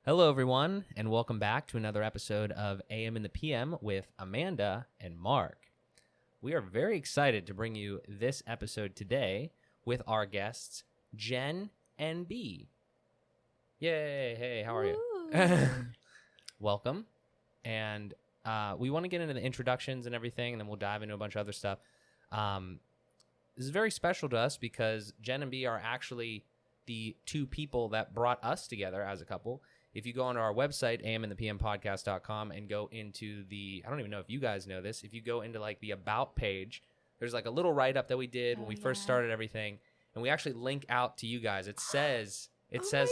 Hello, everyone, and welcome back to another episode of AM in the PM with Amanda and Mark. We are very excited to bring you this episode today with our guests, Jenn and B. Yay! Hey, how are you? Welcome. And we want to get into the introductions and everything, and then we'll dive into a bunch of other stuff. This is very special to us because Jenn and B are actually the two people that brought us together as a couple. If you go onto our website, aminthepmpodcast.com, and go into I don't even know if you guys know this, if you go into like the About page, there's like a little write-up that we did when we first started everything, and we actually link out to you guys. It says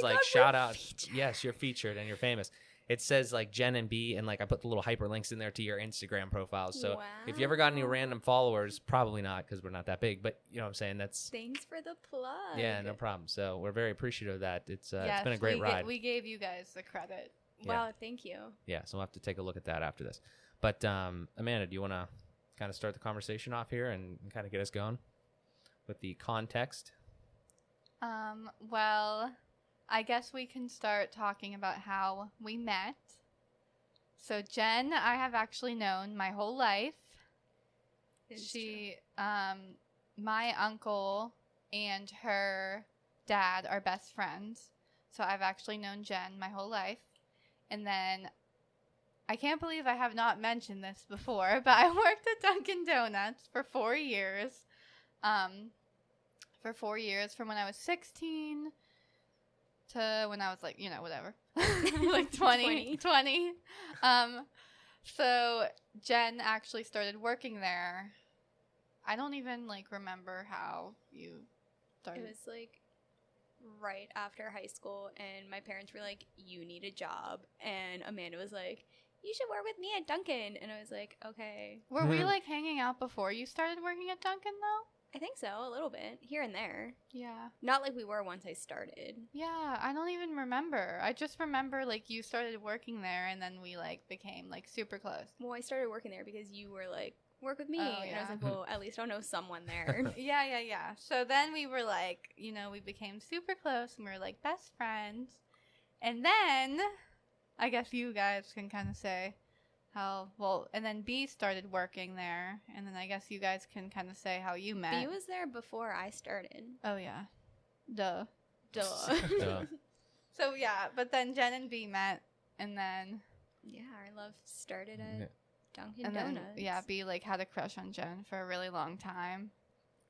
like, shout out. Featured. Yes, you're featured and you're famous. It says like Jenn and B, and like I put the little hyperlinks in there to your Instagram profiles. So if you ever got any random followers, probably not because we're not that big, but you know what I'm saying? Thanks for the plug. Yeah, no problem. So we're very appreciative of that. It's been a great ride. We gave you guys the credit. Wow, thank you. Yeah, so we'll have to take a look at that after this. But Amanda, do you want to kind of start the conversation off here and kind of get us going with the context? Well, I guess we can start talking about how we met. So Jenn, I have actually known my whole life. My uncle and her dad are best friends. So I've actually known Jenn my whole life. And then I can't believe I have not mentioned this before, but I worked at Dunkin' Donuts for 4 years. From when I was 16 to when I was like, whatever, like 20. So Jenn actually started working there. I don't even remember how you started. It was right after high school, and my parents were like, you need a job, and Amanda was like, you should work with me at Dunkin', and I was like, okay. Were we hanging out before you started working at Dunkin' though? I think so, a little bit, here and there. Yeah. Not like we were once I started. Yeah, I don't even remember. I just remember, you started working there, and then we, became, super close. Well, I started working there because you were like, work with me. Oh, yeah. And I was like, well, at least I'll know someone there. Yeah. So then we were, we became super close, and we were, best friends. And then, I guess you guys can kind of say and then B started working there, and then I guess you guys can kind of say how you met. B was there before I started. Oh, yeah. Duh. So, yeah, but then Jenn and B met, and then... Yeah, our love started at Dunkin' and Donuts. Then, yeah, B, had a crush on Jenn for a really long time.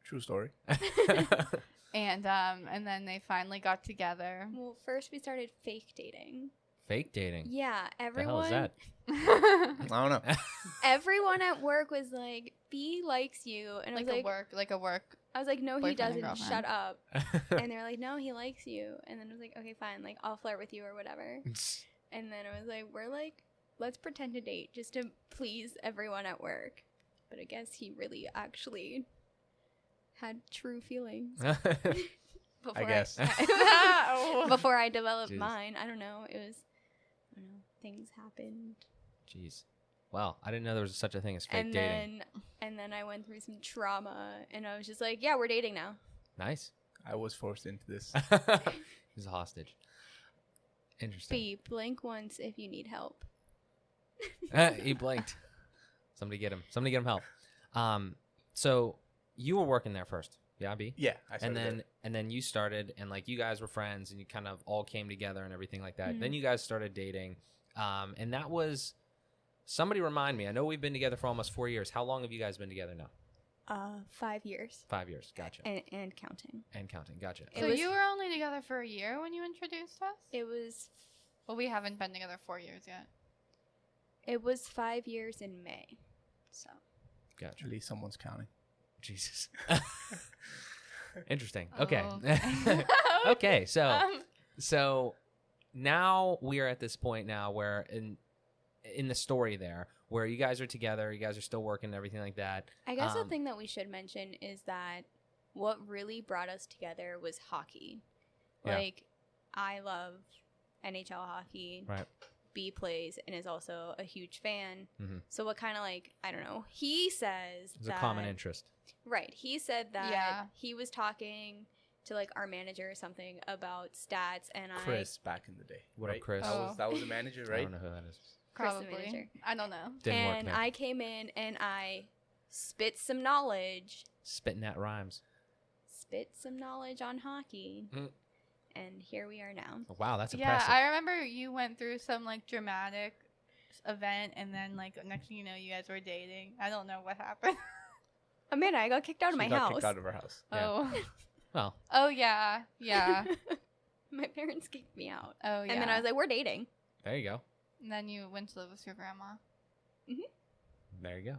True story. And then they finally got together. Well, first we started fake dating. Fake dating? Yeah, everyone. The hell is that? I don't know. Everyone at work was like, B likes you. And I was like, a work. I was like, no, he doesn't. Shut up. And and they're like, no, he likes you. And then I was like, okay, fine. I'll flirt with you or whatever. And then I was like, let's pretend to date just to please everyone at work. But I guess he really actually had true feelings. I guess. Before I developed mine. I don't know. Things happened. Jeez. Wow. I didn't know there was such a thing as fake dating. And then I went through some trauma, and I was just like, yeah, we're dating now. Nice. I was forced into this. He's a hostage. Interesting. B, blink once if you need help. He blinked. Somebody get him help. So you were working there first. Yeah, B? Yeah. I started and then you started, and you guys were friends, and you kind of all came together and everything like that. Mm-hmm. Then you guys started dating. And that was, somebody remind me, I know we've been together for almost 4 years. How long have you guys been together now? 5 years. 5 years. Gotcha. And counting. And counting. Gotcha. So you were only together for a year when you introduced us? It was... Well, we haven't been together 4 years yet. It was 5 years in May. So. Gotcha. At least someone's counting. Jesus. Interesting. Okay. Oh. Okay. So now we are at this point now where in the story there where you guys are together, you guys are still working and everything like that. I guess the thing that we should mention is that what really brought us together was hockey. Yeah. I love NHL hockey. Right. B plays and is also a huge fan. Mm-hmm. So what kind of I don't know. He says It's a common interest. Right. He said that he was talking to like our manager or something about stats, and Chris back in the day. What up, right? Chris? That was the manager, I right? don't know who that is. Chris, the Probably. manager. I don't know. Didn't work, and man. I came in and I spit some knowledge Spitting at rhymes. on hockey. Mm. And here we are now. Oh, wow, that's Yeah, impressive. I remember you went through some like dramatic event, and then like next thing you know, you guys were dating. I don't know what happened. Amanda, I got kicked out of my She got house. kicked out of her house. Yeah. Oh, Well, oh yeah, yeah. My parents kicked me out. Oh yeah. And then I was like, we're dating. there you go. And then you went to live with your grandma. There you go.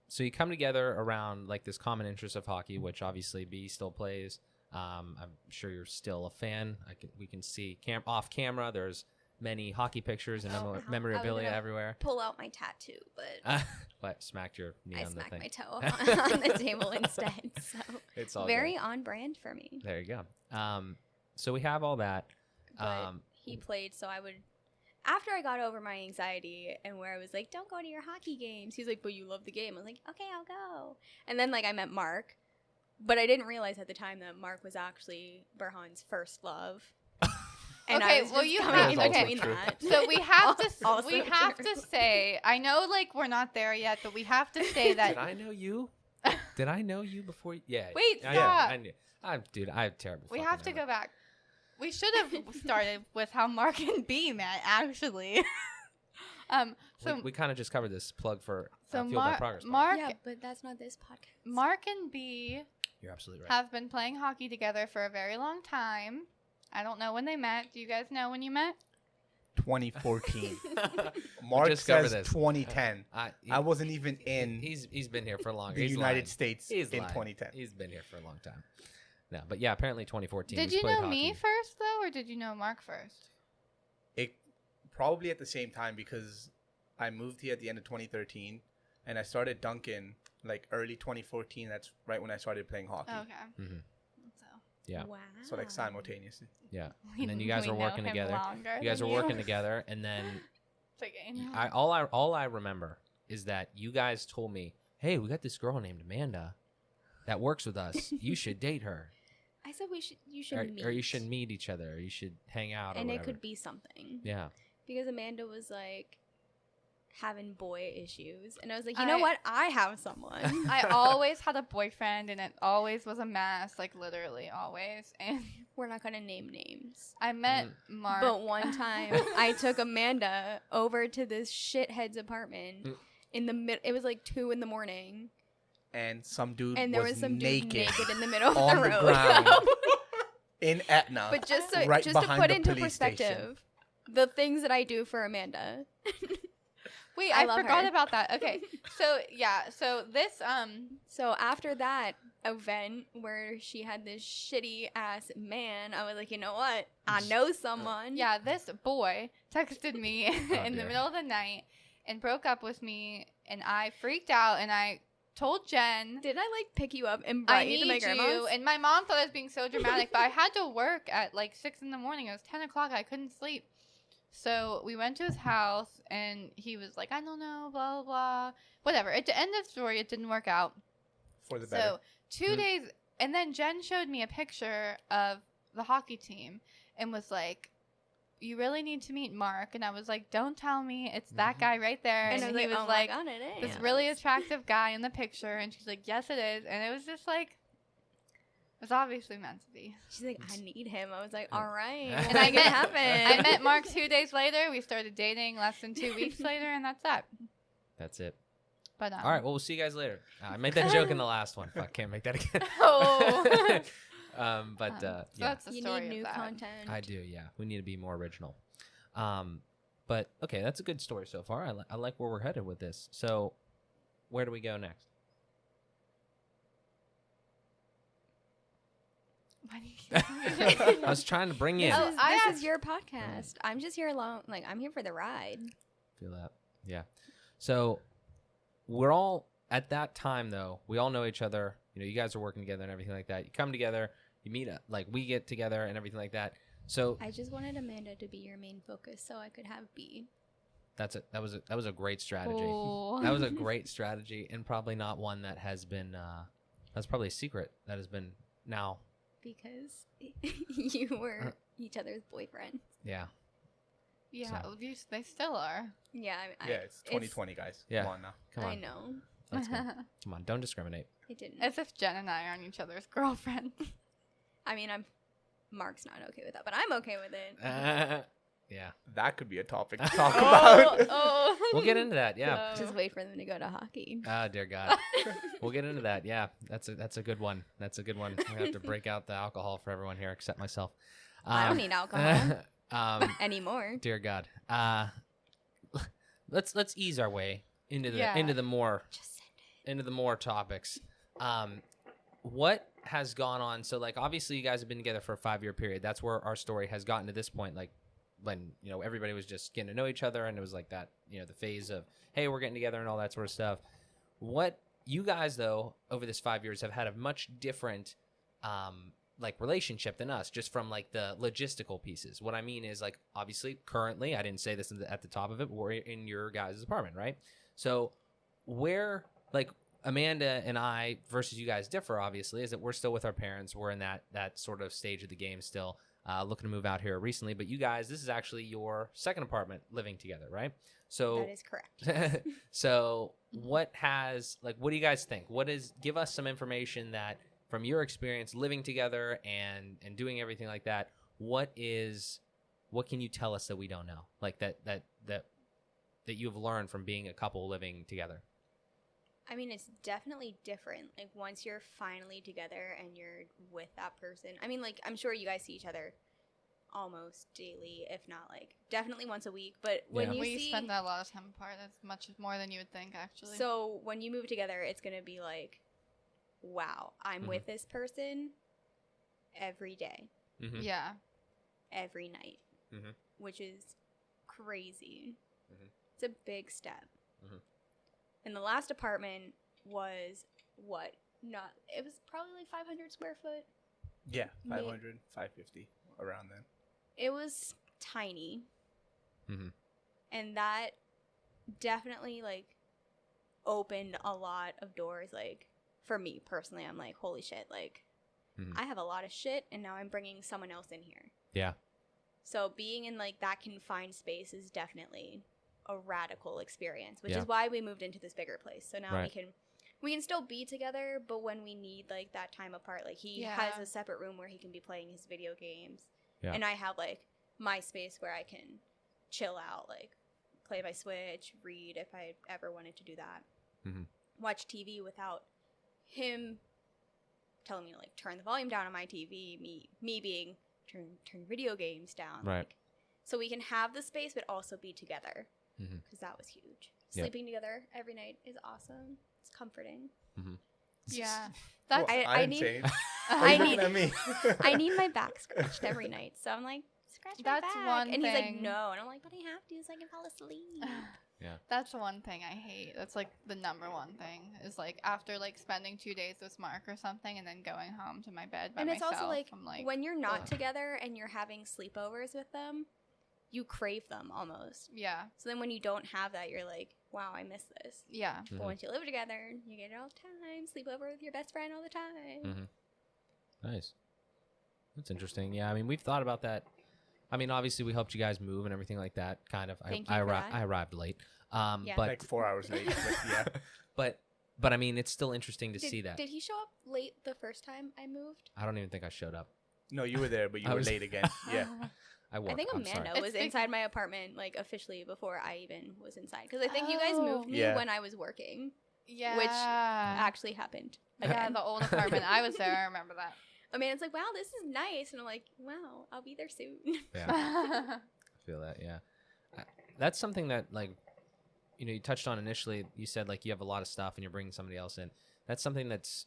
So you come together around like this common interest of hockey, which obviously B still plays. I'm sure you're still a fan. We can see off camera. There's many hockey pictures and Oh, memorabilia I was everywhere. Pull out my tattoo, but But smacked your knee I on the smacked thing. my toe on the table instead. So It's all very good. on brand for me. There you go. So we have all that. But he played, so I would. After I got over my anxiety and where I was like, "Don't go to your hockey games," he's like, "But you love the game." I was like, "Okay, I'll go." And then like I met Mark, but I didn't realize at the time that Mark was actually Burhan's first love. And Okay, I was well, just you coming have- in okay. between that. So we have to Also we have true. to say, I know like we're not there yet, but we have to say Did that I know you? Did I know you before? Yeah. Wait, I stop. knew. Dude, I have terrible. we fucking have to memory. go back. We should have started with how Mark and B met, actually. So we kind of just covered this plug for so Fueled by Progress. podcast. Mark Yeah, but that's not this podcast. Mark and B You're absolutely right. have been playing hockey together for a very long time. I don't know when they met. Do you guys know when you met? 2014. Mark just covered says this. 2010. He- I wasn't even in He's been here for longer. the He's United lying. States He's in lying. 2010. He's been here for a long time. No, but yeah, apparently 2014. Did we you played know me hockey. first though, or did you know Mark first? It probably at the same time because I moved here at the end of 2013 and I started Duncan like early 2014. That's right when I started playing hockey. Okay. Mhm. So Yeah. Wow. So like simultaneously. Yeah. And then you guys we are know working him together. longer You guys are than working together, and then It's okay. all I remember is that you guys told me, "Hey, we got this girl named Amanda that works with us. You should date her, I said you should meet. or you should meet each other. Or you should hang out, or And it whatever." could be something. Yeah. Because Amanda was like having boy issues. And I was like, you know what? I have someone. I always had a boyfriend, and it always was a mess, like literally always. And We're not going to name names. I met Mark. But one time I took Amanda over to this shithead's apartment in the mid. It was like 2 a.m. And some dude And there was was some naked, dude naked in the middle of on the the road. ground in Etna. But just so right just to behind put the into police perspective, station. the things that I do for Amanda. Wait, I I love forgot her. about that. Okay, so yeah, so this So after that event where she had this shitty ass man, I was like, you know what? I know someone. yeah, this boy texted me in the dear. middle of the night and broke up with me, and I freaked out, and I told Jen. Did I like pick you up and I brought you to need my you, grandma's? and my mom thought I was being so dramatic, but I had to work at like 6 in the morning. It was 10 o'clock. I couldn't sleep. So we went to his house, and he was like, I don't know, blah, blah, blah. Whatever. At the end of the story, it didn't work out. For the better. So 2 days, and then Jen showed me a picture of the hockey team and was like, you really need to meet Mark. And I was like, don't tell me. It's that guy right there. and And, I was he like, was oh like, my God, it is. this really attractive guy in the picture. And she's like, yes, it is. And it was just like, it was obviously meant to be. She's like, I need him. I was like, all right. And And I I can met- happen. I met Mark 2 days later. We started dating less than 2 weeks later, and that's that. That's it. But All right. Well, we'll see you guys later. I made that joke in the last one. Fuck, can't make that again. Oh. But So yeah, that's the You story need of new that. content. I do. Yeah, we need to be more original. But okay, that's a good story so far. I like where we're headed with this. So, where do we go next? Why do you keep- I was trying to bring you in. This, Oh, is, I this have- is your podcast. I'm just here alone. Like, I'm here for the ride. Feel that? Yeah. So we're all at that time though. We all know each other. You know, you guys are working together and everything like that. You come together. You meet up. Like we get together and everything like that. So I just wanted Amanda to be your main focus so I could have B. that's it. That was a great strategy. Oh. That was a great strategy, and probably not one that has been. That's probably a secret that has been now? Because you were each other's boyfriend. Yeah. Yeah, So. they still are. Yeah, Yeah, it's 2020, guys. Yeah. Come on now. Come on. I know. Let's go. Come on. Don't discriminate. It didn't. As if Jen and I aren't each other's girlfriends. I mean, Mark's not okay with that, but I'm okay with it. Yeah. That could be a topic to talk about. Oh. We'll get into that. Yeah. Just wait for them to go to hockey. Ah, dear God. We'll get into that. Yeah. That's a good one. That's a good one. I have to break out the alcohol for everyone here except myself. I don't need alcohol anymore. Dear God. Let's ease our way into the Yeah. into the more Just send it. into the more topics. What has gone on? So, like, obviously, you guys have been together for a 5-year period. That's where our story has gotten to this point. Like, when everybody was just getting to know each other, and it was like that, the phase of, hey, we're getting together and all that sort of stuff. What you guys, though, over this 5 years, have had a much different, relationship than us, just from like the logistical pieces. What I mean is, like, obviously, currently, I didn't say this at the top of it, we're in your guys' apartment, right? So, where, like, Amanda and I versus you guys differ, obviously, is that we're still with our parents. We're in that sort of stage of the game still, looking to move out here recently. But you guys, this is actually your second apartment living together, right? So That is correct. so what do you guys think? Give us some information that from your experience living together and doing everything like that, what can you tell us that we don't know? Like that you've learned from being a couple living together? I mean, it's definitely different. Like, once you're finally together and you're with that person. I mean, like, I'm sure you guys see each other almost daily, if not, like, definitely once a week. But when you we spend a lot of time apart. That's much more than you would think, actually. So when you move together, it's going to be like, wow, I'm with this person every day, Mm-hmm. Yeah. every night, Mm-hmm. which is crazy. Mhm. It's a big step. Mhm. And the last apartment was it was probably like 500 square foot. Yeah, 500, 550, around then. It was tiny. Mm-hmm. And that definitely, like, opened a lot of doors. Like, for me personally, I'm like, holy shit, like, I have a lot of shit, and now I'm bringing someone else in here. Yeah. So being in, like, that confined space is definitely a radical experience, which Yeah. is why we moved into this bigger place. So now Right. we can still be together, but when we need, like, that time apart, like, he has a separate room where he can be playing his video games. Yeah. And I have, like, my space where I can chill out, like, play my Switch, read if I ever wanted to do that. Mm-hmm. Watch TV without him telling me to, like, turn the volume down on my TV, me being turn video games down. Right. Like, so we can have the space but also be together. Mhm. Because that was huge. Yep. Sleeping together every night is awesome. It's comforting. Yeah. That's Well, I didn't need- say anything. I Why are you need looking at me. I need my back scratched every night. So I'm like, scratch my That's back. one and he's like, thing. no. And I'm like, but I have to so I can fall asleep. That's one thing I hate. That's like the number one thing is like after like spending 2 days with Mark or something and then going home to my bed by And it's myself. also like, I'm like when you're not ugh. together and you're having sleepovers with them, you crave them almost. Yeah. So then when you don't have that, you're like, wow, I miss this. Yeah. Mhm. But once you live together, you get it all the time. Sleep over with your best friend all the time. Mm-hmm. Nice. That's interesting. Yeah, I mean, we've thought about that. I mean, obviously, we helped you guys move and everything like that. Kind of. Thank you for that. I arrived late. Yeah. But Like 4 hours late, but yeah. but I mean, it's still interesting to see that. Did he show up late the first time I moved? I don't even think I showed up. No, you were there, but you I were was- late again. Yeah. I worked. I think I'm Amanda sorry. was It's big- inside my apartment, like, officially before I even was inside. Because I think you guys moved me Yeah. when I was working, Yeah. which actually happened. yeah, Again. the old apartment. I was there. I remember that. Amanda's like, wow, this is nice. And I'm like, wow, I'll be there soon. Yeah, I feel that. Yeah, that's something that, like, you touched on initially. You said, like, you have a lot of stuff and you're bringing somebody else in. That's something that's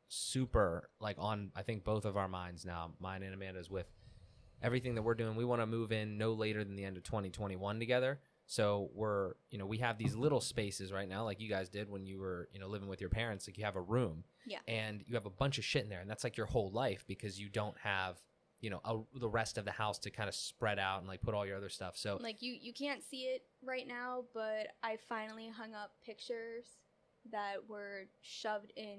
super, like, on, I think, both of our minds now, mine and Amanda's, with everything that we're doing. We want to move in no later than the end of 2021 together. So we're, we have these little spaces right now, like you guys did when you were, living with your parents. Like, you have a room, Yeah. and you have a bunch of shit in there, and that's like your whole life because you don't have, the rest of the house to kind of spread out and, like, put all your other stuff. So Like, you can't see it right now, but I finally hung up pictures that were shoved in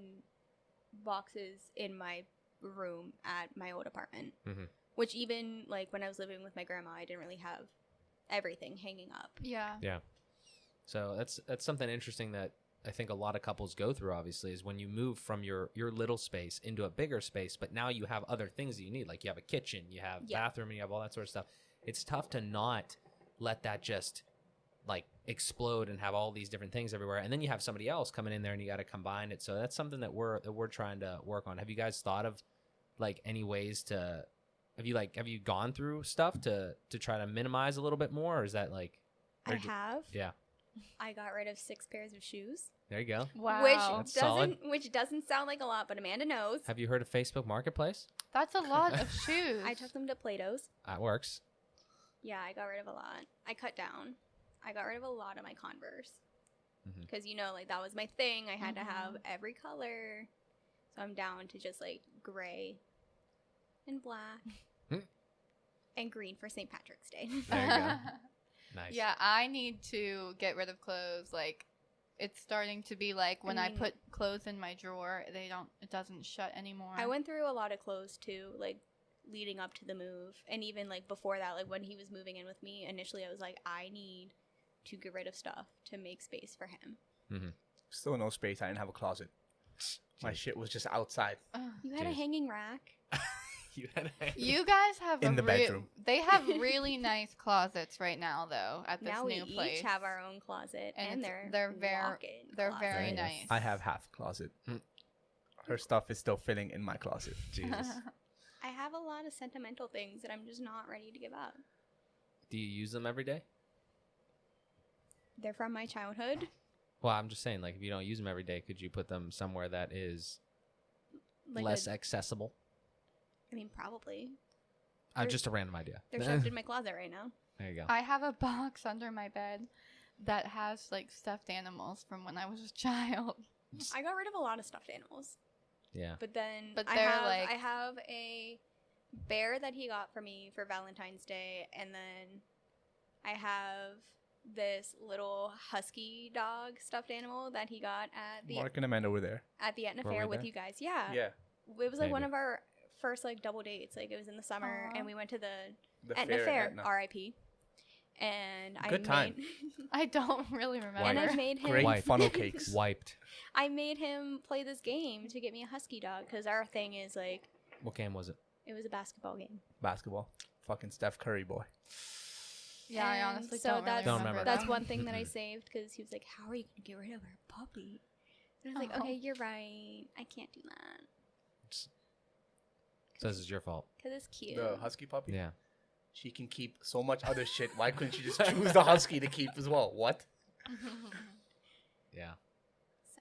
boxes in my room at my old apartment. Mhm. Which even, like, when I was living with my grandma, I didn't really have everything hanging up. Yeah. So that's something interesting that I think a lot of couples go through, obviously, is when you move from your little space into a bigger space, but now you have other things that you need. Like you have a kitchen, you have bathroom, and you have all that sort of stuff. It's tough to not let that just like explode and have all these different things everywhere. And then you have somebody else coming in there and you got to combine it. So that's something that we're trying to work on. Have you guys thought of like any ways to, have you gone through stuff to try to minimize a little bit more? Or is that like, I have. yeah, I got rid of 6 pairs of shoes. there you go. Wow. Which doesn't sound like a lot, but Amanda knows. Have you heard of Facebook Marketplace? That's a lot of shoes. I took them to Plato's. That works. Yeah, I got rid of a lot. I cut down. I got rid of a lot of my Converse. Mhm. Because, you know, like, that was my thing. I had to have Mhm. every color. So I'm down to just, like, gray and black Hmm. and green for St. Patrick's Day. There you go. Nice. Yeah, I need to get rid of clothes. Like, it's starting to be like when I mean- put clothes in my drawer, it doesn't shut anymore. I went through a lot of clothes, too, like, leading up to the move. And even, like, before that, like, when he was moving in with me, initially I was like, I need to get rid of stuff to make space for him. Still no space. I didn't have a closet. My Jeez. shit was just outside. Ugh. You had a Jeez. hanging rack. You had a- You guys have In the bedroom. They have really nice closets right now, though, at this Now we new place. each have our own closet, And and it's- they're they're very Nice. nice. I have half a closet. Hmm. Her stuff is still filling in my closet. Jesus. I have a lot of sentimental things that I'm just not ready to give up. Do you use them every day? They're from my childhood. Well, I'm just saying, like, if you don't use them every day, could you put them somewhere that is Like less accessible? I mean, probably. Just a random idea. They're shoved in my closet right now. There you go. I have a box under my bed that has like stuffed animals from when I was a child. I got rid of a lot of stuffed animals, Yeah. but then But I they're have like- I have a bear that he got for me for Valentine's Day, and then I have this little husky dog stuffed animal that he got at the Mark and Amanda were there. Etna Were we Fair with there? you guys. Yeah. Yeah. It was like one Maybe. of our first like double dates. Like it was in the summer, Aw. and we went to the The Etna in Fair, Etna. R.I.P. And Good time. I don't really remember. And I made him. Great White. funnel cakes. Wiped. I made him play this game to get me a husky dog because our thing is like What game was it? it was a basketball game. Basketball. Fucking Steph Curry boy. Yeah, I And honestly so don't really that's, Don't remember. That's that. one thing that I Mm-mm. saved because he was like, "How are you gonna get rid of our puppy?" And I was like, Oh. "Okay, you're right. I can't do that Says it's your fault. because it's cute." The husky puppy. Yeah. She can keep so much other shit. Why couldn't she just choose the husky to keep as well? What? Yeah. So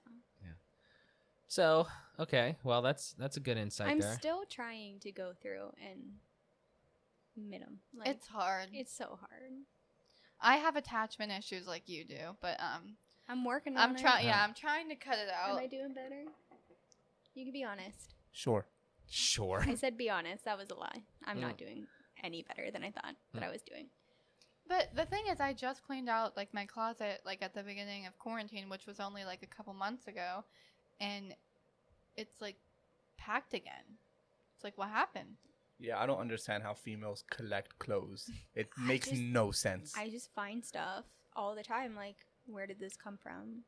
So, okay. Well, that's a good insight I'm there. still trying to go through and mid 'em. Like, It's hard. it's so hard. I have attachment issues like you do, but I'm working I'm on it. trying. Yeah, Yeah. I'm trying to cut it Am out. I doing better? You can be honest. Sure. Sure. I said be honest. That was a lie. I'm Mm. not doing any better than I thought that I was doing. But the thing is, I just cleaned out like my closet like at the beginning of quarantine, which was only like a couple months ago, and it's like packed again. It's like, what happened? Yeah, I don't understand how females collect clothes. It I makes just- no sense. I just find stuff all the time. Like, where did this come from?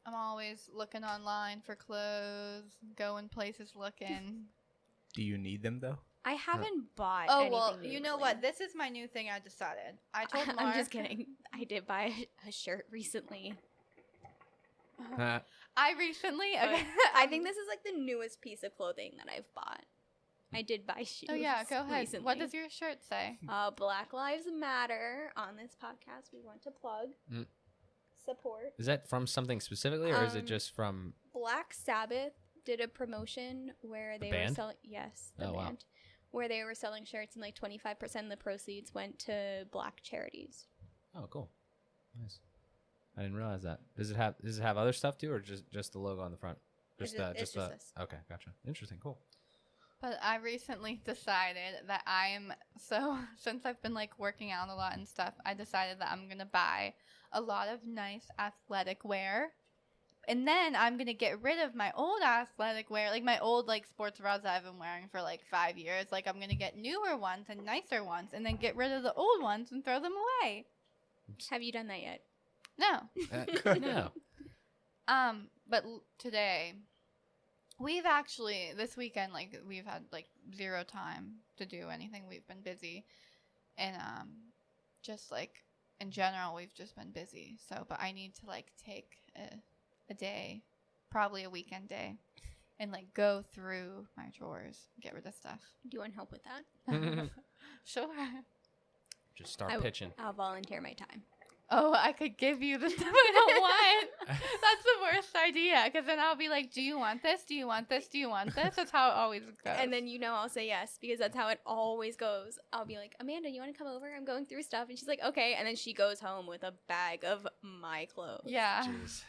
I'm always looking online for clothes, going places looking. Do you need them though? I haven't bought. Oh anything well, new you know lately. what? This is my new thing. I decided. I told Mark. I'm just kidding. I did buy a shirt recently. I recently. But Okay. I think this is like the newest piece of clothing that I've bought. I did buy shoes. Oh yeah, go ahead. Recently. What does your shirt say? Black Lives Matter on this podcast? We want to plug Mm. support. Is that from something specifically, or is it Um, just from? Black Sabbath did a promotion where they were band? selling. Yes, the Oh, wow. band. Where they were selling shirts and like 25% of the proceeds went to black charities. Oh, cool. Nice. I didn't realize that. Does it have other stuff too, or just the logo on the front? It's Just just- it's the. just this. Okay, gotcha. Interesting. Cool. But I recently decided that since I've been like working out a lot and stuff, I decided that I'm gonna buy a lot of nice athletic wear. And then I'm going to get rid of my old athletic wear, like my old like sports bras that I've been wearing for like 5 years. Like I'm going to get newer ones and nicer ones and then get rid of the old ones and throw them away. Have you done that yet? No. No. But today we've actually, this weekend, like we've had like zero time to do anything. We've been busy. And just like in general, we've just been busy. So, but I need to like take a day, probably a weekend day, and like go through my drawers, get rid of stuff. Do you want help with that? Sure. Just start pitching. I'll volunteer my time. Oh, I could give you the stuff I don't want. That's the worst idea, because then I'll be like, do you want this? Do you want this? Do you want this? That's how it always goes. And then I'll say yes, because that's how it always goes. I'll be like, Amanda, you want to come over? I'm going through stuff. And she's like, okay. And then she goes home with a bag of my clothes. Yeah. Jeez.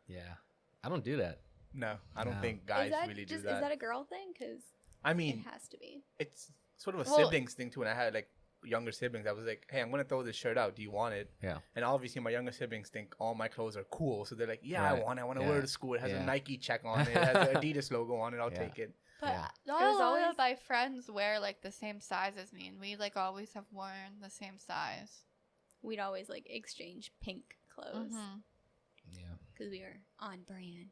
Yeah. I don't do that. No, I don't No. think guys really do that. Is that a girl thing? Because I mean, it has to be. it's sort of a Well- siblings thing too. When I had like younger siblings, I was like, hey, I'm gonna throw this shirt out. Do you want it? Yeah. And obviously, my younger siblings think all my clothes are cool, so they're like, yeah, Right. I want it. I want to Yeah. wear it to school. It has Yeah. a Nike check on it. It has an Adidas logo on it. I'll Yeah. take it. But Yeah. not It a was lot always- of my friends wear like the same size as me, and we like always have worn the same size. We'd always like exchange pink clothes Mhm. Yeah. because we were on brand.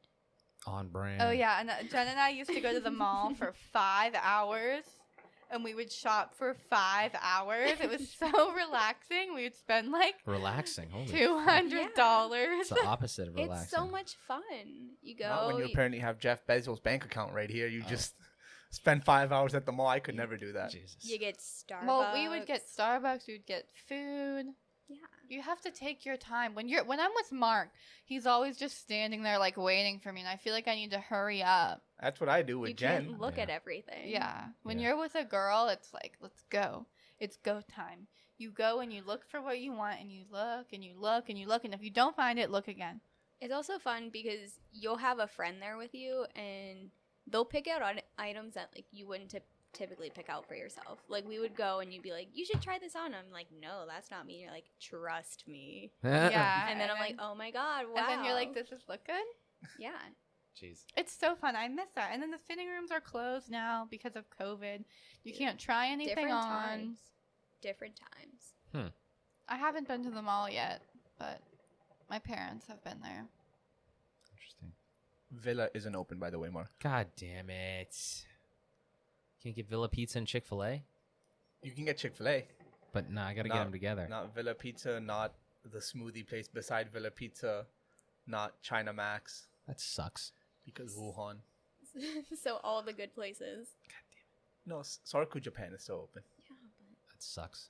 On brand. Oh yeah, and Jen and I used to go to the mall for 5 hours, and we would shop for 5 hours. It was so relaxing. We would spend like Relaxing. Holy fuck. $200. It's the opposite of relaxing. It's so much fun. You go. Not when you apparently have Jeff Bezos' bank account right here. You just spend 5 hours at the mall. I could never do that. Jesus. You get Starbucks. Well, we would get Starbucks. We would get food. Yeah. You have to take your time. When I'm with Mark, he's always just standing there like waiting for me, and I feel like I need to hurry up. That's what I do with You Jen. can't look Yeah. at everything. Yeah. When Yeah. you're with a girl, it's like, let's go. It's go time. You go and you look for what you want, and you look and you look and you look, and if you don't find it, look again. It's also fun because you'll have a friend there with you, and they'll pick out items that like you wouldn't typically pick out for yourself. Like we would go and you'd be like, you should try this on. I'm like, no, that's not me. You're like, trust me. Yeah. And then I'm like, oh my god, wow. And then you're like, does this look good? yeah. Jeez. It's so fun. I miss that. And then the fitting rooms are closed now because of COVID. You can't try anything Different on. times. Different times. I haven't been to the mall yet, but my parents have been there. Interesting. Villa isn't open, by the way, Mark. God damn it. Can't get Villa Pizza and Chick-fil-A? You can get Chick-fil-A. But no, I got to get Not- them together. Not Villa Pizza, not the smoothie place beside Villa Pizza, not China Max, That sucks. because Wuhan. So all the good places. No, Sarku, Japan is still open. Yeah, but That sucks.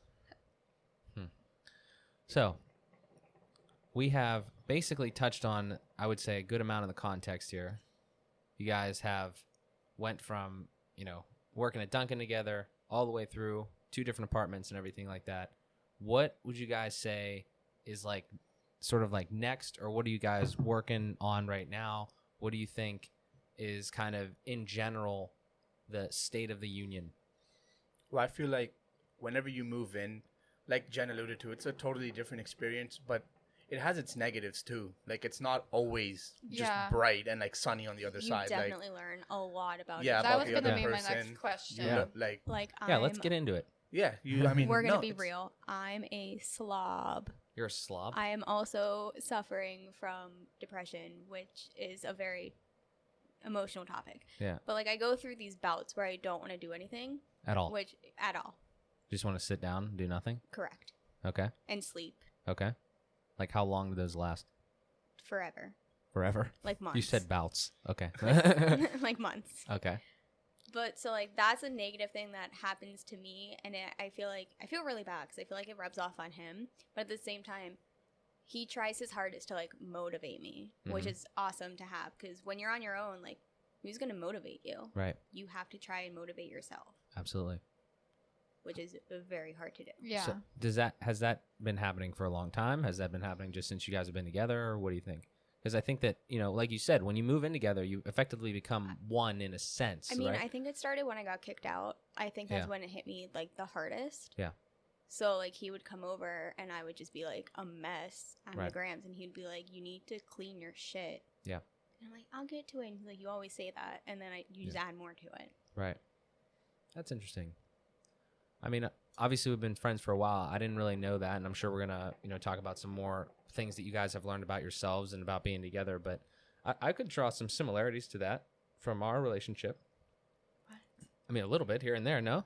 So, we have basically touched on, I would say, a good amount of the context here. You guys have went from, working at Dunkin' together all the way through 2 different apartments and everything like that. What would you guys say is like sort of like next, or what are you guys working on right now? What do you think is kind of in general the state of the union? Well, I feel like whenever you move in, like Jen alluded to, it's a totally different experience, but it has its negatives too. Like it's not always just Yeah. bright and like sunny on the other you side. definitely learn a lot about Yeah, yourself. That about was the going to other be my person. next question. Yeah. Like Yeah, let's get into it. yeah, you. I mean, We're gonna no, be it's- real. I'm a slob. You're a slob. I am also suffering from depression, which is a very emotional topic. Yeah. But like I go through these bouts where I don't want to do anything, At all. which at all. Just want to sit down and do nothing? Correct. Okay. And sleep Okay. Like how long do those last? forever. Forever? Like months. You said bouts. Okay. like months. Okay. But so like that's a negative thing that happens to me, and I feel really bad because I feel like it rubs off on him. But at the same time, he tries his hardest to like motivate me, which Mhm. is awesome to have because when you're on your own, like who's gonna motivate you? Right. You have to try and motivate yourself, Absolutely. which is very hard to do. Yeah. So has that been happening for a long time? Has that been happening just since you guys have been together, or what do you think? Because I think that, like you said, when you move in together, you effectively become one in a sense. I mean, right? I think it started when I got kicked out. I think that's Yeah. when it hit me like the hardest. Yeah. So like he would come over and I would just be like a mess on Right. the grams, and he'd be like, "You need to clean your shit." Yeah. And I'm like, I'll get to it. And he's like, you always say that, and then you just add more to it. Right. That's interesting. I mean, obviously we've been friends for a while. I didn't really know that, and I'm sure we're gonna, talk about some more things that you guys have learned about yourselves and about being together. But I could draw some similarities to that from our relationship. What? I mean, a little bit here and there. No.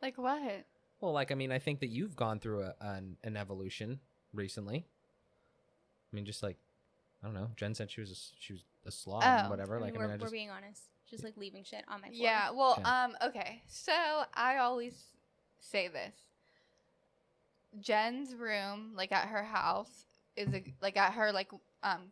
Like what? Well, like, I mean, I think that you've gone through an evolution recently. I mean, just like, I don't know. Jen said she was a slob and whatever. I mean, Like, I mean, we're being honest. Just like leaving shit on my floor. Yeah, well, Okay. okay. So I always say this. Jen's room, like at her house, like at her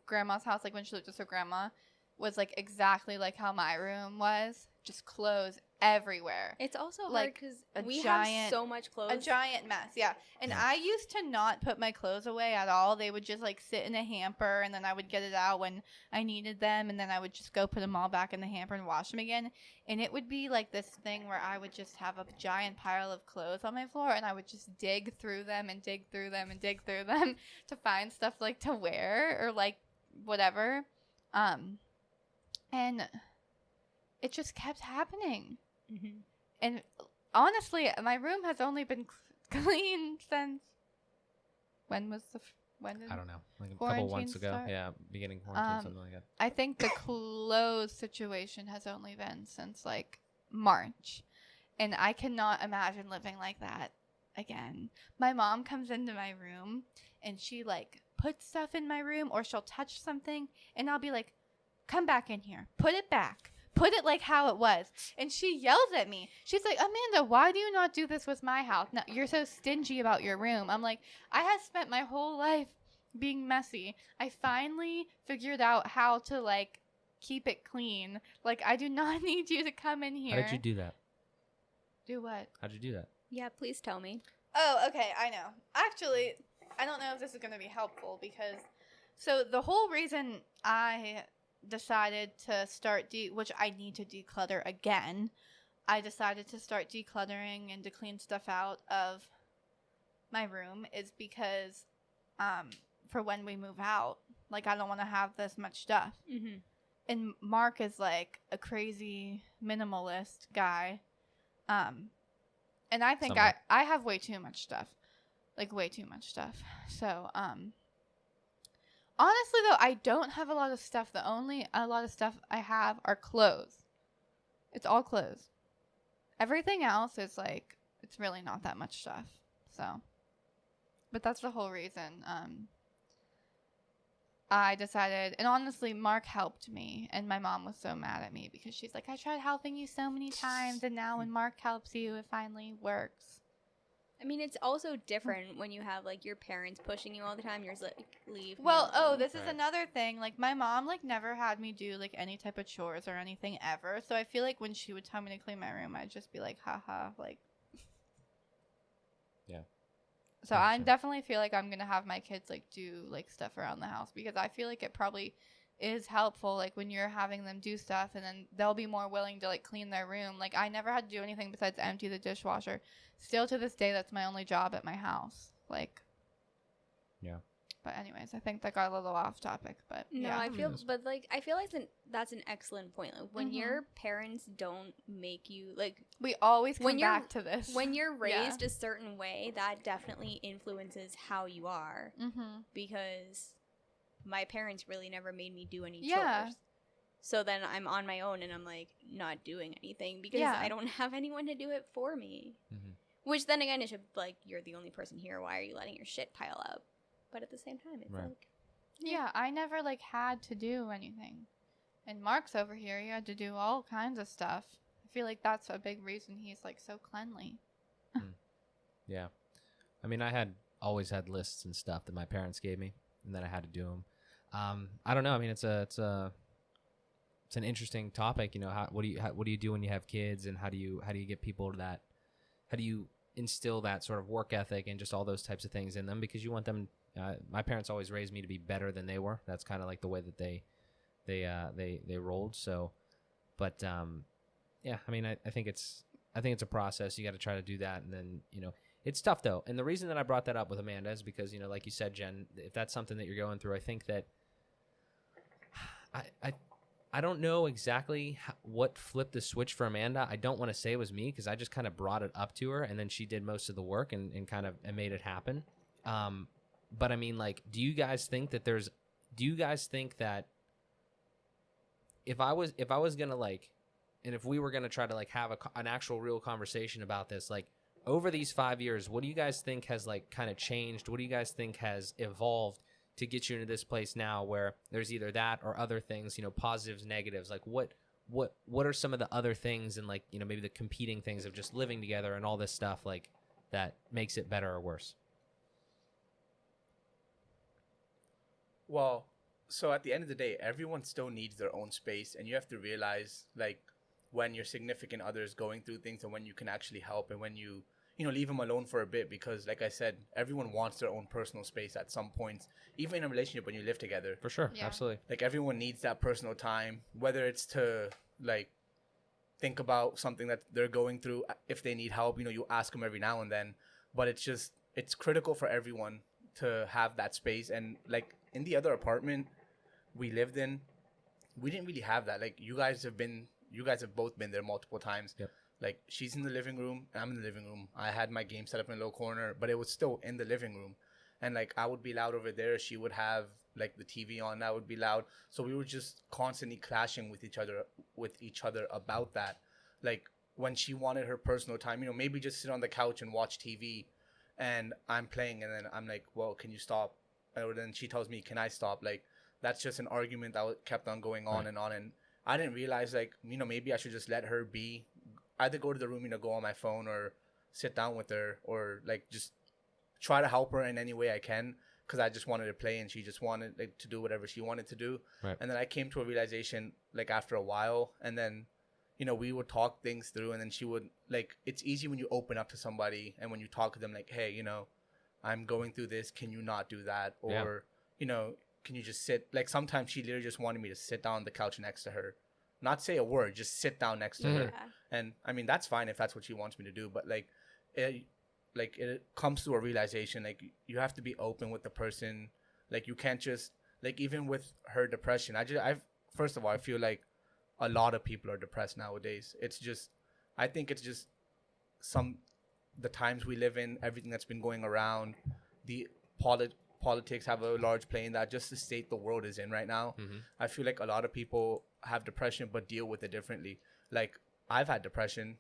grandma's house, like when she lived with her grandma, was like exactly like how my room was. Just clothes everywhere. It's also hard Like because a we giant- have so much clothes. A giant mess, yeah. And Yeah. I used to not put my clothes away at all. They would just like sit in a hamper, and then I would get it out when I needed them, and then I would just go put them all back in the hamper and wash them again. And it would be like this thing where I would just have a giant pile of clothes on my floor, and I would just dig through them and dig through them and dig through them to find stuff like to wear or like whatever. And it just kept happening. Mm-hmm. And honestly, my room has only been clean since when did I don't know. Like a couple quarantine months ago. start? Yeah, beginning quarantine, something like that. I think the clothes situation has only been since like March. And I cannot imagine living like that again. My mom comes into my room and she like puts stuff in my room, or she'll touch something and I'll be like, come back in here. Put it back. Put it like how it was. And she yells at me. She's like, Amanda, why do you not do this with my house? No, you're so stingy about your room. I'm like, I have spent my whole life being messy. I finally figured out how to like keep it clean. Like, I do not need you to come in here. How did you do that? Do what? How'd you do that? Yeah, please tell me. Oh, okay, I know. Actually, I don't know if this is going to be helpful because so the whole reason I decided to start which I need to declutter again. I decided to start decluttering and to clean stuff out of my room is because for when we move out, like I don't want to have this much stuff. Mm-hmm. And Mark is like a crazy minimalist guy. And I think Somewhat. I have way too much stuff. Like way too much stuff. So, honestly though, I don't have a lot of stuff. A lot of stuff I have are clothes. It's all clothes. Everything else is like, it's really not that much stuff. So, but that's the whole reason. I decided, and honestly, Mark helped me, and my mom was so mad at me because she's like, I tried helping you so many times, and now when Mark helps you, it finally works. I mean, it's also different when you have like your parents pushing you all the time. You're just like, leave. me Well, alone. this is Right. another thing. Like, my mom, like, never had me do, like, any type of chores or anything ever. So I feel like when she would tell me to clean my room, I'd just be like, haha, like. Yeah. So I Understand. definitely feel like I'm going to have my kids, like, do, like, stuff around the house because I feel like it probably is helpful, like, when you're having them do stuff and then they'll be more willing to, like, clean their room. Like, I never had to do anything besides empty the dishwasher. Still to this day, that's my only job at my house. Like. Yeah. But anyways, I think that got a little off topic, but No, yeah. I feel, Yes. but like, I feel like that's an excellent point. Like, when Mhm. your parents don't make you like, We always When come you're- back to this. when you're Yeah. raised a certain way, that definitely influences how you are. Mm-hmm. Because my parents really never made me do any Yeah. chores. So then I'm on my own and I'm like not doing anything because Yeah. I don't have anyone to do it for me. Mm-hmm. Which then again, it should like, you're the only person here. Why are you letting your shit pile up? But at the same time, it's Right. like, Yeah, I never like had to do anything. And Mark's over here, he had to do all kinds of stuff. I feel like that's a big reason he's like so cleanly. Yeah. I mean, always had lists and stuff that my parents gave me, and then I had to do them. I don't know. I mean, it's an interesting topic. You know, what do you do when you have kids, and how do you get people to that? How do you instill that sort of work ethic and just all those types of things in them? Because you want them. My parents always raised me to be better than they were. That's kind of like the way that they rolled. So, but yeah. I mean, I think it's a process. You got to try to do that, and then it's tough though. And the reason that I brought that up with Amanda is because like you said, Jen, if that's something that you're going through, I think that I don't know exactly what flipped the switch for Amanda. I don't want to say it was me because I just kind of brought it up to her, and then she did most of the work and kind of and made it happen. But I mean, like, do you guys think that if I was gonna like, and if we were gonna try to like have an actual real conversation about this, like over these 5 years, what do you guys think has like kind of changed? What do you guys think has evolved to get you into this place now where there's either that or other things, positives, negatives? Like what are some of the other things and like, maybe the competing things of just living together and all this stuff like that makes it better or worse? Well, so at the end of the day, everyone still needs their own space, and you have to realize like when your significant other is going through things and when you can actually help and when you leave them alone for a bit, because like I said, everyone wants their own personal space at some points, even in a relationship when you live together. For sure. Yeah. Absolutely. Like everyone needs that personal time, whether it's to like think about something that they're going through. If they need help, you ask them every now and then, but it's critical for everyone to have that space. And like in the other apartment we lived in, we didn't really have that. Like you guys have both been there multiple times. Yep. Like she's in the living room and I'm in the living room. I had my game set up in a little corner, but it was still in the living room. And like I would be loud over there, she would have like the TV on, I would be loud. So we were just constantly clashing with each other about that. Like when she wanted her personal time, maybe just sit on the couch and watch TV, and I'm playing, and then I'm like, well, can you stop? Or then she tells me, can I stop? Like that's just an argument that kept on going on. Right. And on. And I didn't realize like, maybe I should just let her be, either go to the room, go on my phone or sit down with her, or like just try to help her in any way I can, because I just wanted to play and she just wanted like to do whatever she wanted to do. Right. And then I came to a realization like after a while, and then we would talk things through, and then she would like, it's easy when you open up to somebody and when you talk to them like, hey, I'm going through this, can you not do that? Or can you just sit? Like sometimes she literally just wanted me to sit down on the couch next to her, not say a word, just sit down next to her. And I mean, that's fine if that's what she wants me to do, but like it comes to a realization, like you have to be open with the person. Like you can't just, like, even with her depression, first of all, I feel like a lot of people are depressed nowadays. I think it's just the times we live in, everything that's been going around, the politics have a large play in that, just the state the world is in right now. Mm-hmm. I feel like a lot of people have depression but deal with it differently. Like I've had depression.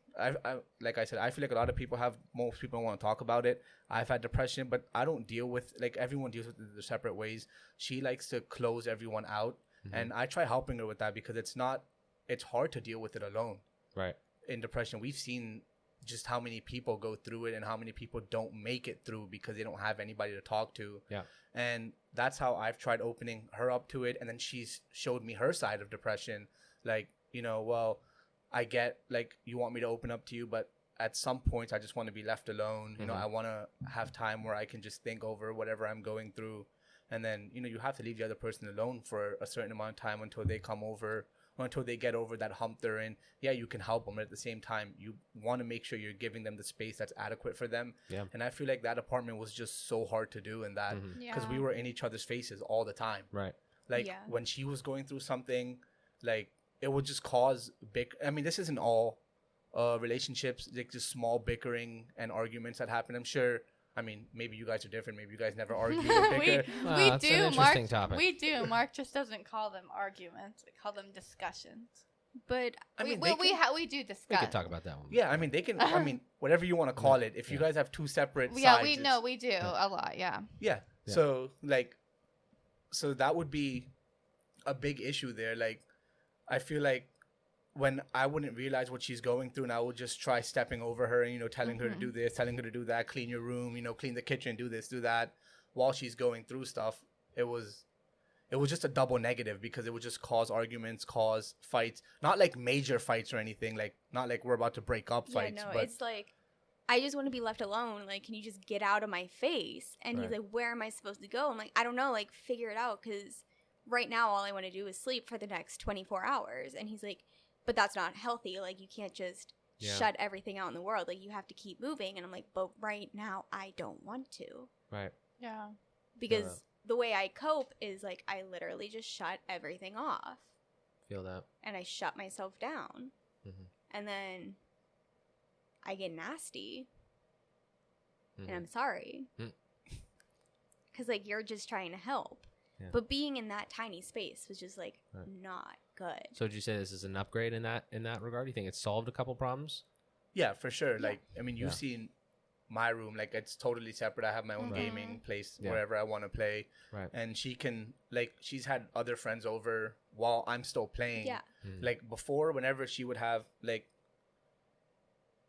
Like I said, I feel like a lot of people have, most people don't want to talk about it. I've had depression, but I don't deal with, like, everyone deals with it in separate ways. She likes to close everyone out. Mm-hmm. And I try helping her with that, because it's hard to deal with it alone. Right. In depression, we've seen just how many people go through it and how many people don't make it through because they don't have anybody to talk to. Yeah. And that's how I've tried opening her up to it. And then she's showed me her side of depression. Like, well, I get, like, you want me to open up to you, but at some points I just want to be left alone. Mm-hmm. I want to have time where I can just think over whatever I'm going through. And then, you have to leave the other person alone for a certain amount of time until they come over, or until they get over that hump they're in. Yeah, you can help them, but at the same time, you want to make sure you're giving them the space that's adequate for them. Yeah. And I feel like that apartment was just so hard to do in that, because we were in each other's faces all the time. Right. Like when she was going through something, like, it would just cause I mean, this isn't all relationships, like just small bickering and arguments that happen. I'm sure. I mean, maybe you guys are different. Maybe you guys never argue or bicker. we it's do. an interesting topic. We do. Mark just doesn't call them arguments. We call them discussions. But I mean, we do discuss. We could talk about that one. Yeah, I mean, they can. I mean, whatever you want to call it. If you guys have two separate sides. Yeah, we do a lot. Yeah. Yeah. So so that would be a big issue there. Like, I feel like when I wouldn't realize what she's going through, and I would just try stepping over her and, telling her to do this, telling her to do that, clean your room, clean the kitchen, do this, do that, while she's going through stuff. It was just a double negative, because it would just cause arguments, cause fights, not like major fights or anything, like not like we're about to break up fights. No, but it's like, I just want to be left alone. Like, can you just get out of my face? And he's like, where am I supposed to go? I'm like, I don't know, like, figure it out, because right now all I want to do is sleep for the next 24 hours. And he's like, but that's not healthy. Like, you can't just shut everything out in the world. Like, you have to keep moving. And I'm like, but right now I don't want to. Right. Yeah. Because the way I cope is like I literally just shut everything off Feel that. and I shut myself down. Mhm. And then I get nasty Mhm. and I'm sorry. Mm. Because, like, you're just trying to help. Yeah. But being in that tiny space was just, like, Right. not good. So, would you say this is an upgrade in that regard? You think it's solved a couple problems? Yeah, for sure. Yeah. Like, I mean, you've Yeah. seen my room. Like, it's totally separate. I have my own Mhm. gaming place Yeah. wherever I want to play. Right. And she can, like, she's had other friends over while I'm still playing. Yeah. Mhm. Like, before, whenever she would have, like,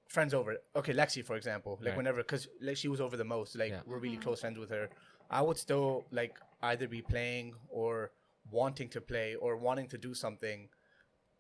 friends over. Okay, Lexi, for example. Like, Right. whenever, because like, she was over the most. Like, Yeah. we're really Mhm. close friends with her. I would still, like, either be playing or wanting to play or wanting to do something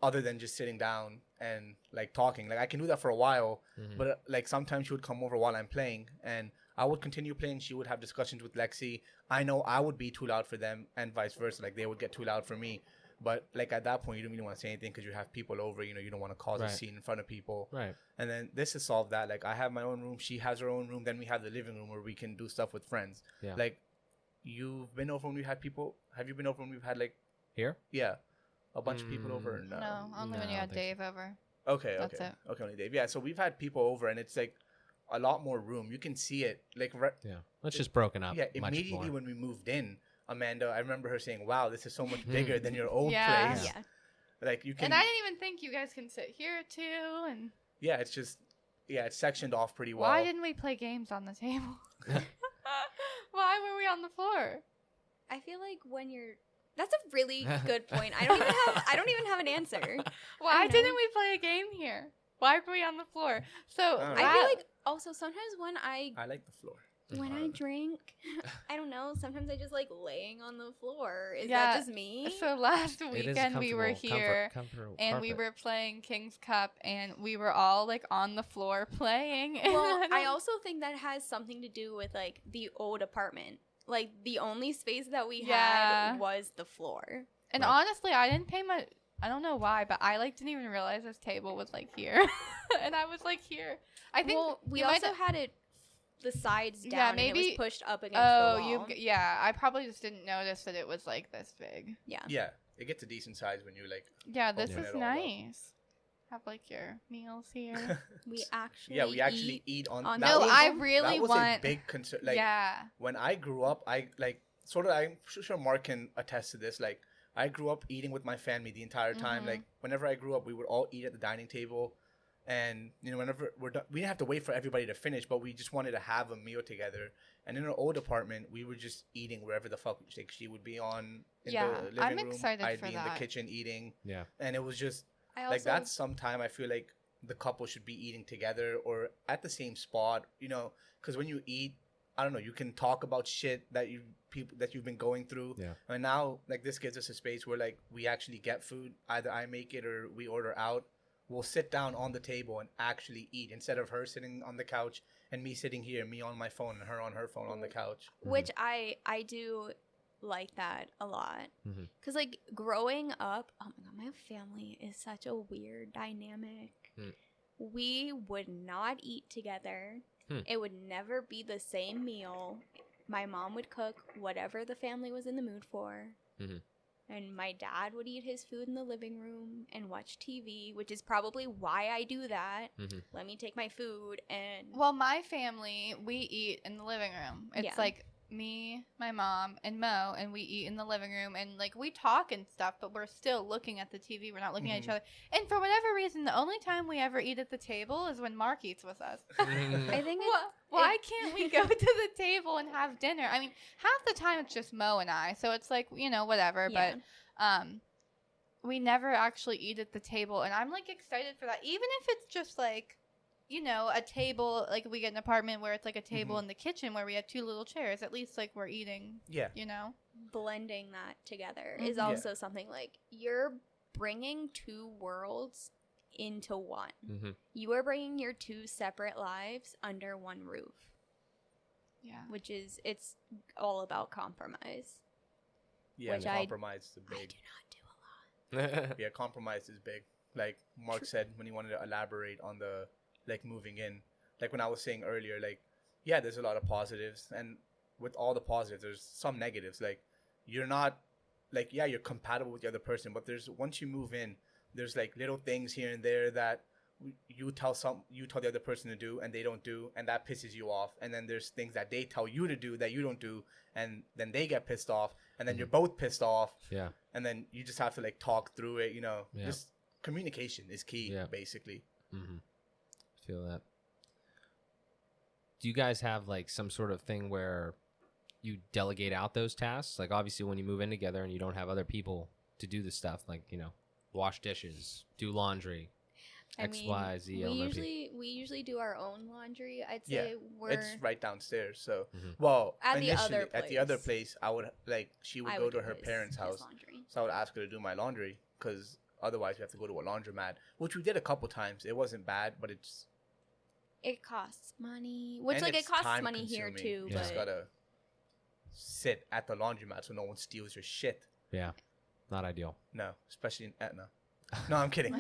other than just sitting down and, like, talking. Like, I can do that for a while, Mhm. but, like, sometimes she would come over while I'm playing, and I would continue playing. She would have discussions with Lexi. I know I would be too loud for them and vice versa. Like, they would get too loud for me. But, like, at that point, you don't really want to say anything because you have people over. You know, you don't want to cause a Right. scene in front of people. Right. And then this has solved that. Like, I have my own room. She has her own room. Then we have the living room where we can do stuff with friends. Yeah. Like, you've been over when we had people? Have you been over when we've had, like, Here? yeah, a bunch of people over? Or No, no. only No, when you I had don't think Dave over. Okay, That's okay. it. Okay, only Dave. Yeah, so we've had people over, and it's, like, a lot more room. You can see it. Like, Yeah. It's just broken up. yeah, much immediately more. when we moved in, Amanda, I remember her saying, wow, this is so much bigger than your old Yeah. place. Yeah. Like, you can, And I didn't even think you guys can sit here too. And yeah, it's just, yeah, it's sectioned off pretty well. why didn't we play games on the table? Why were we on the floor? I feel like when you're. That's a really good point. I don't even have an answer. Why know. didn't we play a game here? Why were we on the floor? So I don't I know. feel like also sometimes when I like the floor. drink, I don't know, sometimes I just like laying on the floor. Is Yeah, that just me? So last It is weekend we were comfortable- here comfortable and we carpet. were playing King's Cup and we were all like on the floor playing. And Well, I don't- also think that has something to do with like the old apartment. Like the only space that we Yeah. had was the floor. and Right. honestly, I didn't pay my. I don't know why, but I like didn't even realize this table was like here, and I was like here. I think Well, we you might also have- had it the sides down Yeah, and it maybe- was pushed up against Oh, the wall. yeah. I probably just didn't notice that it was like this big. Yeah. Yeah, it gets a decent size when you, like, Yeah, this Open is it all up. nice. Have like your meals here. We actually yeah, we actually eat on. on that no, the was- I table? really that was want. a big concern. Like, yeah. when I grew up, I, like, sort of, I'm sure Mark can attest to this. Like, I grew up eating with my family the entire time. Mhm. Like, whenever I grew up, we would all eat at the dining table. And, you know, whenever we're done, we didn't have to wait for everybody to finish, but we just wanted to have a meal together. And in our old apartment, we were just eating wherever the fuck, like, she would be on in Yeah, the living I'm room. excited I'd for be in the that. kitchen eating. Yeah. And it was just, I also like, that's some time I feel like the couple should be eating together or at the same spot, you know, because when you eat, I don't know, you can talk about shit that you've been going through. Yeah. And now, like, this gives us a space where, like, we actually get food. Either I make it or we order out. We'll sit down on the table and actually eat instead of her sitting on the couch and me sitting here, me on my phone and her on her phone on the couch. which I do like that a lot. Mhm. Cuz like growing up, oh my god, my family is such a weird dynamic. Hmm. We would not eat together. Hmm. It would never be the same meal. My mom would cook whatever the family was in the mood for. Mhm. And my dad would eat his food in the living room and watch TV, which is probably why I do that. Mhm. Let me take my food and Well, my family, we eat in the living room. It's Yeah. like me, my mom, and Mo, and we eat in the living room. And like we talk and stuff, but we're still looking at the TV. We're not looking at each Mhm. other. And for whatever reason, the only time we ever eat at the table is when Mark eats with us. I think it's, Why can't we go to the table and have dinner? I mean, half the time it's just Mo and I, so it's like, you know, whatever. Yeah. But we never actually eat at the table, and I'm like excited for that. Even if it's just like, you know, a table, like we get an apartment where it's like a table Mhm. in the kitchen where we have two little chairs. At least like we're eating, Yeah. you know. blending that together is Mhm. Yeah. also something like you're bringing two worlds into one. Mhm. You are bringing your two separate lives under one roof, Yeah. which is it's all about compromise. Yeah, Which I- compromise is I big. do not do a lot. Yeah, compromise is big. Like Mark said when he wanted to elaborate on the, like, moving in. Like when I was saying earlier, like, yeah, there's a lot of positives. And with all the positives, there's some negatives. Like, you're not, like, yeah, you're compatible with the other person, but there's, once you move in, there's like little things here and there that you tell the other person to do and they don't do, and that pisses you off. And then there's things that they tell you to do that you don't do, and then they get pissed off, and then you're both pissed off. Yeah. And then you just have to like talk through it, Yeah. Just communication is key, basically. Feel that. Do you guys have like some sort of thing where you delegate out those tasks? Like, obviously when you move in together and you don't have other people to do the stuff, like, wash dishes, do laundry, X, Y, Z, we usually do our own laundry. I'd say it's right downstairs. So, well, at the other place, I would she would go to her parents' house, so I would ask her to do my laundry, because otherwise we have to go to a laundromat, which we did a couple times. It wasn't bad, but it costs money, which like it costs money here too. You just gotta sit at the laundromat so no one steals your shit. Yeah, not ideal. No, especially in Etna. No, I'm kidding.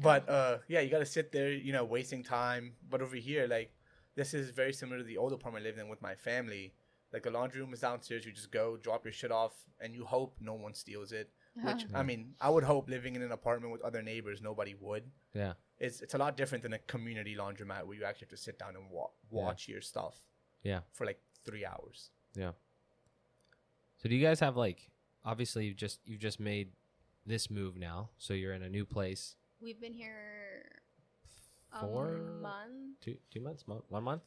But yeah, you gotta sit there, wasting time. But over here, like, this is very similar to the old apartment I lived in with my family. Like, the laundry room is downstairs. You just go, drop your shit off, and you hope no one steals it. Which, I mean, I would hope living in an apartment with other neighbors, nobody would. Yeah. It's a lot different than a community laundromat where you actually have to sit down and watch your stuff. Yeah. For like 3 hours. Yeah. So do you guys have, like, obviously you've just made this move now, so you're in a new place. We've been here 4 month. 2 months, 1 month.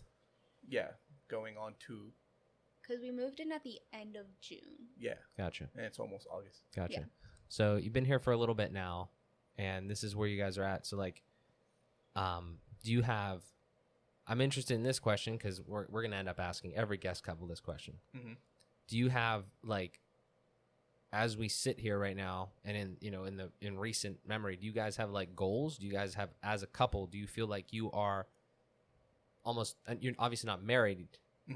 Yeah, going on 2. Because we moved in at the end of June. Yeah. Gotcha. And it's almost August. Gotcha. Yeah. So you've been here for a little bit now, and this is where you guys are at. So, like, do you have? I'm interested in this question because we're gonna end up asking every guest couple this question. Do you have, like, as we sit here right now, and in recent memory, do you guys have, like, goals? Do you guys have, as a couple, do you feel like you are almost? You're obviously not married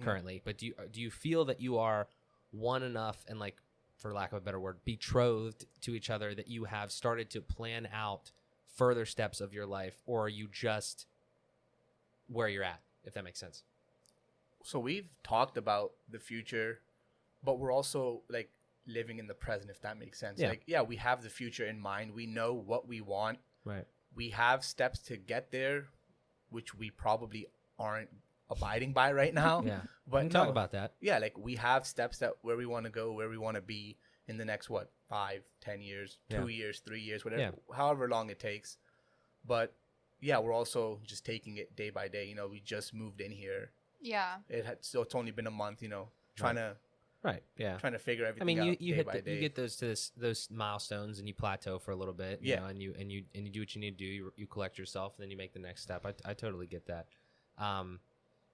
currently, but do you feel that you are one enough and, like, for lack of a better word, betrothed to each other, that you have started to plan out further steps of your life, or are you just where you're at, if that makes sense? So we've talked about the future, but we're also, like, living in the present, if that makes sense. Yeah. Like, yeah, we have the future in mind. We know what we want. Right. We have steps to get there, which we probably aren't abiding by right now. Yeah. But we can talk about that. Yeah, like, we have steps that where we want to go, where we want to be in the next 5, 10 years, 2 years, 3 years, whatever, however long it takes. But yeah, we're also just taking it day by day. We just moved in here. Yeah. It's only been a month. Trying to. Right. Yeah. Trying to figure everything. I mean, out you you get those milestones, and you plateau for a little bit. Yeah. And you do what you need to do. You collect yourself, and then you make the next step. I totally get that.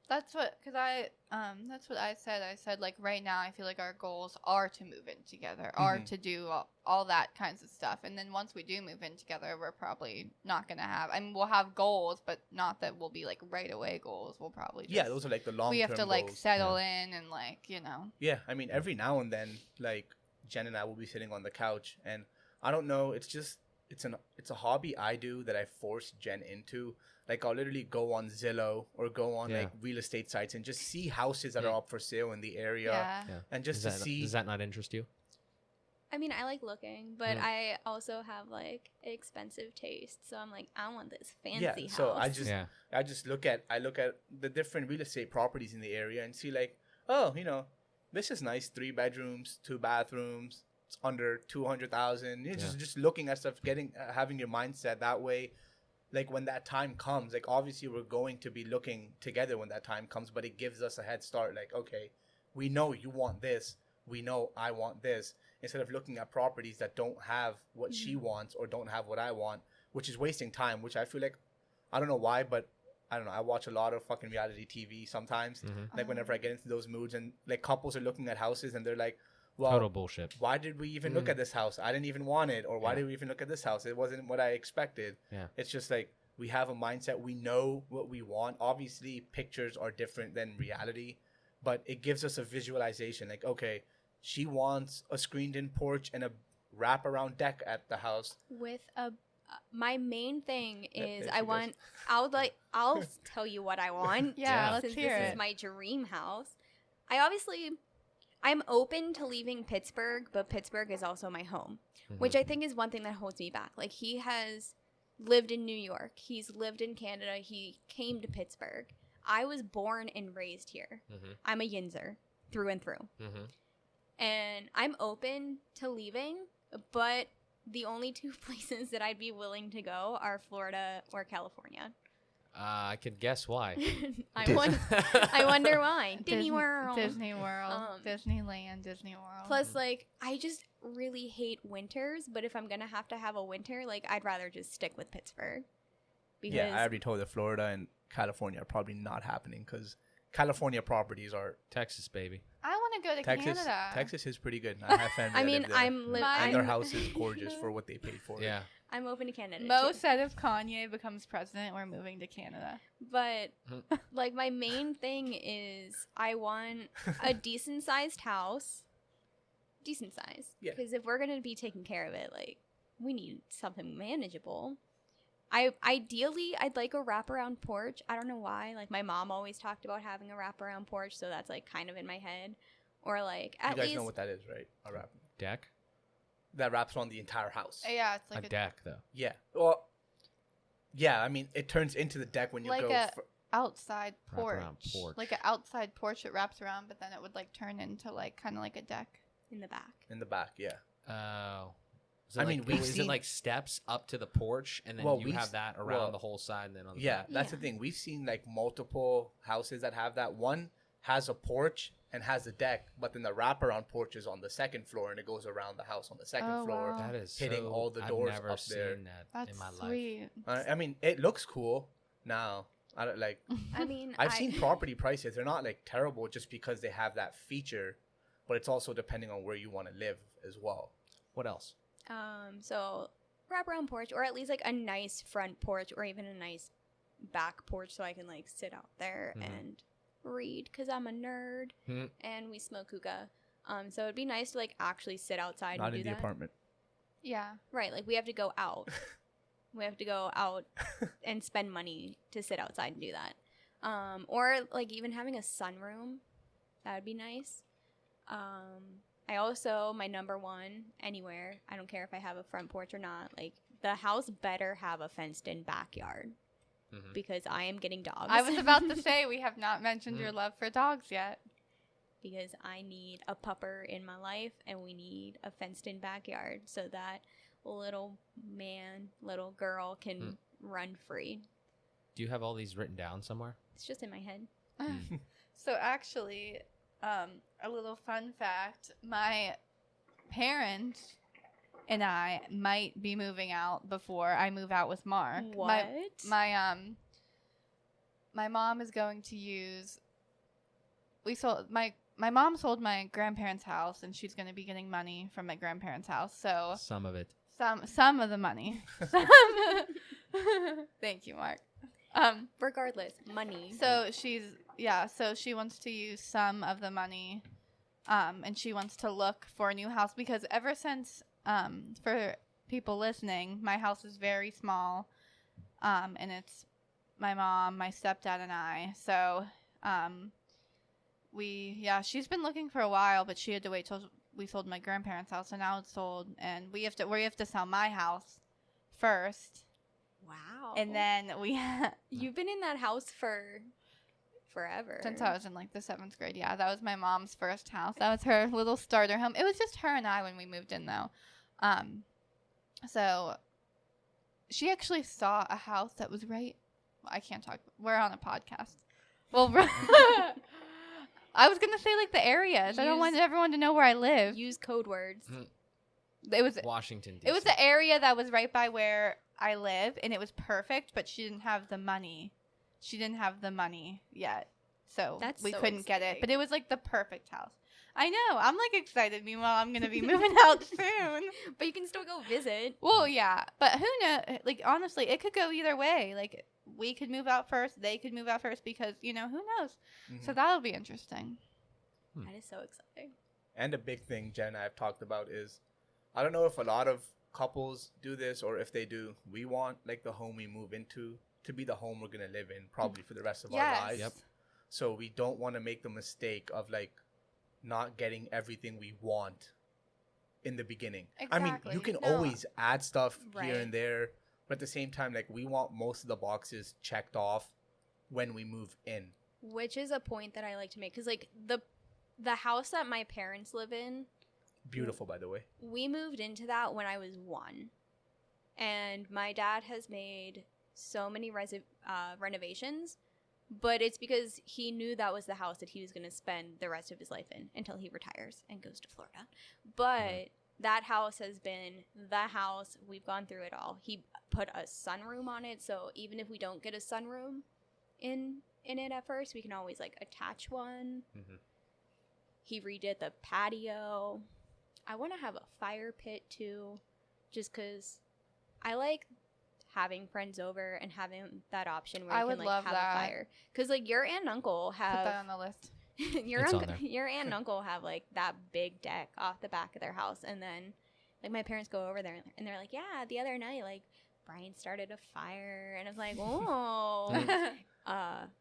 That's what I said. I said, like, right now I feel like our goals are to move in together, are to do all that kinds of stuff. And then once we do move in together, we're probably not going to have, I mean, we'll have goals, but not that will be, like, right away goals. We'll probably just, those are, like, the long-term we have to, like, goals. settle in and, like, Yeah, I mean, every now and then, like, Jen and I will be sitting on the couch, and I don't know, it's a hobby I do that I force Jen into. Like, I'll literally go on Zillow or go on like real estate sites and just see houses that are up for sale in the area, and just see. Does that not interest you? I mean, I like looking, but I also have, like, expensive taste. So I'm like, I want this fancy house. So I just look at the different real estate properties in the area and see, like, oh, this is nice, 3 bedrooms, 2 bathrooms. It's under 200,000. Just looking at stuff, having your mindset that way. Like, when that time comes, like, obviously we're going to be looking together when that time comes, but it gives us a head start. Like, okay, we know you want this. We know I want this. Instead of looking at properties that don't have what she wants or don't have what I want, which is wasting time, which I feel like, I don't know why, but I don't know. I watch a lot of fucking reality TV sometimes. Like, whenever I get into those moods, and, like, couples are looking at houses and they're like, well, total bullshit. Why did we even look at this house? I didn't even want it. Or why did we even look at this house? It wasn't what I expected. Yeah. It's just like, we have a mindset. We know what we want. Obviously, pictures are different than reality, but it gives us a visualization. Like, okay, she wants a screened-in porch and a wraparound deck at the house. With my main thing is I'll tell you what I want. let's since hear this it. is my dream house. I'm open to leaving Pittsburgh, but Pittsburgh is also my home, which I think is one thing that holds me back. Like, he has lived in New York. He's lived in Canada. He came to Pittsburgh. I was born and raised here. I'm a Yinzer through and through. And I'm open to leaving, but the only two places that I'd be willing to go are Florida or California. I could guess why. I wonder why. Disney World. Disneyland, Disney World. Plus, like, I just really hate winters, but if I'm going to have a winter, like, I'd rather just stick with Pittsburgh. Because Yeah, I already told you Florida and California are probably not happening because California properties are Texas, baby. I want to go to Canada. Texas is pretty good. I have family. I mean, that live there. And their house is gorgeous for what they paid for. Yeah. I'm open to Canada. Mo too. said if Kanye becomes president, we're moving to Canada. But, like, my main thing is I want a decent-sized house. Decent size. Yeah. Because if we're going to be taking care of it, like, we need something manageable. Ideally, I'd like a wraparound porch. I don't know why. Like, my mom always talked about having a wraparound porch, so that's, like, kind of in my head. Or, like, at You guys least... know what that is, right? A wrap. Deck? That wraps around the entire house. Yeah, it's like a deck, though. Yeah. Well, yeah, I mean, it turns into the deck when you like go... a outside porch. Wraparound porch. Like an outside porch that wraps around, but then it would, like, turn into, like, kind of like a deck. in the back. in the back, yeah. Oh. I mean, we've is it seen- like steps up to the porch, and then Well, you we've have s- that around well, the whole side, and then on the Yeah, back? that's the Yeah. thing. We've seen, like, multiple houses that have that. One has a porch and has a deck, but then the wraparound porch is on the second floor, and it goes around the house on the second Oh, floor. wow. That is hitting so, all the I've doors never up there. seen that That's in my life. sweet. I mean, it looks cool now. I don't, like, I mean, I've seen property prices. They're not, like, terrible just because they have that feature, but it's also depending on where you want to live as well. What else? So wraparound porch, or at least like a nice front porch, or even a nice back porch, so I can like sit out there and read, because I'm a nerd and we smoke hookah. So it'd be nice to like actually sit outside Not and do in the that. apartment. Yeah. Right, like we have to go out. We have to go out and spend money to sit outside and do that. Or like even having a sunroom, that would be nice. I also, my number one, anywhere, I don't care if I have a front porch or not, like the house better have a fenced in backyard because I am getting dogs. I was about to say we have not mentioned your love for dogs yet. Because I need a pupper in my life, and we need a fenced in backyard so that little man, little girl can run free. Do you have all these written down somewhere? It's just in my head. So actually, a little fun fact, my parents and I might be moving out before I move out with Mark. What? My mom is going to use, my mom sold my grandparents' house, and she's going to be getting money from my grandparents' house. So Some of it. some of the money. Thank you, Mark. Regardless, money. So so she wants to use some of the money, and she wants to look for a new house, because ever since, for people listening, my house is very small, and it's my mom, my stepdad, and I. So, she's been looking for a while, but she had to wait till we sold my grandparents' house, and now it's sold, and we have to sell my house first. Wow. And then You've been in that house for forever. since I was in like the 7th grade. Yeah, that was my mom's first house. That was her little starter home. It was just her and I when we moved in, though. So she actually saw a house that was right. I can't talk. We're on a podcast. Well, I was gonna say like the areas. I don't want everyone to know where I live. Use code words. It was Washington, D.C. It was the area that was right by where I live, and it was perfect, but she didn't have the money. She didn't have the money yet, so we couldn't get it. But it was like the perfect house. I know. I'm like excited. Meanwhile, I'm gonna be moving out soon. But you can still go visit. Well, yeah, but who knows? Like honestly, it could go either way. Like we could move out first, they could move out first, because who knows? So that'll be interesting. That is so exciting. And a big thing Jen and I have talked about is, I don't know if a lot of couples do this, or if they do, we want like the home we move into to be the home we're going to live in probably for the rest of our lives. Yep. So we don't want to make the mistake of like not getting everything we want in the beginning. I mean, you can always add stuff here and there, but at the same time, like we want most of the boxes checked off when we move in. Which is a point that I like to make, because like the house that my parents live in, beautiful, by the way. We moved into that when I was 1, and my dad has made so many renovations, but it's because he knew that was the house that he was going to spend the rest of his life in until he retires and goes to Florida. But that house has been the house. We've gone through it all. He put a sunroom on it, so even if we don't get a sunroom in it at first, we can always like attach one. Mm-hmm. He redid the patio. I want to have a fire pit too, just because I like having friends over and having that option where you can like have a fire. Because like your aunt and uncle have put that on the list. your aunt and uncle have like that big deck off the back of their house, and then like my parents go over there and they're like, yeah, the other night like Brian started a fire, and I was like, oh.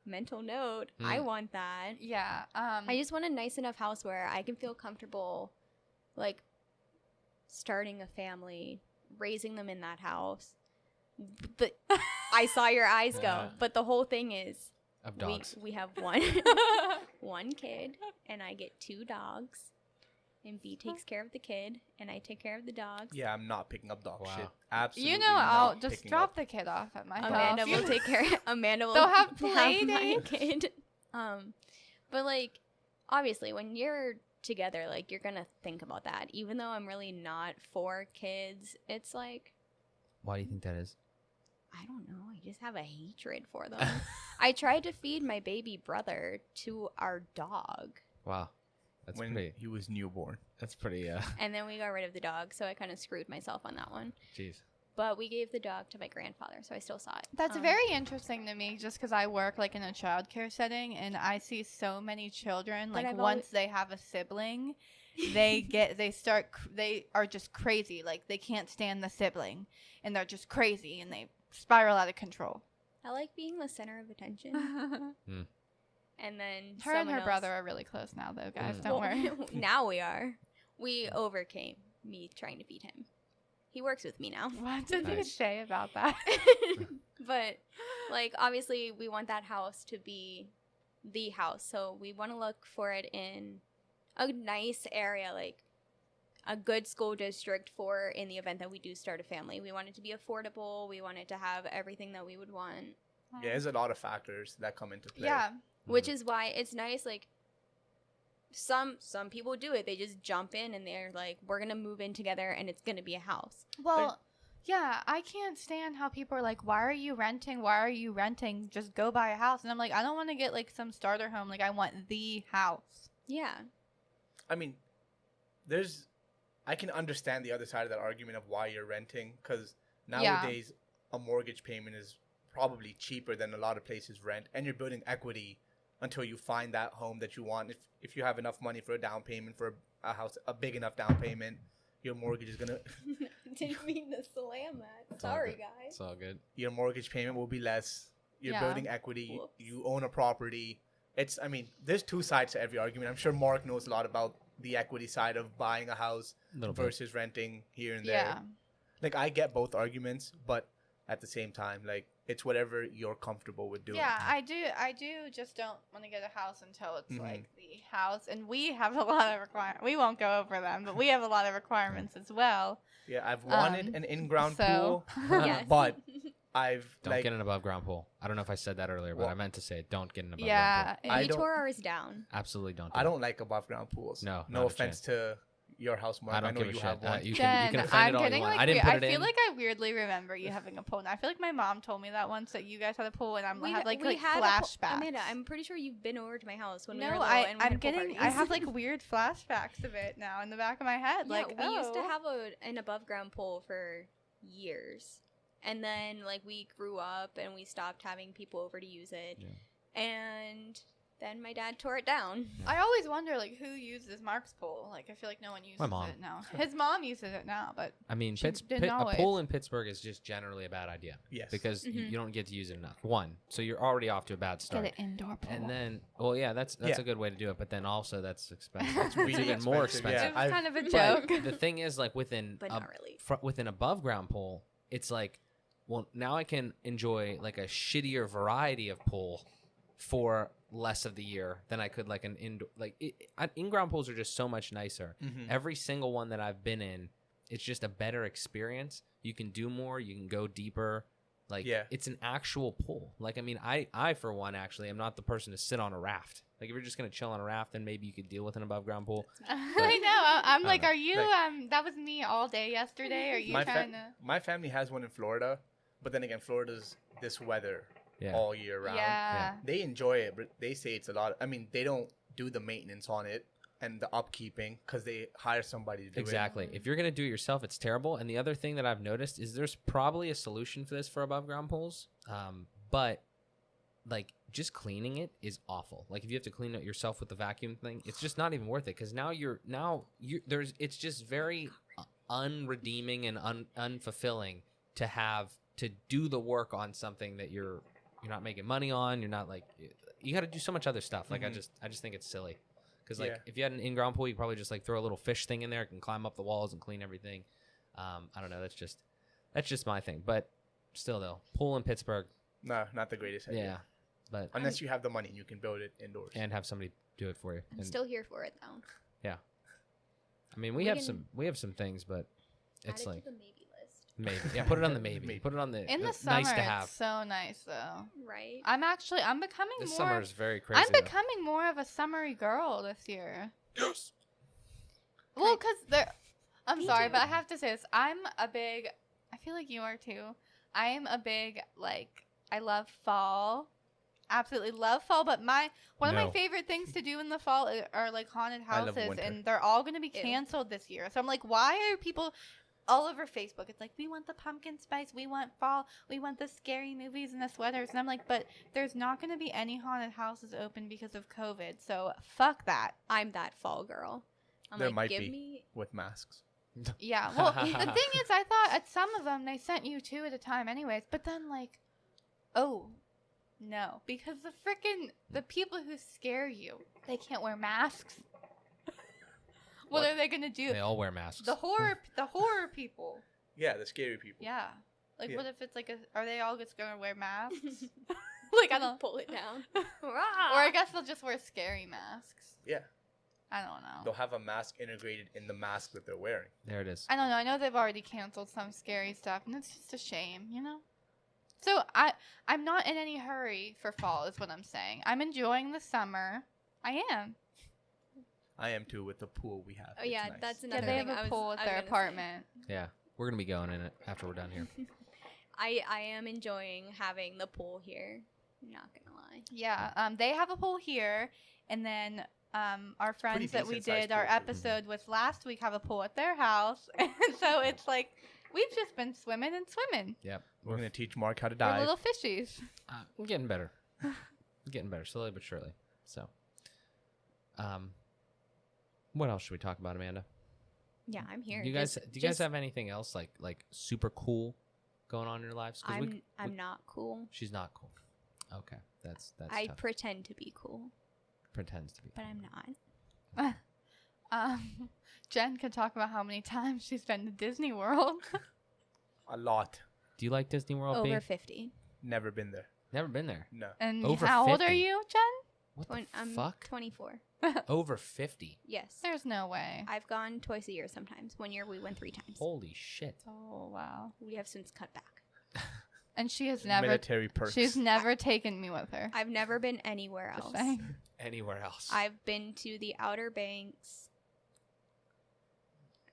Mental note. I want that. Yeah. I just want a nice enough house where I can feel comfortable, like, starting a family, raising them in that house. But I saw your eyes go. But the whole thing is, of dogs. We have one kid, and I get 2 dogs. And B takes care of the kid, and I take care of the dogs. Yeah, I'm not picking up dog shit. Absolutely. You know, I'll just drop the kid off at my house. Amanda will take care. Amanda will. They'll have play my kid. But like, obviously, when you're together, like you're gonna think about that. Even though I'm really not for kids, it's like. Why do you think that is? I don't know. I just have a hatred for them. I tried to feed my baby brother to our dog. Wow. That's when pretty. He was newborn. That's pretty. And then we got rid of the dog, so I kind of screwed myself on that one. Jeez. But we gave the dog to my grandfather, so I still saw it. That's very interesting to me, just because I work like in a childcare setting, and I see so many children. Like once they have a sibling, they are just crazy. Like they can't stand the sibling, and they're just crazy, and they spiral out of control. I like being the center of attention. And then her and her brother are really close now, though, guys. Don't worry. Now we are. We overcame me trying to feed him. He works with me now. What did you say about that? But, like, obviously, we want that house to be the house. So we want to look for it in a nice area, like a good school district for in the event that we do start a family. We want it to be affordable. We want it to have everything that we would want. Yeah, there's a lot of factors that come into play. Yeah. Which is why it's nice, like, some people do it. They just jump in and they're like, we're going to move in together and it's going to be a house. Well, yeah, I can't stand how people are like, why are you renting? Why are you renting? Just go buy a house. And I'm like, I don't want to get, like, some starter home. Like, I want the house. Yeah. I mean, I can understand the other side of that argument of why you're renting, because nowadays a mortgage payment is probably cheaper than a lot of places rent, and you're building equity until you find that home that you want. If you have enough money for a down payment for a house, a big enough down payment, your mortgage is gonna. Didn't mean to slam that. Sorry, guys. It's all good. Your mortgage payment will be less. You're building equity. You own a property. I mean, there's 2 sides to every argument. I'm sure Mark knows a lot about the equity side of buying a house versus renting here and there. Yeah. Like, I get both arguments, but at the same time, like, it's whatever you're comfortable with doing. Yeah, I do just don't want to get a house until it's like the house. And we have a lot of requirements. We won't go over them, but we have a lot of requirements as well. Yeah, I've wanted an in-ground pool, but don't get an above-ground pool. I don't know if I said that earlier, but I meant to say don't get an above-ground pool. Yeah, we tore ours down. Absolutely don't. I don't like above-ground pools. No offense to your house, Mark. I don't know give you a shit. have one. You can offend it all you want. Like, I didn't put it in. I feel like I weirdly remember you having a pool. And I feel like my mom told me that once, that you guys had a pool, and I had like flashbacks. Amanda, I'm pretty sure you've been over to my house when we were little. I have like weird flashbacks of it now in the back of my head. Yeah, we used to have an above ground pool for years, and then like we grew up and we stopped having people over to use it, and then my dad tore it down. I always wonder, like, who uses Mark's pool. Like, I feel like no one uses mom. it now. His mom uses it now, but I mean, She didn't a always. pool in Pittsburgh is just generally a bad idea. Yes. Because Mhm. you don't get to use it enough. One, so you're already off to a bad get start. an indoor pool. And then, well, yeah, that's Yeah. a good way to do it. But then also that's expensive. That's It's really even more expensive, expensive. yeah. it was I've- kind of a But joke. the thing is, like within But not really. within above ground pool, it's like, well, now I can enjoy like a shittier variety of pool for less of the year than I could like an indoor. Like in ground pools are just so much nicer. Mhm. Every single one that I've been in, it's just a better experience. You can do more. You can go deeper. Like, Yeah. it's an actual pool. Like, I mean, I for one actually am not the person to sit on a raft. Like, if you're just gonna chill on a raft, then maybe you could deal with an above ground pool. I know. I'm I like, don't are you? Like- That was me all day yesterday. Are you My, trying to? my family has one in Florida, but then again, Florida's this weather Yeah. all year round. Yeah. They enjoy it, but they say it's a lot. I mean, they don't do the maintenance on it and the upkeeping because they hire somebody to do Exactly. If you're gonna do it yourself, it's terrible. And the other thing that I've noticed is there's probably a solution for this for above ground pools, but like just cleaning it is awful. Like if you have to clean it yourself with the vacuum thing, it's just not even worth it because now you're there's it's just very unredeeming and unfulfilling to have to do the work on something that you're not making money on. You're not like you got to do so much other stuff. Like Mhm. I just think it's silly. Because like Yeah. if you had an in-ground pool, you could probably just like throw a little fish thing in there, it can climb up the walls and clean everything. I don't know. That's just my thing. But still, though, pool in Pittsburgh, it. No, not the greatest idea. yeah. But Unless you have the money and you can build it indoors. and have somebody do it for you. I'm And, still here for it though. I mean, we we have can- some things, but it's Add it like to the maybe list, maybe. Yeah, put it on the maybe. Maybe. Put it on the In the nice summer, to have. it's so nice though. right? I'm becoming This more. summer is very crazy. I'm though. becoming more of a summery girl this year. Yes. Well, because I'm Me sorry, too. but I have to say this. I feel like you are too. I am a big, like, I love fall. Absolutely love fall. But one of No. my favorite things to do in the fall are like haunted I love houses. winter. And they're all going to be Ew. canceled this year. So I'm like, why are people all over Facebook? It's like, we want the pumpkin spice. We want fall. We want the scary movies and the sweaters. And I'm like, but there's not going to be any haunted houses open because of COVID. So fuck that. I'm that fall girl. I'm There like, might give be. me. With masks. Yeah. Well, the thing is, I thought at some of them they sent you two at a time, anyways. But then, like, oh no, because the people who scare you, they can't wear masks. What What? are they gonna do? They all wear masks. The horror people. Yeah, the scary people. Yeah. Like, Yeah. what if it's like are they all just gonna wear masks? Like, I don't. pull it down. Or I guess they'll just wear scary masks. Yeah. I don't know. They'll have a mask integrated in the mask that they're wearing. There it is. I don't know. I know they've already canceled some scary stuff, and it's just a shame, you know? So I'm not in any hurry for fall, is what I'm saying. I'm enjoying the summer. I am. I am too with the pool we have. Oh It's yeah, nice. that's Yeah, another they thing. have a pool at I was their gonna say. apartment. Yeah, we're gonna be going in it after we're done here. I am enjoying having the pool here. I'm not gonna lie. Yeah, they have a pool here, and then our friends that we decent-sized did our pool, too. episode with last week have a pool at their house, and so it's like we've just been swimming and swimming. Yep. We're gonna teach Mark how to We're dive. little fishies. We're getting better. We're getting better, slowly but surely. So, what else should we talk about, Amanda? Yeah, I'm here. Do you guys Just- have anything else like super cool going on in your lives? 'Cause I'm not cool. She's not cool. Okay, that's I tough. pretend to be cool, Pretends to be. but I'm not. Jen could talk about how many times she's been to Disney World. A lot. Do you like Disney World? Over B? 50. Never been there. Never been there. No. And Over how old 50. are you, Jen? What I'm the fuck? 24. Over 50. Yes. There's no way. I've gone twice a year sometimes. One year we went 3 times. Holy shit. Oh wow. We have since cut back. And she has never. Military perks. She's never taken me with her. I've never been anywhere Just else. saying. Anywhere else? I've been to the Outer Banks.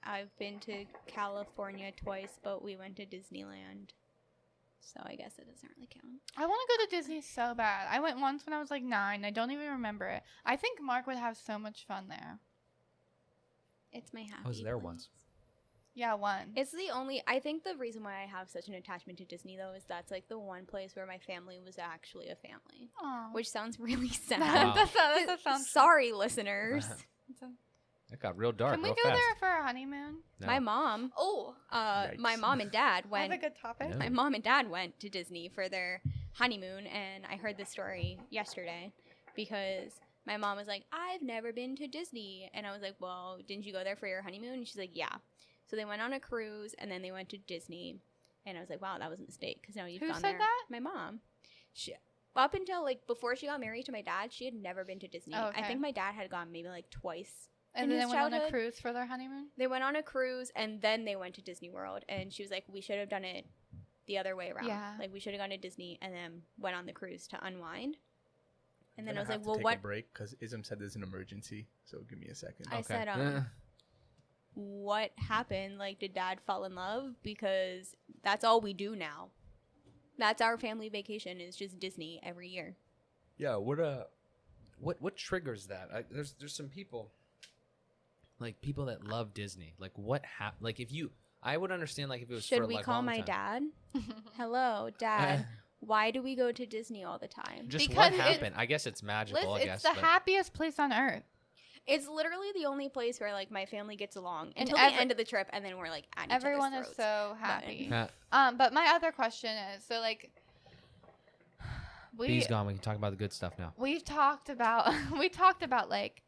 I've been to California twice, but we went to Disneyland. So I guess it doesn't really count. I want to go to Disney so bad. I went once when I was like 9. I don't even remember it. I think Mark would have so much fun there. It's my happy I was there place. once. Yeah, one. It's the only. I think the reason why I have such an attachment to Disney though is that's like the one place where my family was actually a family, Aw. which sounds really sad. Wow. that sounds. Sorry, listeners. It got real dark Can we real go fast. there for our honeymoon? No. My mom, Oh, my Yikes. mom and dad that's went. a good topic. Yeah. My mom and dad went to Disney for their honeymoon, and I heard this story yesterday because my mom was like, "I've never been to Disney," and I was like, "Well, didn't you go there for your honeymoon?" And she's like, "Yeah." So they went on a cruise, and then they went to Disney, and I was like, "Wow, that was a mistake," because now you've Who gone said there. that? My mom. She, up until like before she got married to my dad, she had never been to Disney. Oh, I okay. think my dad had gone maybe like twice. And in then they his went on a childhood. cruise for their honeymoon. They went on a cruise, and then they went to Disney World, and she was like, "We should have done it the other way around. Yeah. Like we should have gone to Disney and then went on the cruise to unwind." And then I I'm was gonna like, have "Well, to what?" take a break because Ism said there's an emergency. So give me a second. I said, "What happened? Like, did Dad fall in love? Because that's all we do now. That's our family vacation is just Disney every year." Yeah, what triggers that? There's some people, like people that love Disney. Like what like if you, I would understand like if it was Should for we like call long my time. dad? Hello, Dad. Why do we go to Disney all the time? Just Because what happened? I guess it's magical. Liz, I guess. it's the but- happiest place on earth. It's literally the only place where like my family gets along And until the end of the trip, and then we're like at each Everyone other's is throats. so happy. Yeah. But my other question is, so like, B's gone. We can talk about the good stuff now. we've talked about like,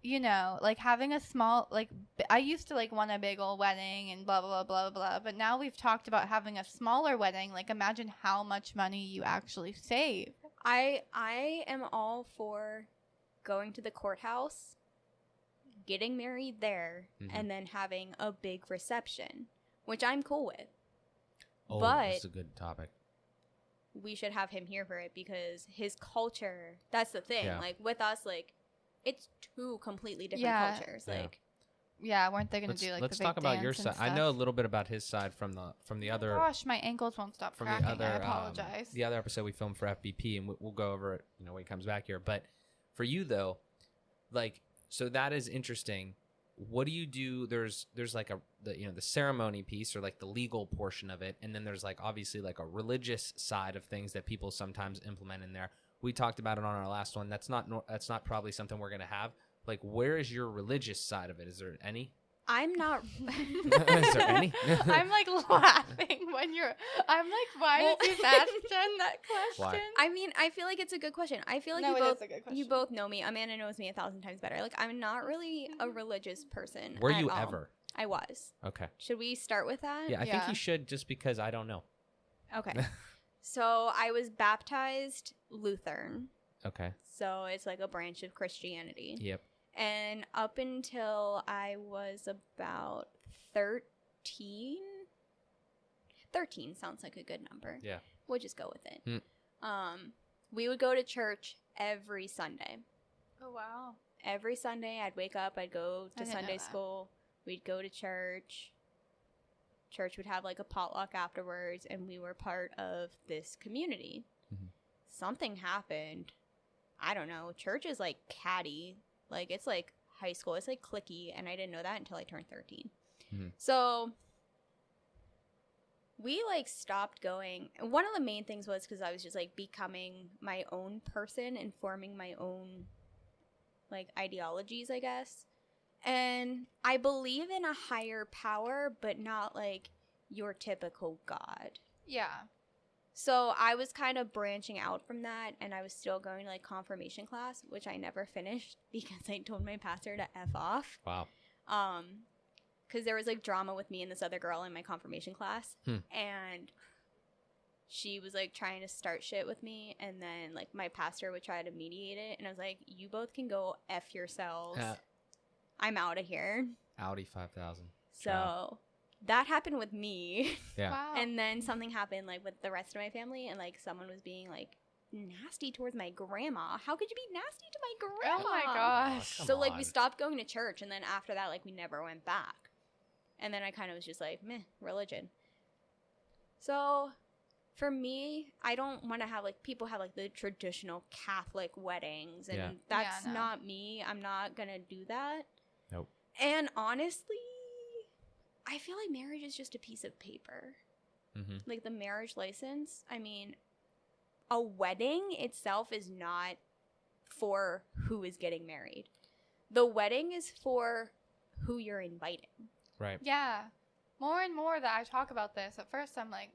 you know, like having a small, like I used to like want a big old wedding and blah blah blah blah blah, but now we've talked about having a smaller wedding. Like imagine how much money you actually save. I am all for going to the courthouse, getting married there, Mhm. and then having a big reception, which I'm cool with. Oh, But- that's a good topic. We should have him here for it because his culture, that's the thing. Yeah. Like with us, like it's two completely different Yeah. cultures. Yeah. Like Yeah, weren't they gonna Let's, do like let's the big talk about your dance and side. I know a stuff? little bit about his side from the other Gosh, my ankles won't stop from cracking. the other I apologize. the other episode we filmed for FBP, and we'll go over it, you know, when he comes back here. But for you though, like, so that is interesting. What do you do? There's like the ceremony piece or like the legal portion of it, and then there's like obviously like a religious side of things that people sometimes implement in there. We talked about it on our last one. That's not probably something we're gonna have. Like, where is your religious side of it? Is there any? I'm not. Is there any? I'm like laughing when you're. I'm like, why did you ask Jen that question? I mean, I feel like it's a good question. I feel like No, you it both is a good you question. both know me. Amanda knows me 1,000 times better. Like I'm not really a religious person. Were at you all. ever? I was. Okay. Should we start with that? Yeah, I think Yeah. you should, just because I don't know. Okay. So I was baptized Lutheran. Okay. So it's like a branch of Christianity. Yep. And up until I was about 13. 13 sounds like a good number. Yeah. We'll just go with it. Hmm. We would go to church every Sunday. Oh wow. Every Sunday, I'd wake up, I'd go I to didn't know Sunday that. school, we'd go to church. Church would have like a potluck afterwards, and we were part of this community. Mhm. Something happened. I don't know. Church is like catty. Like, it's like high school. It's like cliquey, and I didn't know that until I turned 13. Mhm. So we like stopped going. And one of the main things was because I was just like becoming my own person and forming my own like ideologies, I guess. And I believe in a higher power, but not like your typical God. Yeah. So I was kind of branching out from that, and I was still going to like confirmation class, which I never finished because I told my pastor to F off. Wow. Because there was like drama with me and this other girl in my confirmation class, Hmm. and she was like trying to start shit with me, and then like my pastor would try to mediate it, and I was like, "You both can go F yourselves. I'm out of here." Audi 5000. So Ciao. that happened with me. Yeah. Wow. And then something happened like with the rest of my family, and like someone was being like nasty towards my grandma. How could you be nasty to my grandma? oh my gosh. Oh, So come like on. we stopped going to church, and then after that, like we never went back. And then I kind of was just like, meh, religion. So for me, I don't want to have like people have like the traditional Catholic weddings, and Yeah. that's Yeah, no. not me. I'm not gonna do that. Nope. And honestly, I feel like marriage is just a piece of paper. Mm-hmm. Like the marriage license, I mean, a wedding itself is not for who is getting married. The wedding is for who you're inviting. Right. Yeah. More and more that I talk about this, at first I'm like,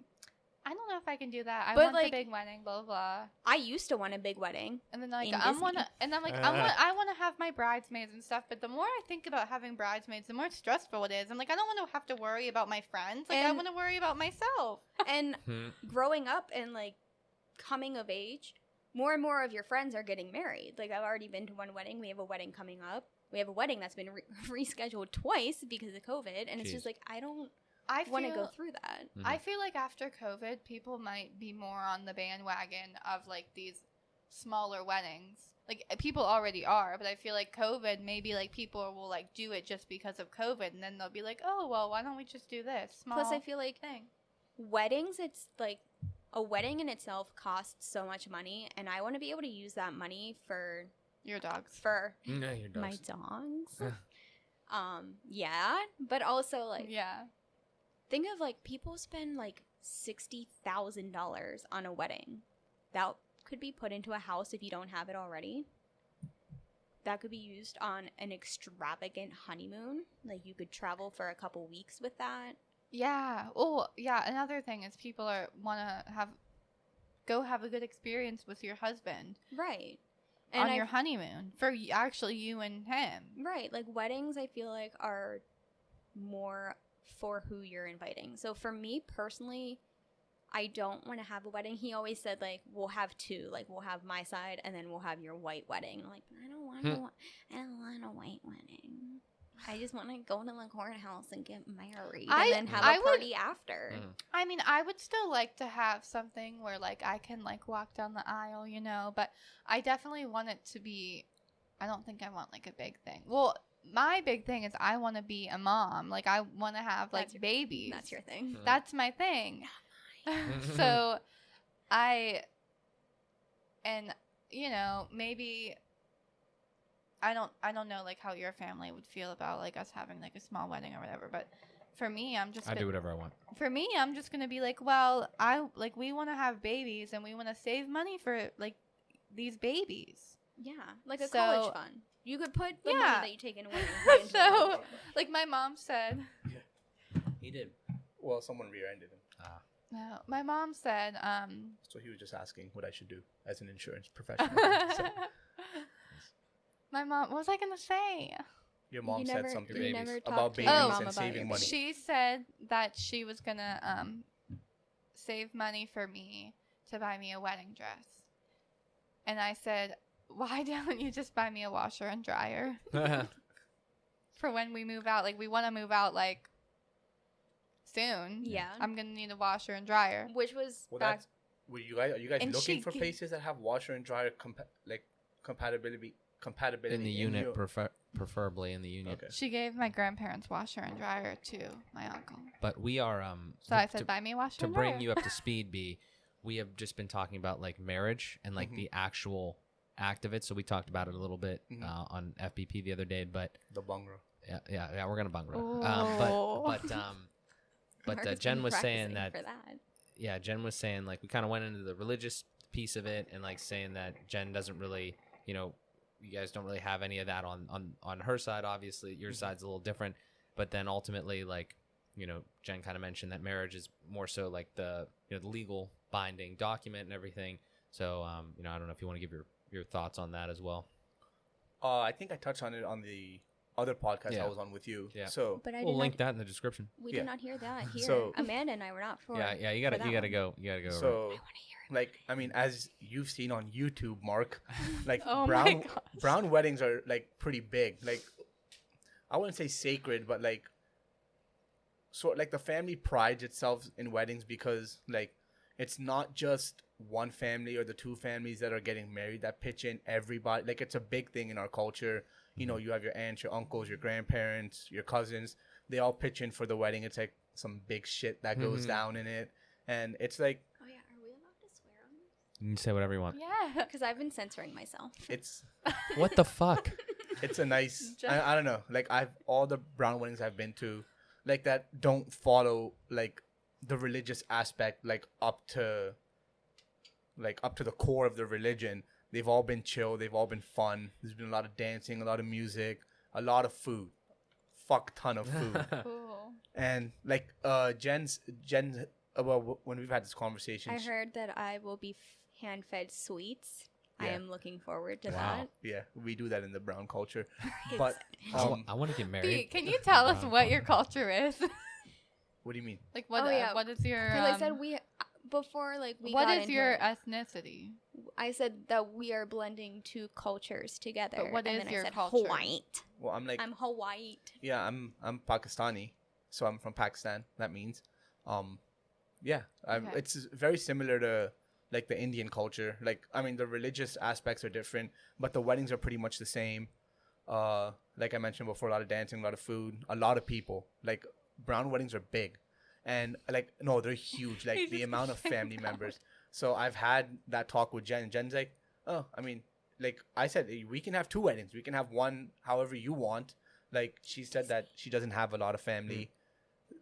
I don't know if I can do that. I But, want like, the big wedding, blah, blah, blah. I used to want a big wedding. And then like In I Disney. want to, and I'm like I want to have my bridesmaids and stuff. But the more I think about having bridesmaids, the more stressful it is. I'm like, I don't want to have to worry about my friends. Like I And- want to worry about myself. And growing up and like coming of age, more and more of your friends are getting married. Like I've already been to one wedding. We have a wedding coming up. We have a wedding that's been rescheduled twice because of COVID. And it's Jeez. just like, I don't I want to go feel through that. I feel like after COVID, people might be more on the bandwagon of like these smaller weddings. Like people already are, but I feel like COVID, maybe like people will like do it just because of COVID, and then they'll be like, oh well, why don't we just do this small Plus, I feel like thing? weddings, it's like a wedding in itself costs so much money. And I want to be able to use that money for Your dogs. No, your my dogs. dogs. Yeah. But also like, Yeah. think of like people spend like $60,000 on a wedding. That could be put into a house if you don't have it already. That could be used on an extravagant honeymoon. Like you could travel for a couple weeks with that. Yeah. Oh, yeah. Another thing is people are want to go have a good experience with your husband Right. on your honeymoon for actually you and him. Right. Like weddings, I feel like are more for who you're inviting. So for me personally, I don't want to have a wedding. He always said like we'll have two, like we'll have my side and then we'll have your white wedding. I'm like I don't want a white wedding. I just want to go to the courthouse and get married and then have a party after. I mean, I would still like to have something where like I can like walk down the aisle, you know, but I definitely want it to be, I don't think I want like a big thing. Well, my big thing is I want to be a mom. Like I want to have like babies. That's your thing. That's my thing. So and you know, maybe I don't know like how your family would feel about like us having like a small wedding or whatever, but for me, I do whatever I want. For me, I'm just gonna be like, well, we want to have babies and we want to save money for like these babies. Yeah, like a college fund. You could put the money that you take in a wedding. into So, a college. like my mom said. He did. Well, someone rear-ended him. No, my mom said. So he was just asking what I should do as an insurance professional. So My mom. What was I gonna say? your mom You said never- something you never about talked to babies your Oh. mom and about saving your money. baby. She said that she was gonna save money for me to buy me a wedding dress, and I said, why don't you just buy me a washer and dryer for when we move out? Like we want to move out like soon. Yeah. I'm gonna need a washer and dryer. Which was Well, back. that's. Are you guys And looking she for g- places that have washer and dryer compatibility In the unit, your- preferably in the unit. Okay. She gave my grandparents washer and dryer to my uncle. But we are So I said, buy me a washer to and bring dryer. you up to speed, B. We have just been talking about like marriage and like the actual act of it. So we talked about it a little bit on FBP the other day, but The bungra. yeah, we're gonna bungra. Oh. But Jen was saying that for that. yeah, Jen was saying like we kind of went into the religious piece of it and like saying that Jen doesn't really, you know, you guys don't really have any of that on her side. Obviously, your side's a little different, but then ultimately, like, you know, Jen kind of mentioned that marriage is more so like the the legal binding document and everything. So you know, I don't know if you want to give your thoughts on that as well. I think I touched on it on the other podcast I was on with you. Yeah. So But I We'll did link not, that in the description. we Yeah. did not hear that here. So- Amanda and I were not for. Yeah, you for gotta that one. go. You gotta go. So I want to hear it. like I mean, as you've seen on YouTube, Mark, like Oh my brown gosh. brown weddings are like pretty big. Like I wouldn't say sacred, but like sort like the family prides itself in weddings because like it's not just one family or the two families that are getting married that pitch in. Everybody, like, it's a big thing in our culture. You know, you have your aunts, your uncles, your grandparents, your cousins. They all pitch in for the wedding. It's like some big shit that goes down in it, and it's like Oh yeah, are we allowed to swear on this? You can say whatever you want. Yeah. Because I've been censoring myself. it's What the fuck? it's a nice. I don't know. Like all the brown weddings I've been to, like that don't follow like the religious aspect, like up to the core of the religion. They've all been chill. They've all been fun. There's been a lot of dancing, a lot of music, a lot of food, fuck ton of food. Cool. And like Jen, well, when we've had this conversation, I heard that I will be hand-fed sweets. I Yeah. am looking forward to Wow. yeah, we do that in the brown culture. that. But I want to get B, married. can you tell us Brown what your culture. culture is? what do you mean? Like what? Oh, yeah. What is your? Because I said we before, like we. What got is into your it, ethnicity? I said that we are blending two cultures together. But what and is then your I said culture? Hawaii. Well, I'm like, I'm Hawaii. yeah, I'm Pakistani, so I'm from Pakistan. That means, yeah, Okay. it's very similar to like the Indian culture. Like, I mean, the religious aspects are different, but the weddings are pretty much the same. Like I mentioned before, a lot of dancing, a lot of food, a lot of people. Like brown weddings are big, and like no, they're huge. Like the amount of family members. So I've had that talk with Jen. Jen's like, oh, I mean, like I said, we can have 2 weddings. We can have one however you want. Like she said that she doesn't have a lot of family.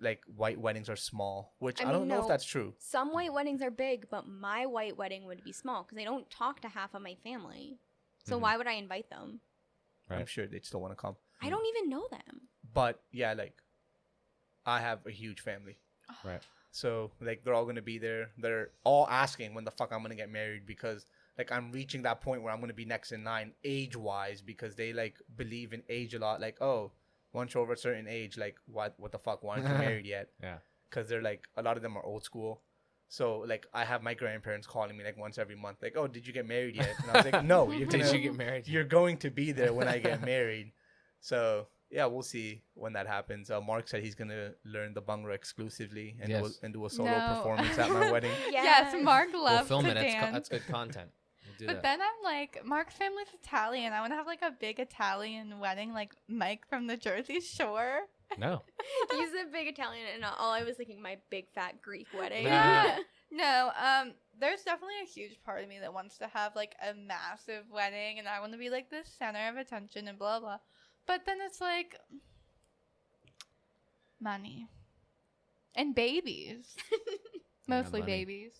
Like white weddings are small, which I I, mean, don't know if no. that's true. Some white weddings are big, but my white wedding would be small because I don't talk to half of my family. So Mhm. why would I invite them? I'm Right. sure they'd still want to come. I don't even know them. But yeah, like I have a huge family. Right. So like they're all gonna be there. They're all asking when the fuck I'm gonna get married because like I'm reaching that point where I'm gonna be next in line age wise because they like believe in age a lot. Like, oh, once you're over a certain age, like what the fuck? Why aren't you married yet? Yeah. Because they're like a lot of them are old school. So like I have my grandparents calling me like once every month, like, oh, did you get married yet? And I was like, no, you're Did gonna, you get married? you're going to be there when I get married. So yeah, we'll see when that happens. Mark said he's gonna learn the Bhangra exclusively and Yes. do a solo No. performance at my wedding. Yes, Mark We'll loves film to it. dance. That's good content. We'll do But that. then I'm like, Mark's family's Italian. I want to have like a big Italian wedding, like Mike from the Jersey Shore. No. He's a big Italian, and all I was thinking, my big fat Greek wedding. Yeah. No, there's definitely a huge part of me that wants to have like a massive wedding, and I want to be like the center of attention and blah blah. But then it's like money and babies, mostly money. babies.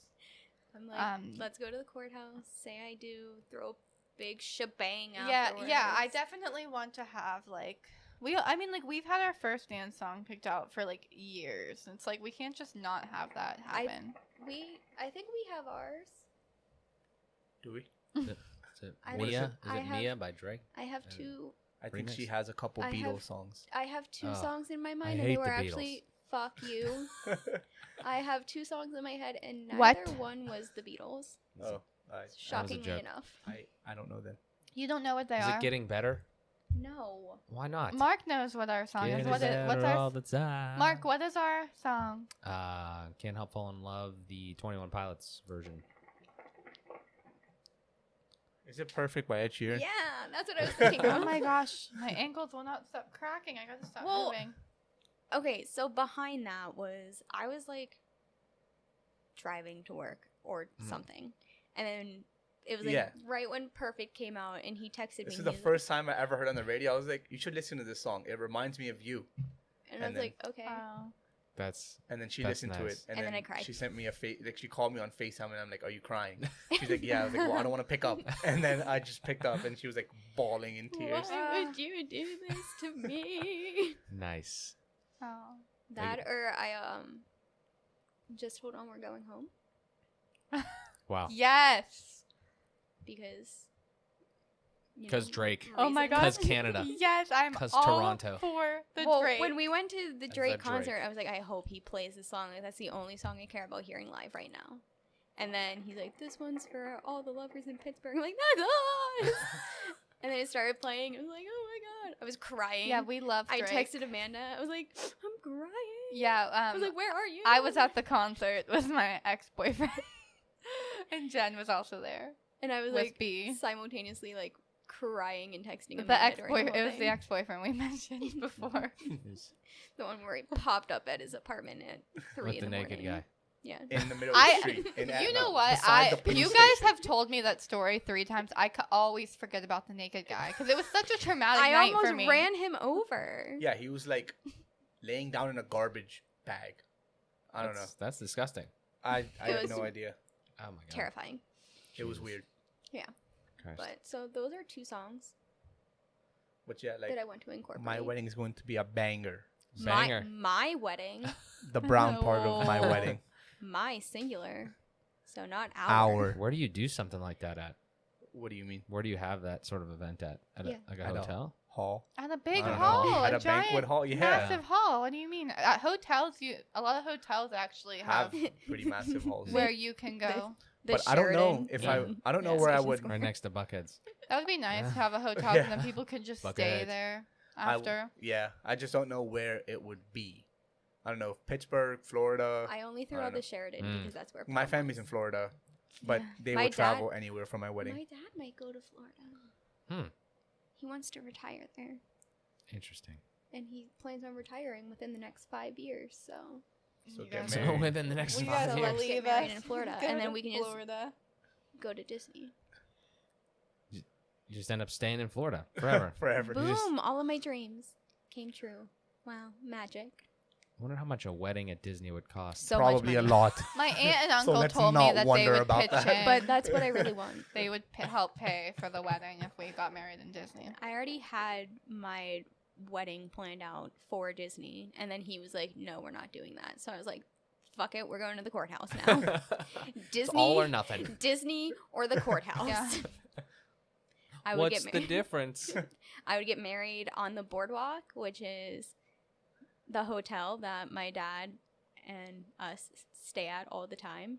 I'm like, let's go to the courthouse, say I do, throw a big shebang afterwards. Yeah. I definitely want to have like we've had our first dance song picked out for like years. It's like we can't just not have that happen. I think we have ours. Do we? Is it I Mia? don't- Is I it have- Mia by Drake? I have Uh, two. I think Remix. she has a couple I Beatles have- songs. I have two Oh, songs in my I mind, and hate they the were Beatles. actually "fuck you." I have two songs in my head, and neither What? one was the Beatles. Oh, Shockingly joke. enough, I don't know then. You don't know what they Is are. it getting better? no. Why not? Mark knows what our song is. Getting What's better all our the time. Mark? What is our song? Can't Help Fall in Love, the 21 Pilots version. Is it Perfect by Ed Sheeran? Yeah, that's what I was thinking Oh of. my gosh, my ankles will not stop cracking. I gotta stop Well, moving. Okay, so behind that was I was like driving to work or something, and then it was like Yeah. right when Perfect came out, and he texted me. This is and the he was first time I ever heard on the radio. I was like, you should listen to this song. It reminds me of you. like, and I and was then- like, okay. Oh. That's And then she That's listened to it, nice. and, And then then I cried. she sent me she called me on FaceTime, and I'm like, "Are you crying?" She's like, "Yeah." I was like, "Well, I don't want to pick up." And then I just picked up, and she was like bawling in tears. Why would you do this to me? nice. Oh. That or I just hold on, we're going home Wow. Yes. because. you 'Cause know, Drake. Oh my reasons. gosh. 'Cause Canada. Yes, I'm 'Cause all Toronto. for the Well, Drake. when we went to the That's Drake the Drake. concert, I was like, I hope he plays this song. Like, that's the only song I care about hearing live right now. And then he's like, this one's for all the lovers in Pittsburgh. I'm like, that's us! And then it started playing. I was like, oh my god. I was crying. yeah, we love I Drake. texted Amanda. I was like, I'm crying. Yeah, I was like, where are you? I was at the concert with my ex-boyfriend. And Jen was also there. And I was with like, B. simultaneously, like, crying and texting Amanda. The during ex-boyfriend. whole It was the thing. ex-boyfriend we mentioned before. The one where he popped up at his apartment at 3 With in the the naked morning. guy. Yeah. In the middle of the street. You know what? beside the police You guys station. have told me that story 3 times. I could always forget about the naked guy because it was such a traumatic I night almost for me. ran him over. Yeah, he was like laying down in a garbage bag. I don't know. That's disgusting. I have was no idea. Oh my god. Terrifying. It was Jesus weird. Christ. But so those are 2 songs But yeah, that like I want to incorporate. my wedding is going to be a banger. Banger. My wedding, The brown part of my No. wedding. my singular. So not Our. Where do you do something like that at? What do you mean? Where do you have that sort of event at? At Yeah. a At a hotel? Hall. At a big I don't know. hall, At a a giant, banquet hall. Yeah. massive hall. What do you mean? At hotels, a lot of hotels actually Have have pretty massive halls. where you can go. The But I don't know Sheraton if in I don't know Gas where I Station would. Square. Right next to Buckheads. That would be nice to Yeah. have a hotel and then people could just stay Bucketheads. there I- after. Yeah, I just don't know where it would be. I don't know, Pittsburgh, Florida. I only threw I out don't the know. Sheraton Mm. because that's where My prom family's was. in Florida, but Yeah. they My would travel dad- anywhere for my wedding. My dad might go to Florida. Hmm. He wants to retire there, Interesting. and he plans on retiring within the next 5 years. So So You get guys- So married. within the next We 5 gotta So years. let's get leave married us. in Florida, Go and then to we can just Florida. go to Disney. You just end up staying in Florida forever. Forever. You just- Boom! All of my dreams came true. Wow, magic. I wonder how much a wedding at Disney would cost. So Probably much a money. lot. My aunt and So uncle let's told me not that they wonder would about pitch that. in. But that's what I really want. They would help pay for the wedding if we got married in Disney. I already had my wedding planned out for Disney, and then he was like, "No, we're not doing that." So I was like, "Fuck it, we're going to the courthouse now." It's Disney, all or nothing. Disney or the courthouse. Yeah. I would What's get the married. difference? I would get married on the boardwalk, which is the hotel that my dad and us stay at all the time.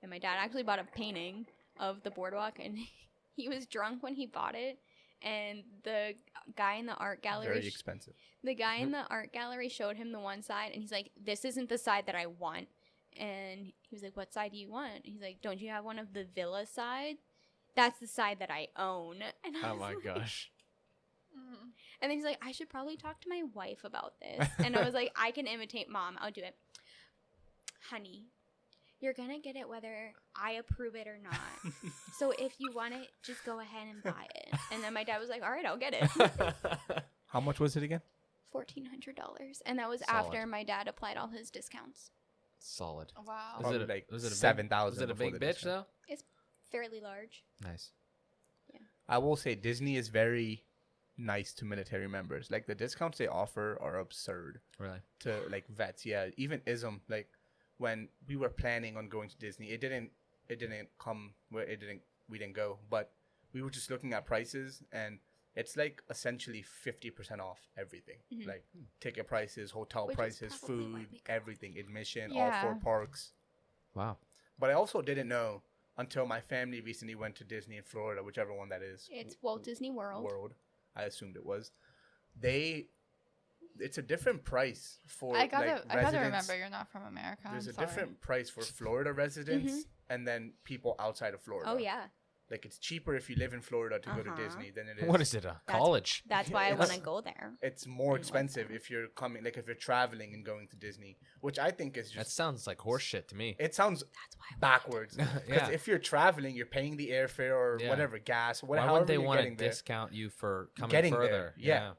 And my dad actually bought a painting of the boardwalk, and he was drunk when he bought it. And the guy in the art gallery, Very expensive. the guy in the art gallery showed him the one side, and he's like, "This isn't the side that I want." And he was like, "What side do you want?" He's like, "Don't you have one of the villa side? That's the side that I own." And I Oh was my like- gosh. And then he's like, "I should probably talk to my wife about this." And I was like, "I can imitate mom. I'll do it." Honey, you're going to get it whether I approve it or not. So if you want it, just go ahead and buy it. And then my dad was like, "All right, I'll get it." How much was it again? $1,400. And that was Solid. after my dad applied all his discounts. Solid. Wow. Was Probably it a, like was it a big- 7,000 Was it a before big the bitch discount. though? Fairly large. Nice. I will say Disney is very nice to military members. Like the discounts they offer are absurd Really? to like vets. Yeah, even ISM. Like when we were planning on going to Disney, it didn't come where we didn't go. But we were just looking at prices, and it's like essentially 50% off everything. Mhm. Like ticket prices, hotel Which is prices, probably why food, we go. everything, admission, Yeah. all 4 parks. Wow. But I also didn't know until my family recently went to Disney in Florida, whichever one that is. It's Walt Disney World. I assumed it was. It's a different price for I gotta like, remember residents. you're not from America. There's I'm a sorry. different price for Florida residents and then people outside of Florida. Oh, yeah. Like it's cheaper if you live in Florida to go to Uh-huh. Disney than it is. What is it? A college? That's why I It's- want to go there. It's more I like expensive that. if you're coming, like if you're traveling and going to Disney, which I think is That just. sounds like horse shit to me. It sounds That's why I want backwards. Because Yeah. if you're traveling, you're paying the airfare or Yeah. whatever gas, Why whatever. wouldn't they you're want to getting there. discount you for coming Getting further? there, yeah.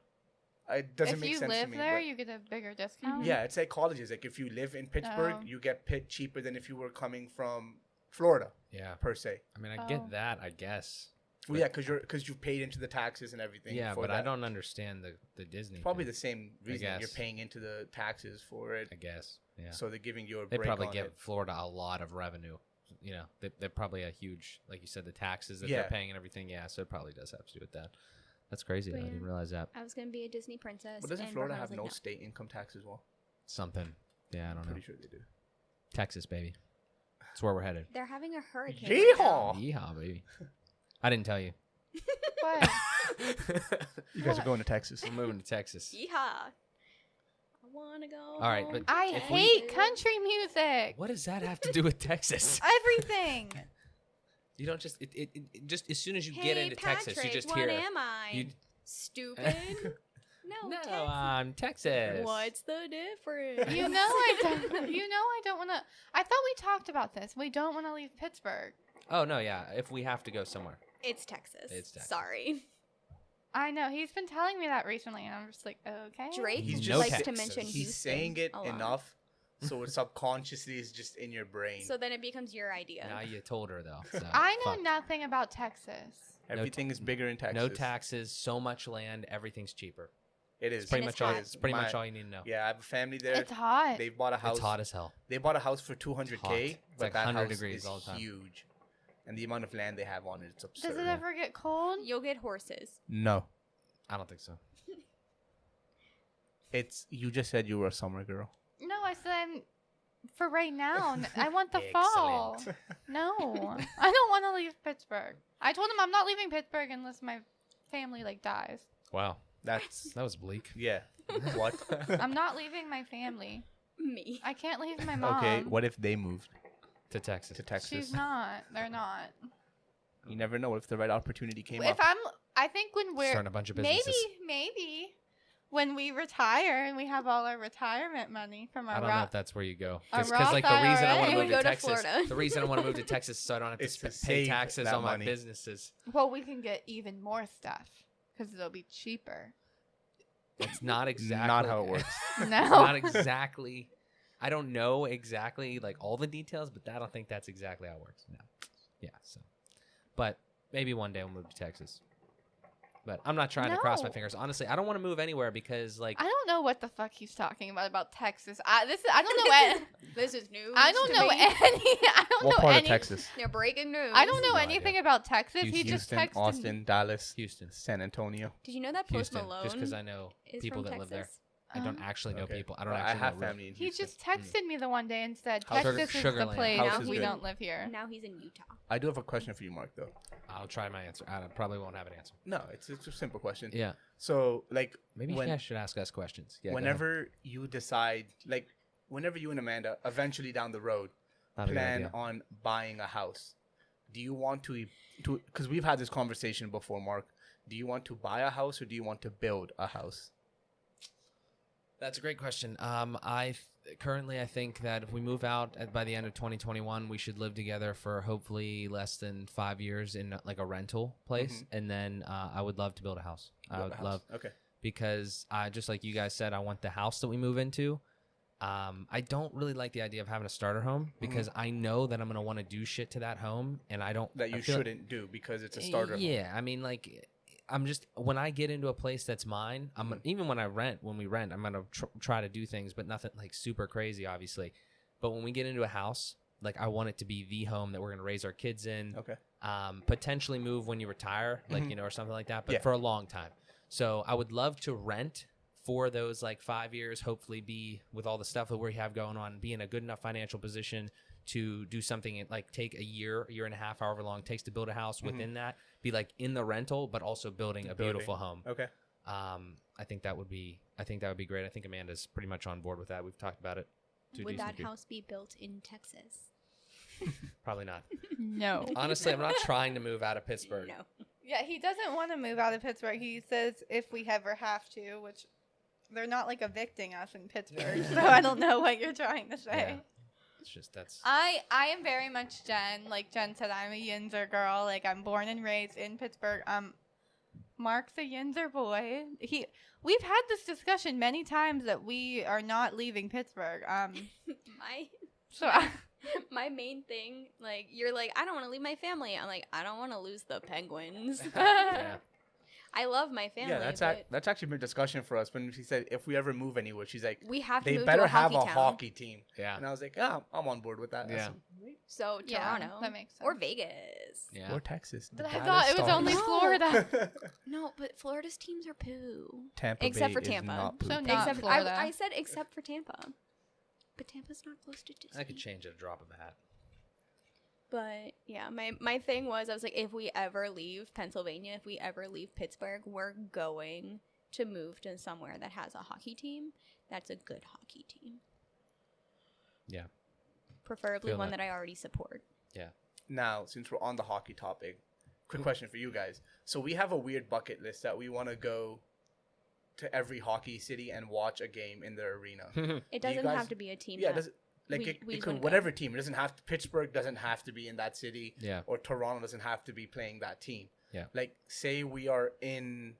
It doesn't If make you sense live to me. there, but- you get a bigger discount. Yeah, it's like colleges. Like if you live in Pittsburgh, Oh. you get paid cheaper than if you were coming from Florida Yeah. per se. I mean, I Oh. get that, I guess. Well, yeah, because you paid into the taxes and everything. Yeah, for but that. I don't understand the Disney. Probably thing, the same reason you're guess. paying into the taxes for it. I guess. Yeah. So they're giving you a They break probably on give it. Florida a lot of revenue. You know, they're probably a huge, like you said, the taxes that Yeah. they're paying and everything. Yeah, so it probably does have to do with that. That's crazy. Though. I Yeah. didn't realize that. I was going to be a Disney princess. But doesn't and Florida Brahma have was no like, state income tax as well? Something. Yeah, I don't know. Pretty sure they do. Texas, baby. That's where we're headed. They're having a hurricane. right now. Yeehaw! Yeehaw, baby. I didn't tell you. What? You guys are going to Texas. We're moving to Texas. Yeehaw. I want to go. All right, home but to I If we- hate Texas. country music. What does that have to do with Texas? Everything. You don't just it just as soon as you Hey, get into Texas, you Patrick, just what hear am I? you- Stupid? No, No, Texas. I'm Texas. What's the difference? You know I don't. You know I don't want to. I thought we talked about this. We don't want to leave Pittsburgh. Oh no, yeah. If we have to go somewhere, It's Texas. It's Texas. Sorry. I know. He's been telling me that recently, and I'm just like, okay. Drake He's No likes Texas. to mention He's Houston saying it a lot. enough, so it subconsciously is just in your brain. So then it becomes your idea. Now you told her though. So I know fuck. nothing about Texas. Everything is bigger in Texas. No taxes, so much land, everything's cheaper. It is. It's pretty And much it's all. hot. It's pretty much all you need to know. Yeah, I have a family there. It's hot. They bought a house. It's hot as hell. They bought a house for 200K, hot. It's but like that 100 house degrees is all the time. huge, and the amount of land they have on it, it's absurd. Does it ever get cold? You'll get horses. No, I don't think so. it's you just said you were a summer girl. No, I said for right now. I want the fall. Excellent. No, I don't want to leave Pittsburgh. I told him I'm not leaving Pittsburgh unless my family like dies. Wow, That's that was bleak. yeah. What? I'm not leaving my family. Me. I can't leave my mom. Okay, what if they moved To Texas. to Texas? She's not. They're not. You never know if the right opportunity came If up. I think when we're Starting a bunch of businesses. maybe when we retire and we have all our retirement money from our I don't know if that's where you go. A Because Roth like the reason I want to IRA. move Go to to Texas, Florida. the reason I want to move to Texas is so I don't have to It's to pay save taxes that on my money. businesses. well, we can get even more stuff because it'll be cheaper. It's not exactly Not how it works. It's No. not exactly. I don't know exactly like all the details, but I don't think that's exactly how it works. No. Yeah. So, but maybe one day we'll move to Texas. But I'm not trying to cross my No. fingers. Honestly, I don't want to move anywhere because like I don't know what the fuck he's talking about Texas. I don't know what This is news. I don't to know me. any. I don't What know part any. of Texas? They're breaking news. I don't know No anything idea. about Texas. He just Houston, texted Austin, Dallas, Houston, San Antonio. Did you know that Post Houston, Malone just because I know is people from that live there. Texas? I don't actually know Okay. people. I don't Well, actually I have know. family in He Houston. just texted me the one day and said House- Texas is the Sugarland. place. House is We good. don't live here. Now he's in Utah. I do have a question for you, Mark. Though. I'll try my answer. I probably won't have an answer. No, it's a simple question. Yeah. So, like, Maybe when, you guys should ask us questions. Yeah, go ahead. whenever you decide, like, whenever you and Amanda eventually down the road Not a good plan idea. on buying a house, do you want to? Because we've had this conversation before, Mark. Do you want to buy a house or do you want to build a house? That's a great question. Currently I think that if we move out by the end of 2021, we should live together for hopefully less than 5 years in like a rental place, and then I would love to build a house. I Build would a house. love Okay. because just like you guys said, I want the house that we move into. I don't really like the idea of having a starter home because I know that I'm gonna want to do shit to that home, and I don't. That I you feel- shouldn't do because it's a starter. home. Yeah, I mean, like, I'm just when I get into a place that's mine. Even when we rent, I'm gonna try to do things, but nothing like super crazy, obviously. But when we get into a house, like, I want it to be the home that we're gonna raise our kids in. Okay. Potentially move when you retire, like or something like that, but Yeah. for a long time. So I would love to rent for those like 5 years. Hopefully, be with all the stuff that we have going on, be in a good enough financial position to do something and like take a year and a half, however long it takes to build a house. Within that, be like in the rental, but also building a beautiful home. Okay. I think that would be great. I think Amanda's pretty much on board with that. We've talked about it. Would that house be built in Texas? Probably not. No. Honestly, I'm not trying to move out of Pittsburgh. No. Yeah, he doesn't want to move out of Pittsburgh. He says if we ever have to, which they're not like evicting us in Pittsburgh, so I don't know what you're trying to say. Yeah. It's just that's I am very much Jen. Like Jen said, I'm a Yinzer girl. Like I'm born and raised in Pittsburgh. Mark's a Yinzer boy. We've had this discussion many times that we are not leaving Pittsburgh. My main thing, like, you're like, I don't want to leave my family. I'm like, I don't want to lose the Penguins. yeah. I love my family. Yeah, that's actually been a discussion for us when she said if we ever move anywhere, she's like, we have to they move better to a have hockey a town. hockey team. Yeah. And I was like, I'm on board with that. Yeah. So Yeah, Toronto, that makes or sense. Vegas. Yeah. Or Texas. But I Dallas thought it was Stars. only No. Florida. No, but Florida's teams are poo. Tampa Except Bay for is Tampa. not poop. So not Except for, Florida. I said except for Tampa, but Tampa's not close to Disney. I could change at a drop of a hat. But yeah, my thing was I was like, if we ever leave Pennsylvania, if we ever leave Pittsburgh, we're going to move to somewhere that has a hockey team. That's a good hockey team. Yeah. Preferably Feel one that. that I already support. Yeah. Now, since we're on the hockey topic, quick question for you guys. So we have a weird bucket list that we want to go to every hockey city and watch a game in their arena. It Do you doesn't guys- have to be a team. Yeah, that- does it, like we it just could wanna go. whatever team. It doesn't have to. Pittsburgh doesn't have to be in that city. Yeah. Or Toronto doesn't have to be playing that team. Yeah. Like say we are in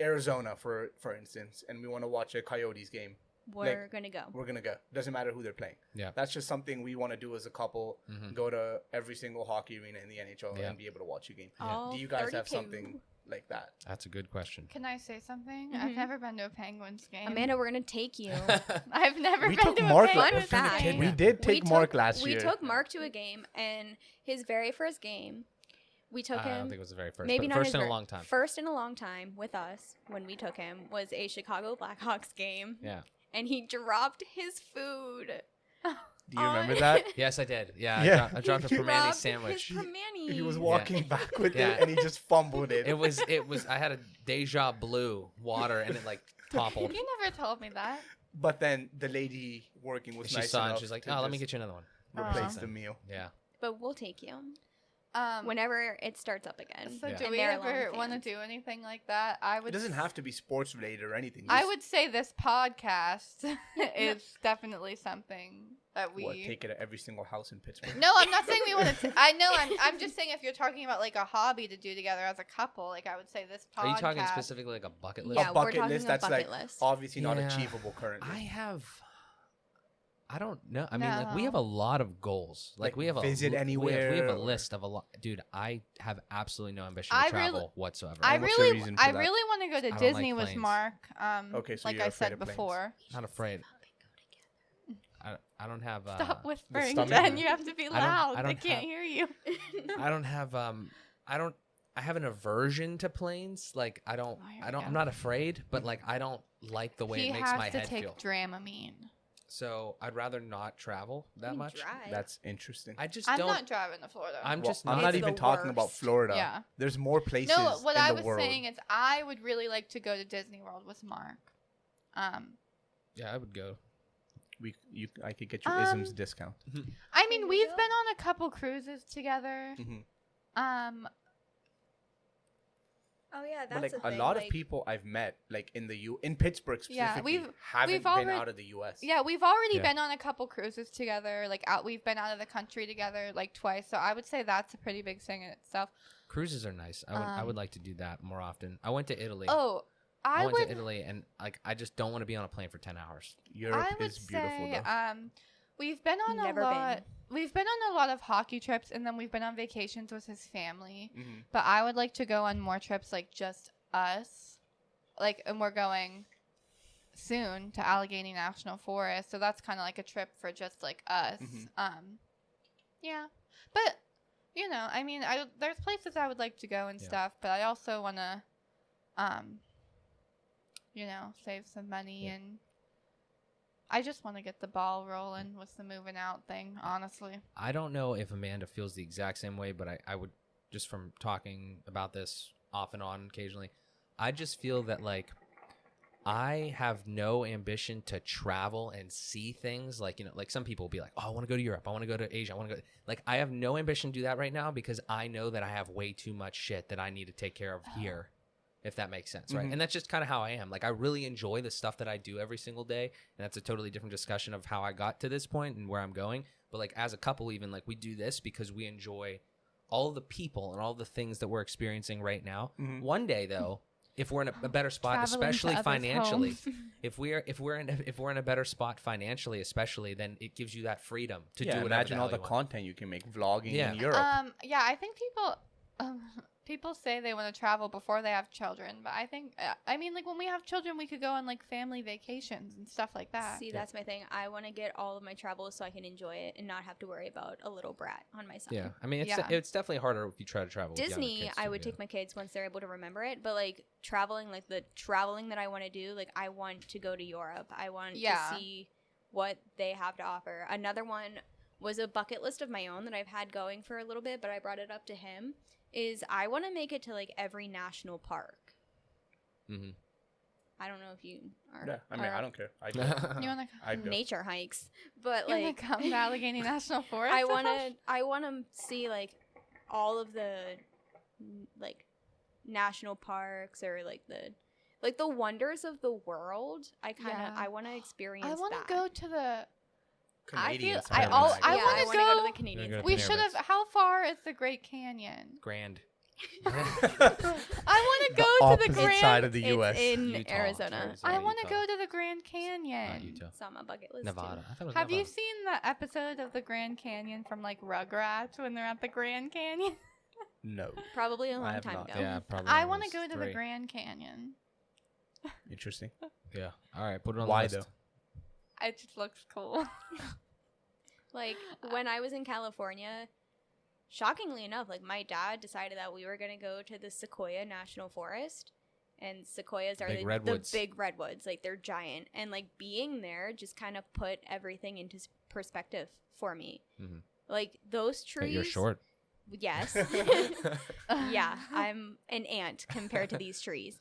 Arizona, for instance, and we want to watch a Coyotes game, We're gonna go. we're gonna go. Doesn't matter who they're playing. Yeah. That's just something we want to do as a couple. Mhm. Go to every single hockey arena in the NHL Yeah. and be able to watch a game. All Do you guys have 32. something like that? That's a good question. Can I say something? Mhm. I've never been to a Penguins game. Amanda, we're gonna take you. I've never We been took to Mark a la- Penguins Fun fact. game. We did take Mark last We year. took Mark to a game, and his very first game, we took I don't him. think it was the very first. Maybe but not first his in a ver- long time. First in a long time with us when we took him was a Chicago Blackhawks game, Yeah. and he dropped his food. Do you remember on- that? Yes, I did. Yeah. Yeah. I dropped a He Permani dropped sandwich. His Permani. He was walking back with Yeah. it, and he just fumbled it. It was. I had a Deja Blue water, and it like toppled. You never told me that. But then the lady working was And she nice saw it. enough And she's like, to "Oh, let me just get you another one." replace Aw. the meal. Yeah. But we'll take you Um, whenever it starts up again. so Yeah. do And we they're ever long want to fans. do anything like that? I would. It doesn't have to be sports related or anything. I Just, would say this podcast is definitely something that we. what, take it to every single house in Pittsburgh. No, I'm not saying we want to. I know. I'm just saying if you're talking about like a hobby to do together as a couple, like I would say this podcast. Are you talking specifically like a bucket list? Yeah, a we're bucket talking list a that's bucket like list. obviously not Yeah. achievable currently. I don't know. I mean, like we No. have a lot of goals. Like we have a visit we have anywhere a or- list of a lot. Dude, I have absolutely no ambition I to really- travel whatsoever. I And what's the really, reason for I that? really want to go I to don't Disney like with planes. Mark. Okay, so like you're I afraid said of planes. before. not afraid. I don't have. Stop whispering, stomach- Jen. You have to be I loud. They don't can't have- hear you. I don't have. I have an aversion to planes. Like I don't. Oh, here I we don't. go. I'm not afraid, but like I don't like the way He it makes has my to head take feel. Dramamine. So I'd rather not travel that much. Drive. That's interesting. I just I'm don't. not driving to Florida. I'm Well, just I'm not. not It's even the talking about worst. Florida. Yeah. There's more places No, what in I the was world. saying is I would really like to go to Disney World with Mark. Yeah, I would go. I could get you isms discount. I mean, Can we we've go? been on a couple cruises together. Mhm. Oh yeah, But that's like the a thing. lot like, of people I've met, like in in Pittsburgh Yeah, specifically, we've haven't been already- out of the U.S. Yeah, we've already Yeah. been on a couple cruises together. Like we've been out of the country together like twice. So I would say that's a pretty big thing in itself. Cruises are nice. I would like to do that more often. I went to Italy. Oh, I I went to would. Italy, and like I just don't want to be on a plane for 10 hours. Europe I would is beautiful say though. we've been on Never a been. lot. We've been on a lot of hockey trips, and then we've been on vacations with his family. Mhm. But I would like to go on more trips, like just us. Like, and we're going soon to Allegheny National Forest, so that's kind of like a trip for just like us. Mhm. Yeah, but you know, I mean, there's places I would like to go and Yeah. stuff, but I also want to, you know, save some money Yeah. and. I just want to get the ball rolling with the moving out thing, honestly. I don't know if Amanda feels the exact same way, but I would, just from talking about this off and on occasionally, I just feel that like I have no ambition to travel and see things. Like, you know, like some people will be like, oh, I want to go to Europe. I want to go to Asia. I want to go. Like, I have no ambition to do that right now because I know that I have way too much shit that I need to take care of here, if that makes sense, right? Mhm. And that's just kind of how I am. Like, I really enjoy the stuff that I do every single day. And that's a totally different discussion of how I got to this point and where I'm going. But like, as a couple, even like we do this because we enjoy all the people and all the things that we're experiencing right now. Mhm. One day, though, if we're in a better spot, Traveling to especially others' financially, homes. if we're in a better spot financially, especially, then it gives you that freedom to Yeah, do whatever imagine the all hell the you want. content you can make vlogging Yeah. in Europe. Yeah, I think people say they want to travel before they have children, but I think I mean, like when we have children, we could go on like family vacations and stuff like that. See, that's my thing. I want to get all of my travels so I can enjoy it and not have to worry about a little brat on my side. Yeah, I mean, it's Yeah. it's definitely harder if you try to travel. with younger Disney, kids, I too, would yeah. take my kids once they're able to remember it, but like traveling, like the traveling that I want to do, like I want to go to Europe. I want Yeah. to see what they have to offer. Another one was a bucket list of my own that I've had going for a little bit, but I brought it up to him. Is I want to make it to like every national park. Mhm. I don't know if you are. yeah, I mean, or- I don't care. I You want to I'd go. Nature hikes, but like like come to Allegheny National Forest? I with want us? to see like all of the like national parks or like the wonders of the world. Yeah. I want to experience I want that. to go to the. Canadian I side feel- of I Niagara. wanna wanna go- to the Canadian You're gonna side. We Pyramids. should have. How far is the Great Canyon? Grand. I want to The go to the opposite Grand. side of the U.S. It's in Utah. Arizona. I want to Utah. go to the Grand Canyon. Not Utah. It's on my bucket list. Nevada. I thought it was Have you Nevada. seen the episode of the Grand Canyon from like Rugrats when they're at the Grand Canyon? No. Too. Probably a I long have time not. ago. Yeah, probably. I want want to go to the Grand Canyon. Interesting. Yeah. All right. Put it on Why the list. though? It just looks cool. Like when I was in California, shockingly enough, like my dad decided that we were gonna go to the Sequoia National Forest, and sequoias are Big the redwoods. big redwoods, like they're giant, and like being there just kind of put everything into perspective for me. Mhm. Like those But trees. you're short. Yes. Yeah, I'm an ant compared to these trees,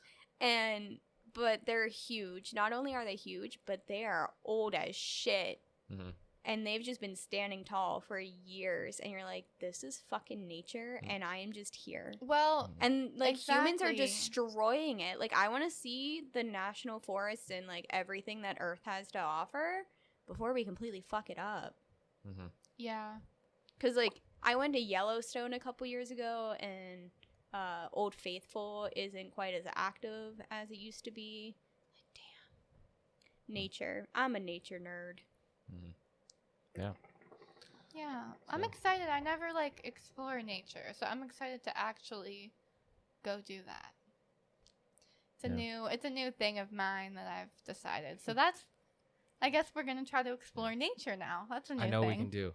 but they're huge. Not only are they huge, but they are old as shit. Mhm. And they've just been standing tall for years, and you're like, this is fucking nature, and I am just here. Well, And like humans are Exactly. destroying it. Like I want to see the national forest and like everything that Earth has to offer before we completely fuck it up. Mm-hmm. yeah. Cause like I went to Yellowstone a couple years ago, and Old Faithful isn't quite as active as it used to be. Like, damn, nature. I'm a nature nerd. Mm-hmm. Yeah. Yeah. I'm So- excited. I never like explore nature, so I'm excited to actually go do that. It's a new thing of mine that I've decided. So that's I guess we're gonna try to explore nature now. That's a new I know thing. we can do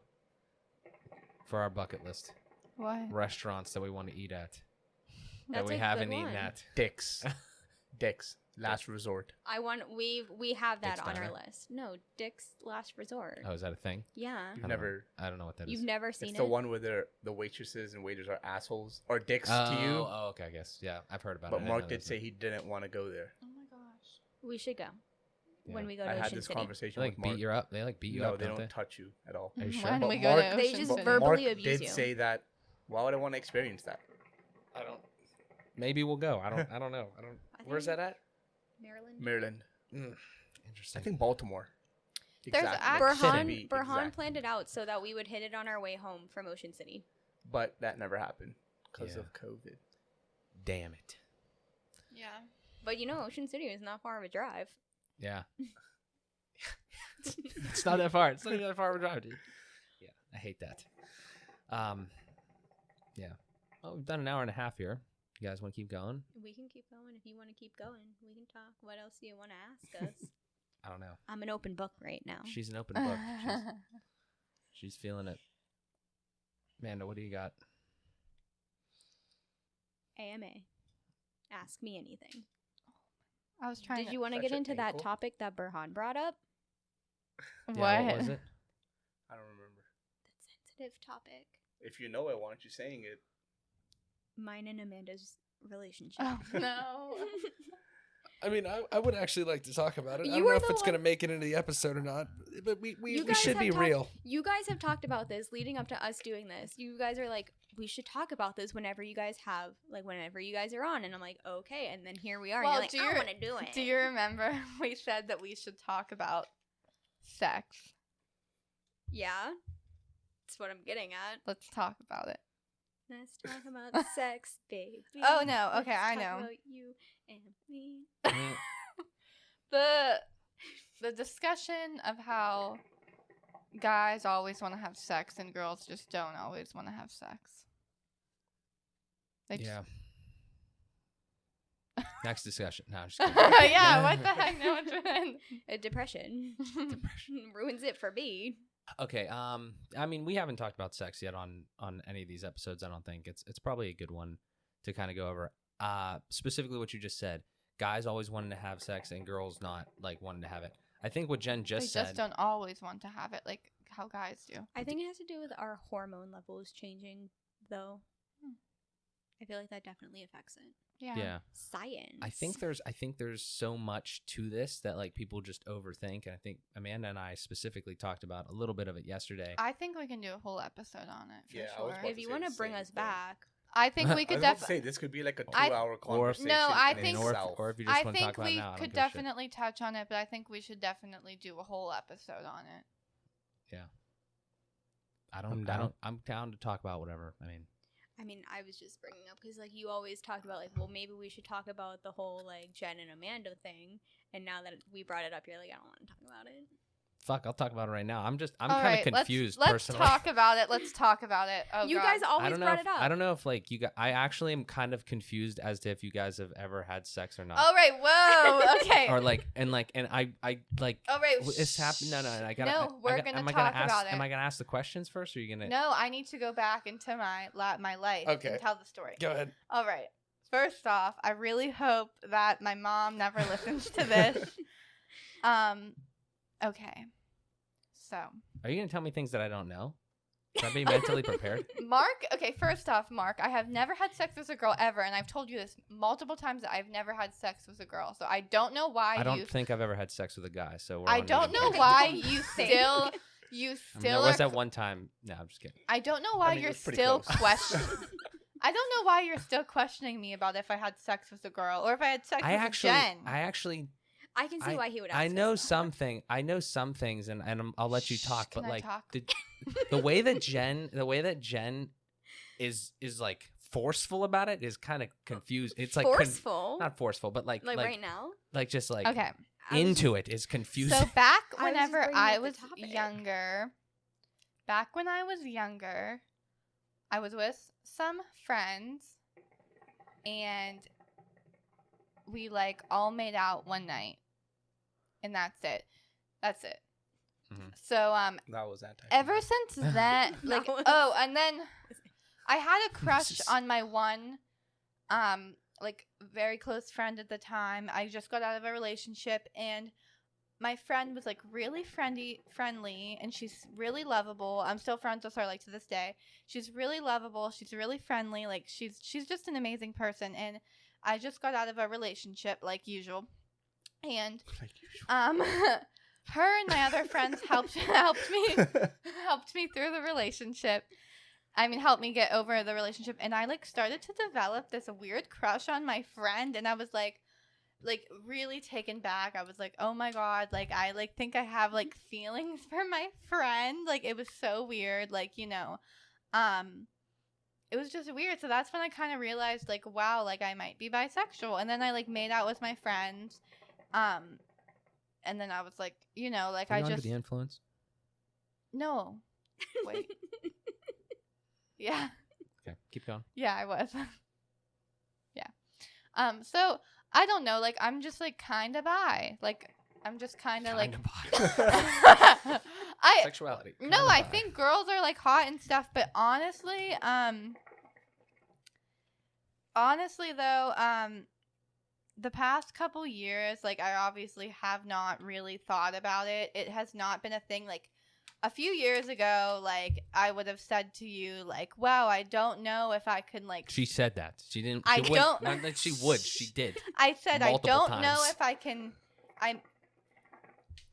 for our bucket list What? restaurants that we want to eat at that That's we a haven't good eaten one. at. Dick's. Dick's. Last resort. I want we have that Dick's on our Diner? list. No, Dick's Last Resort. Oh, is that a thing? Yeah. You've I don't never. know. I don't know what that is. You've never seen It's it? the one where the waitresses and waiters are assholes or dicks Oh, to you. oh, okay, I guess. Yeah, I've heard about it. I But didn't Mark know did that say was he didn't want to go there. Oh my gosh. We should go when Yeah. we go to I had Ocean this City. They conversation like with Mark. beat you up. They like beat you No, up. they don't don't touch you at all. Are you sure? When But we go Mark- to They Ocean just City. verbally Mark abuse did you. say that. Why would I want to experience that? I don't. Maybe we'll go. I don't. I don't know. I don't. I Where's think- that at? Maryland. Maryland. Interesting. I think Baltimore. There's Exactly. actually- To be Burhan exact. planned it out so that we would hit it on our way home from Ocean City. But that never happened because Yeah. of COVID. Damn it. Yeah. But you know, Ocean City is not far of a drive. Yeah. It's not that far. It's not even that far of a drive, dude. Yeah, I hate that. Yeah. Well, we've done an hour and a half here. You guys want to keep going? We can keep going if you want to keep going. We can talk. What else do you want to ask us? I don't know. I'm an open book right now. She's an open book. She's feeling it. Amanda, what do you got? AMA. Ask me anything. I was trying Did to. you want to Such get a into that ankle. topic that Burhan brought up? What? Yeah, what was it? I don't remember. That sensitive topic. If you know it, why aren't you saying it? Mine and Amanda's relationship. Oh no. I mean, I would actually like to talk about it. I You don't are know if the it's one- going to make it into the episode or not, but we You guys should have be talked- real. You guys have talked about this leading up to us doing this. You guys are like, we should talk about this whenever you guys are on. And I'm like, okay. And then here we are. Well, and you're like, I want to do it. Do you remember we said that we should talk about sex? Yeah. That's what I'm getting at. Let's talk about it. Let's talk about sex, baby. Oh, no. Okay, Let's I talk know. about you and me. The discussion of how guys always want to have sex and girls just don't always want to have sex. They just- Yeah. Next discussion. No, I'm just kidding. yeah, what the heck? No one's been. Depression. Ruins it for me. Okay. I mean, we haven't talked about sex yet on any of these episodes. I don't think it's probably a good one to kind of go over. Specifically, what you just said. Guys always wanting to have sex and girls not like wanting to have it. I think what Jen They just just said. don't always want to have it like how guys do. I think it has to do with our hormone levels changing, though. I feel like that definitely affects it. Yeah. Science. I think there's so much to this that like people just overthink, and I think Amanda and I specifically talked about a little bit of it yesterday. I think we can do a whole episode on it for Yeah, I was sure. about if you say want to the bring same us thing. back, I think we I could was about to definitely. say this could be like a I- 2-hour conversation. No, I in think- itself. or if you just I want to talk think about it we now, I don't could give a shit. definitely touch on it, but I think we should definitely do a whole episode on it. I'm down to talk about whatever. I mean, I mean, I was just bringing up because, like, you always talked about, like, well, maybe we should talk about the whole, like, Jen and Amanda thing. And now that we brought it up, you're like, I don't want to talk about it. Fuck, I'll talk about it right now. I'm All kind right, of confused let's personally. talk about it. Let's talk about it. Oh, You God. guys always I don't know brought if, it up. I don't know if like you guys, I actually am kind of confused as to if you guys have ever had sex or not. All right. Whoa. Okay. Or like and I like All right. it's happened. No, I gotta. No, we're gonna am I talk gonna ask, about it. Am I gonna ask the questions first, or are you gonna? No, I need to go back into my life Okay. and tell the story. Go ahead. All right. First off, I really hope that my mom never listens to this. Okay. So, Are you gonna tell me things that I don't know? Should I be mentally prepared? Mark, okay, first off, Mark, I have never had sex with a girl ever, and I've told you this multiple times that I've never had sex with a girl. So I don't know why I don't think I've ever had sex with a guy. So we're I on don't even know terms. why don't you think. still I mean, there are was that one time. No, I'm just kidding. I don't know why I mean, it you're was pretty still close. questioning. I don't know why you're still questioning me about if I had sex with a girl or if I had sex I with actually, Jen. I actually, I can see why he would ask I us know that. something. I know some things, and I'll let you Shh, talk. can But I like talk? the way that Jen is like forceful about it is kind of confused. It's like Forceful? not forceful, but like right now? like just like Okay. I was into it is confusing. So back I was just whenever bringing I up the was topic. younger, I was with some friends and we like all made out one night. And that's it. Mhm. So That was that time. ever since then, like, That was- oh, and then I had a crush Jesus. on my one, like, very close friend at the time. I just got out of a relationship, and my friend was, like, really friendly, and she's really lovable. I'm still friends with her, like, to this day. She's really lovable. She's really friendly. Like, she's just an amazing person, and I just got out of a relationship, like usual. And, her and my other friends helped me through the relationship. I mean, helped me get over the relationship. And I, like, started to develop this weird crush on my friend. And I was, like really taken back. I was like, oh, my God. Like, I, like, think I have, like, feelings for my friend. Like, it was so weird. Like, you know, it was just weird. So that's when I kind of realized, like, wow, like, I might be bisexual. And then I, like, made out with my friends. And then I was like, you know, like, Are I you under just... the influence? No. Wait. Yeah. Okay, keep going. Yeah, I was. Yeah. So I don't know. Like, I'm just like kind of bi. Like, I'm just kind of like. Kinda bi. Sexuality. No, kinda I bi. think girls are like hot and stuff, but honestly though, the past couple years, like, I obviously have not really thought about it. It has not been a thing. Like, a few years ago, like, I would have said to you, like, wow, I don't know if I could, like... She said that. She didn't. I She would, don't- Not that she would. She did. I said, multiple I don't know times. if I can...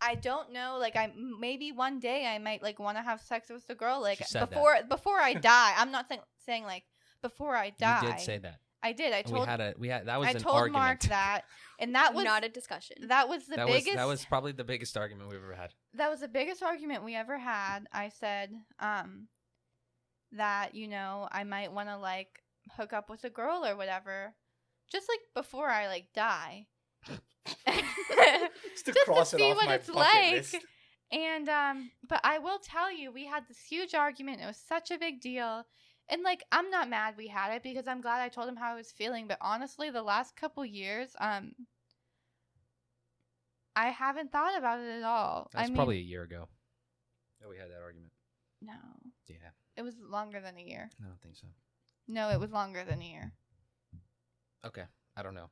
I don't know, like, maybe one day I might, like, want to have sex with a girl, like, She said before I die. I'm not saying, like, before I die. You did say that. I did. I And told we had that was I an told argument. Mark that, and that was not a discussion. that was the biggest. That was probably the biggest argument we've ever had. That was the biggest argument we ever had. I said that, you know, I might want to, like, hook up with a girl or whatever, just, like, before I, like, die. Just to cross it see off what my it's bucket like. list. And but I will tell you, we had this huge argument. It was such a big deal. And, like, I'm not mad we had it because I'm glad I told him how I was feeling. But honestly, the last couple years, I haven't thought about it at all. That's I mean, probably a year ago that we had that argument. no. Yeah, It was longer than a year. I don't think so. No, it was longer than a year. Okay, I don't know.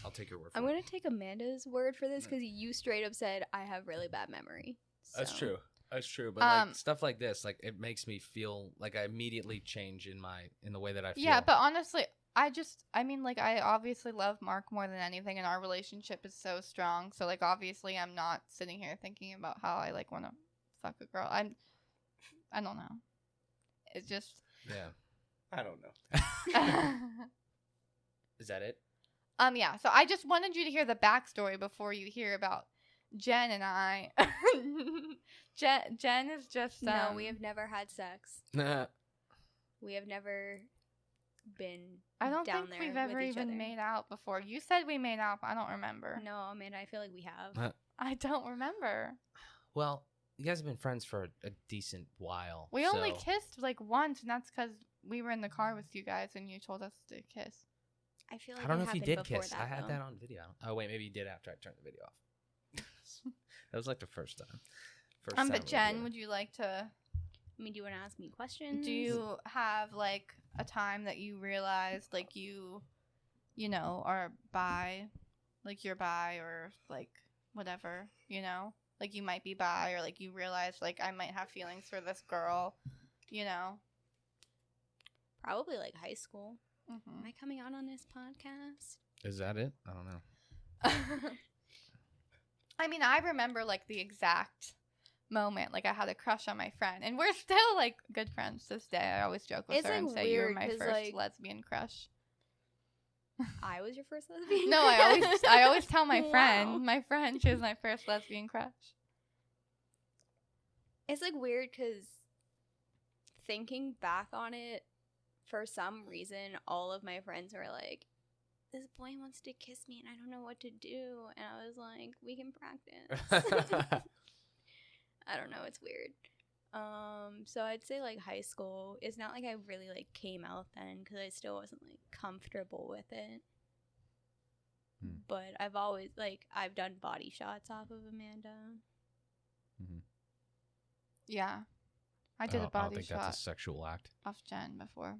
I'll take your word for I'm it. going to take Amanda's word for this because you straight up said, I have really bad memory. That's So- true. That's true. But like stuff like this, like, it makes me feel like I immediately change in the way that I feel. Yeah, but honestly, I mean, like, I obviously love Mark more than anything, and our relationship is so strong. So, like, obviously, I'm not sitting here thinking about how I, like, want to fuck a girl. I don't know. It's just. Yeah. I don't know. Is that it? Yeah. So I just wanted you to hear the backstory before you hear about Jen and I. Jen is just. No, we have never had sex. Nah. We have never been I don't down think there we've ever with each even other. made out before. You said we made out, but I don't remember. No, Amanda, I feel like we have. I don't remember. Well, you guys have been friends for a decent while. We only so- kissed like once, and that's because we were in the car with you guys, and you told us to kiss. I feel like I don't know it if you happened did before kiss. that, I had though. that on video. Oh wait, maybe you did after I turned the video off. That was like the first time. But Jen, would you like to? I mean, do you want to ask me questions? Do you have like a time that you realized like you know, are bi, like you're bi or like whatever, you know, like you might be bi or like you realize like I might have feelings for this girl, you know? Probably like high school. Am Mm-hmm. I coming out on this podcast? Is that it? I don't know. I mean, I remember like the exact moment. Like I had a crush on my friend, and we're still like good friends this day. I always joke with It's, her and like, say you were weird my 'cause, first like- lesbian crush. I was your first lesbian. No, I always tell my Wow. friend, she was my first lesbian crush. It's like weird because thinking back on it, for some reason, all of my friends were like, "This boy wants to kiss me, and I don't know what to do." And I was like, "We can practice." I don't know. It's weird. So I'd say like high school. It's not like I really like came out then because I still wasn't like comfortable with it. But I've always I've done body shots off of Amanda. Yeah, I did a I don't body think shot that's a sexual act. off Jen before.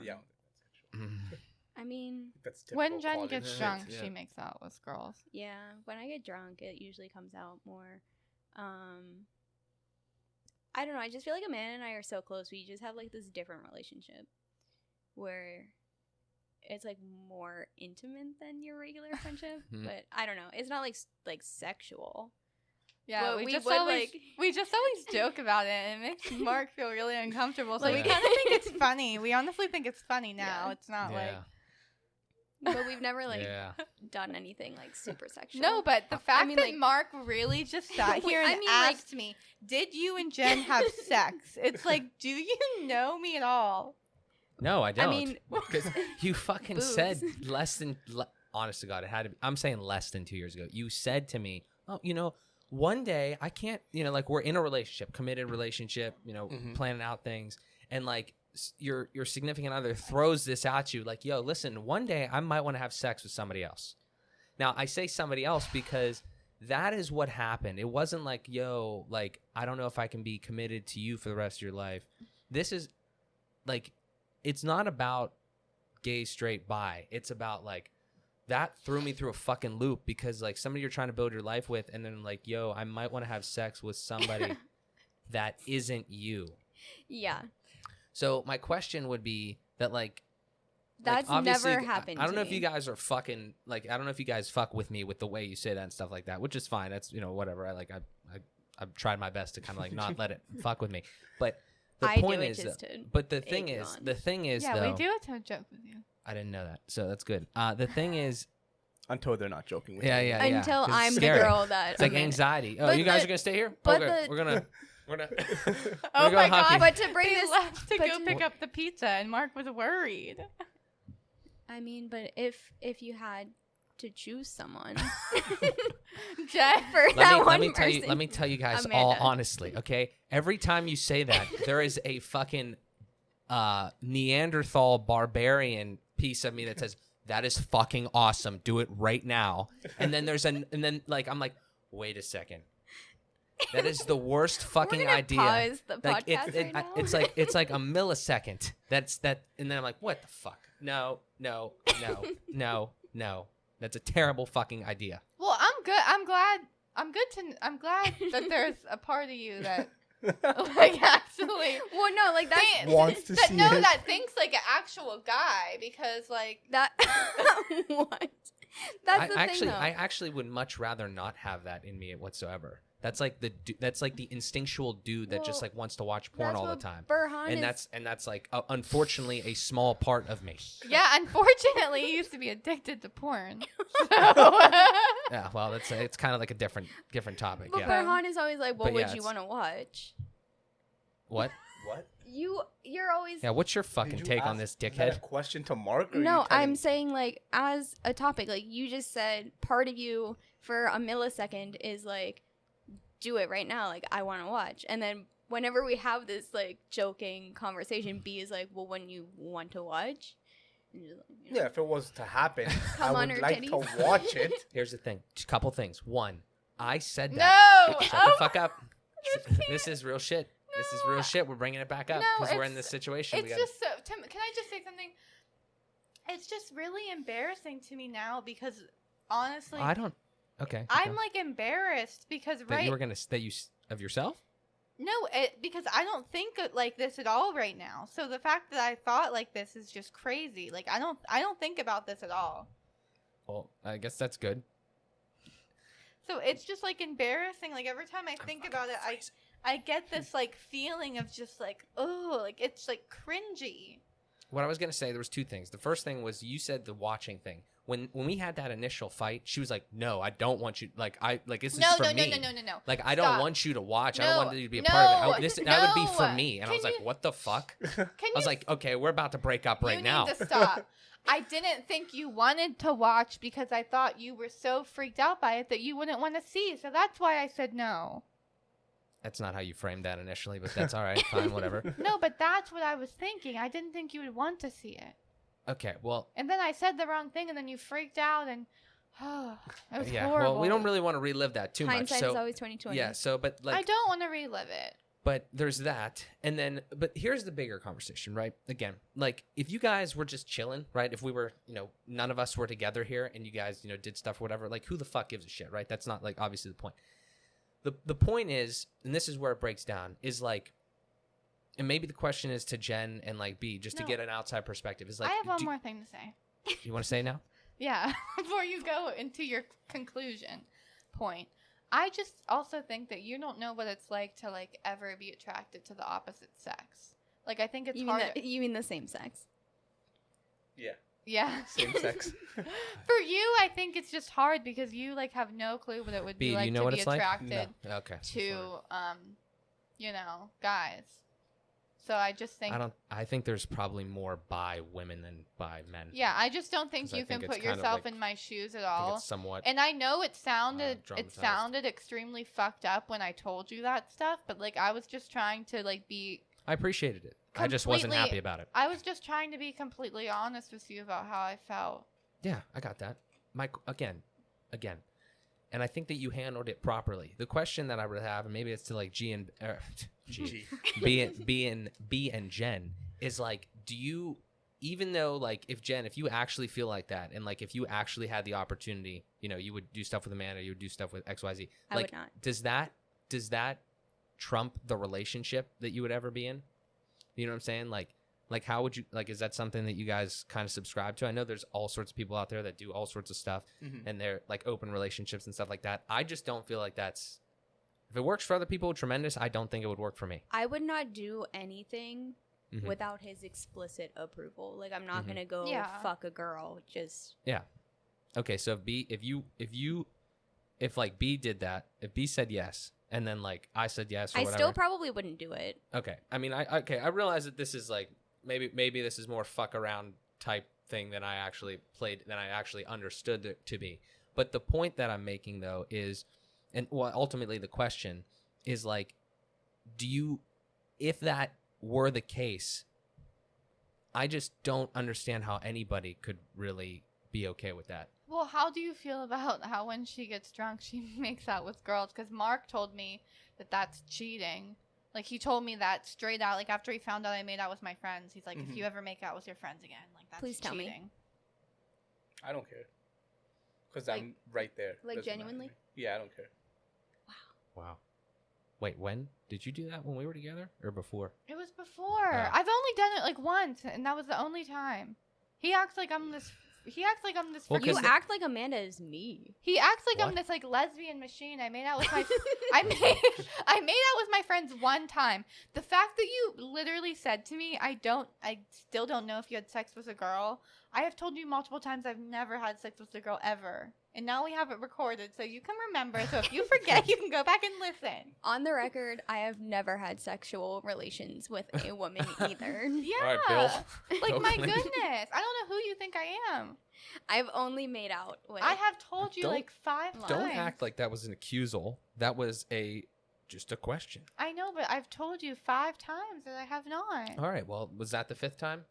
Yeah. I mean, That's typical When Jen college gets shit. drunk, yeah. she makes out with girls. yeah, when I get drunk, it usually comes out more. I don't know. I just feel like Amanda and I are so close. We just have like this different relationship where it's like more intimate than your regular friendship. But I don't know. It's not like sexual. Yeah, But we we just would, always like- we just always joke about it, and it makes Mark feel really uncomfortable. So Like- we kind of think it's funny. We honestly think it's funny now. Yeah. It's not like But we've never yeah. done anything like super sexual. no, but the fact mean, that like- Mark really just sat here and I mean, like- asked me, "Did you and Jen have sex?" It's like, do you know me at all? No, I don't. mean, because you fucking boobs. said less than. Honest to God, it had to be. I'm saying less than 2 years ago. You said to me, "Oh, one day I can't. Like we're in a relationship, committed relationship. Planning out things, and like your significant other throws this at you, like, yo, listen, one day I might want to have sex with somebody else." Now I say somebody else because that is what happened. It wasn't like, yo, like I don't know if I can be committed to you for the rest of your life. This is like. It's not about gay, straight, bi. It's about like that threw me through a fucking loop because like somebody you're trying to build your life with, and then like, yo, I might want to have sex with somebody that isn't you. Yeah, So my question would be that like that's obviously, never happened. I don't to know if me. you guys are fucking like I don't know if you guys fuck with me with the way you say that and stuff like that, which is fine. That's whatever. I've tried my best to kind of like not let it fuck with me, but. The I point do it is, just to but the egg thing you is, on. the thing is, Yeah, though, we do it to joke with you. I didn't know that, so that's good. The thing is, Until they're not joking with yeah, you. yeah, Until 'cause I'm it's the scary. girl that. It's like Amanda- anxiety. Oh, But you guys the- are gonna stay here? but Okay, the- we're gonna. Oh go my hockey. god! But to bring They this, left to but go to- pick up the pizza, and Mark was worried. I mean, but if you had to choose someone Jen, for that one let me person, tell you guys all Amanda. honestly, okay? Every time you say that, there is a fucking Neanderthal barbarian piece of me that says that is fucking awesome. Do it right now. And then like I'm like, wait a second. That is the worst fucking We're gonna idea. pause the Like podcast right now. it's like a millisecond. That's that, and then I'm like, what the fuck? No. That's a terrible fucking idea. well, I'm good. I'm glad that there's a part of you that like actually well, no, like that's Wants to see it. that thinks like an actual guy because like that. What? That's the thing, though. I actually would much rather not have that in me whatsoever. That's like the instinctual dude that just Well, like wants to watch porn That's all the what time. Burhan And is- that's like unfortunately a small part of me. yeah, unfortunately he used to be addicted to porn. So Yeah, well, it's kind of like a different topic. But Yeah. Burhan is always like, "What But would yeah, you it's- want to watch?" What? What? you're always Yeah, what's your fucking Did you take on ask this that a dickhead? question to Mark? Or are No, you telling- I'm saying like as a topic, like you just said, part of you for a millisecond is like, do it right now. Like I want to watch, and then whenever we have this like joking conversation, B is like, well, when you want to watch. And you're like, you know, Yeah, if it was to happen, I Come on would her like to titties. watch it. Here's the thing. Just a couple things. One, I said No. that. Shut Oh, the fuck up. This is real shit. This is real shit. We're bringing it back up No, because we're in it's- this situation. It's just so. Tim, can I just say something? It's just really embarrassing to me now because honestly, I don't. Okay. I'm like embarrassed because that right. you were gonna of yourself. No, because I don't think like this at all right now. So the fact that I thought like this is just crazy. Like I don't think about this at all. Well, I guess that's good. So it's just like embarrassing. Like every time I think about it, I get this like feeling of just like, oh, like it's like cringy. What I was gonna say, there was two things. The first thing was you said the watching thing. When we had that initial fight, she was like, "No, I don't want you. Like this is for me. No. Like I don't Stop. want you to watch. I No, don't want you to be a part of it. That would be no. for me." And I was Can like, you- "What the fuck?" I Can was you like, "Okay, we're about to break up right you now." need to stop. I didn't think you wanted to watch because I thought you were so freaked out by it that you wouldn't want to see. So that's why I said no. That's not how you framed that initially, but that's all right. Fine, whatever. No, but that's what I was thinking. I didn't think you would want to see it. Okay, well, And then I said the wrong thing, and then you freaked out, and it was yeah. horrible. Well, we don't really want to relive that too hindsight much. is So always 20/20. yeah. So, but I like, don't want to relive it. but there's that, and then, but here's the bigger conversation, right? Again, like if you guys were just chilling, right? If we were, none of us were together here, and you guys, did stuff or whatever, like who the fuck gives a shit, right? That's not like obviously the point. The point is, and this is where it breaks down, is like, and maybe the question is to Jen and like B, just to No. get an outside perspective. Is like, I have one more thing to say. You want to say now? Yeah, before you go into your conclusion point. I just also think that you don't know what it's like to like ever be attracted to the opposite sex. Like I think it's You hard. you mean the same sex? Yeah, Yeah. same sex. For you, I think it's just hard because you like have no clue what it would B, be do like you know to what be it's like? attracted No. Okay. to guys. So I just think I think there's probably more by women than by men. yeah, I just don't think 'Cause I you can think it's put kind of yourself like- in my shoes at I think all. it's somewhat. And I know it sounded dramatized. extremely fucked up when I told you that stuff, but like I was just trying to like be I apprecited it. I just wasn't completely- happy about it. I was just trying to be completely honest with you about how I felt. Yeah, I got that. Mike, again, and I think that you handled it properly. The question that I would have, and maybe it's to like G and Gee. B and Jen, is like, do you, even though like if you actually feel like that, and like if you actually had the opportunity, you would do stuff with a man or you would do stuff with XYZ. I Like, would not. does that trump the relationship that you would ever be in? You know what I'm saying? Like how would you, like, is that something that you guys kind of subscribe to? I know there's all sorts of people out there that do all sorts of stuff and they're like open relationships and stuff like that. I just don't feel like that's, if it works for other people, tremendous. I don't think it would work for me. I would not do anything Mhm. without his explicit approval. Like I'm not Mhm. gonna go Yeah. fuck a girl. Just Okay. So if like B did that, if B said yes, and then like I said yes or I whatever. still probably wouldn't do it. Okay. I mean, I realize that this is like, maybe this is more fuck around type thing than I actually understood it to be. But the point that I'm making though is, and well, ultimately the question is like, if that were the case, I just don't understand how anybody could really be okay with that. Well, how do you feel about how when she gets drunk, she makes out with girls? Because Mark told me that that's cheating. Like, he told me that straight out. Like, after he found out I made out with my friends, he's like, if you ever make out with your friends again, like, that's Please tell me. cheating. I don't care. Because Like- I'm right there. like Doesn't matter to genuinely? me. Yeah, I don't care. Wow. Wait, when did you do that? When we were together or before? It was before. Yeah. I've only done it, like, once, and that was the only time. He acts like I'm this... Well, You 'cause act like Amanda is me. He acts like I'm What? this like lesbian machine. I made out with my I made out with my friends one time. The fact that you literally said to me, I still don't know if you had sex with a girl. I have told you multiple times I've never had sex with a girl ever. And now we have it recorded so you can remember. So if you forget, you can go back and listen. On the record, I have never had sexual relations with a woman either. Yeah. All right, Bill. Like, Bill my Clinton. goodness. I don't know who you think I am. I've only made out with. I have told you Don't- like 5 times. Don't act like that was an accusal. That was just a question. I know, but I've told you 5 times that I have not. All right. Well, was that the 5th time?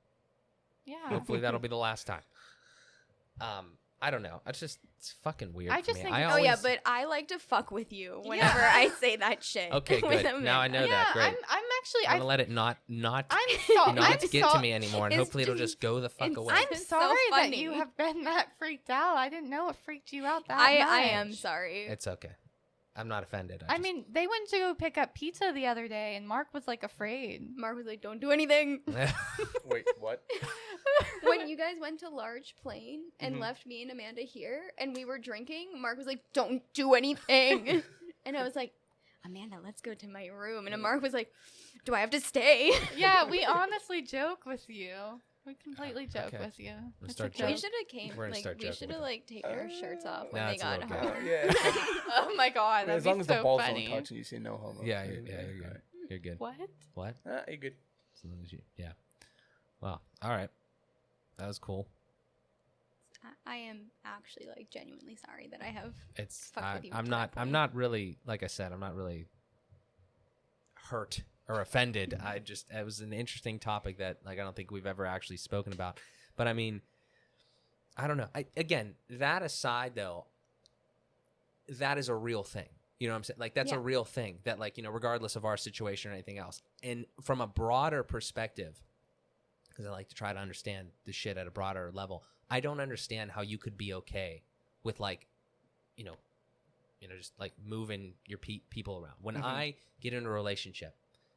Yeah. Hopefully that'll be the last time. I don't know. It's fucking weird. I for just me. think I it's- Oh yeah, always- but I like to fuck with you Yeah. whenever I say that shit. Okay, with good. Now I Amanda. know yeah, that. Great. I'm actually. I'm gonna let it not I'm get to me anymore, and It's hopefully it'll just- just go the fuck it's- away. I'm It's so sorry that funny. you have been that freaked out. I didn't know it freaked you out that I much. am sorry. It's okay. I'm not offended. I mean, they went to go pick up pizza the other day, and Mark was like afraid. Mark was like, "Don't do anything." Wait, what? When you guys went to Large Plain and Mhm. left me and Amanda here, and we were drinking, Mark was like, "Don't do anything," and I was like, "Amanda, let's go to my room." And Mark was like, "Do I have to stay?" Yeah, we honestly joke with you. We completely joke Okay. with you. Let's It's start a We joke. should have came. We're gonna Like start we joking should with have him. like taken our shirts off when Nah, they it's a got little home. gay. Yeah. Oh my god, that'd As be long as the so balls funny. don't touch and you say no homo. yeah, you're good. You're good. What? What? You're good. As long as you, yeah. Well, all right. That was cool. I am actually like genuinely sorry that I have. It's Fuck with you I'm to not that I'm point. not really, like I said, I'm not really hurt or offended. It was an interesting topic that like I don't think we've ever actually spoken about. But I mean, I don't know. Again, that aside though, that is a real thing. You know what I'm saying? Like that's a Yeah. real thing that like, you know, regardless of our situation or anything else. And from a broader perspective, because I like to try to understand the shit at a broader level, I don't understand how you could be okay with like, you know, just like moving your people around. When Mhm. I get in a relationship,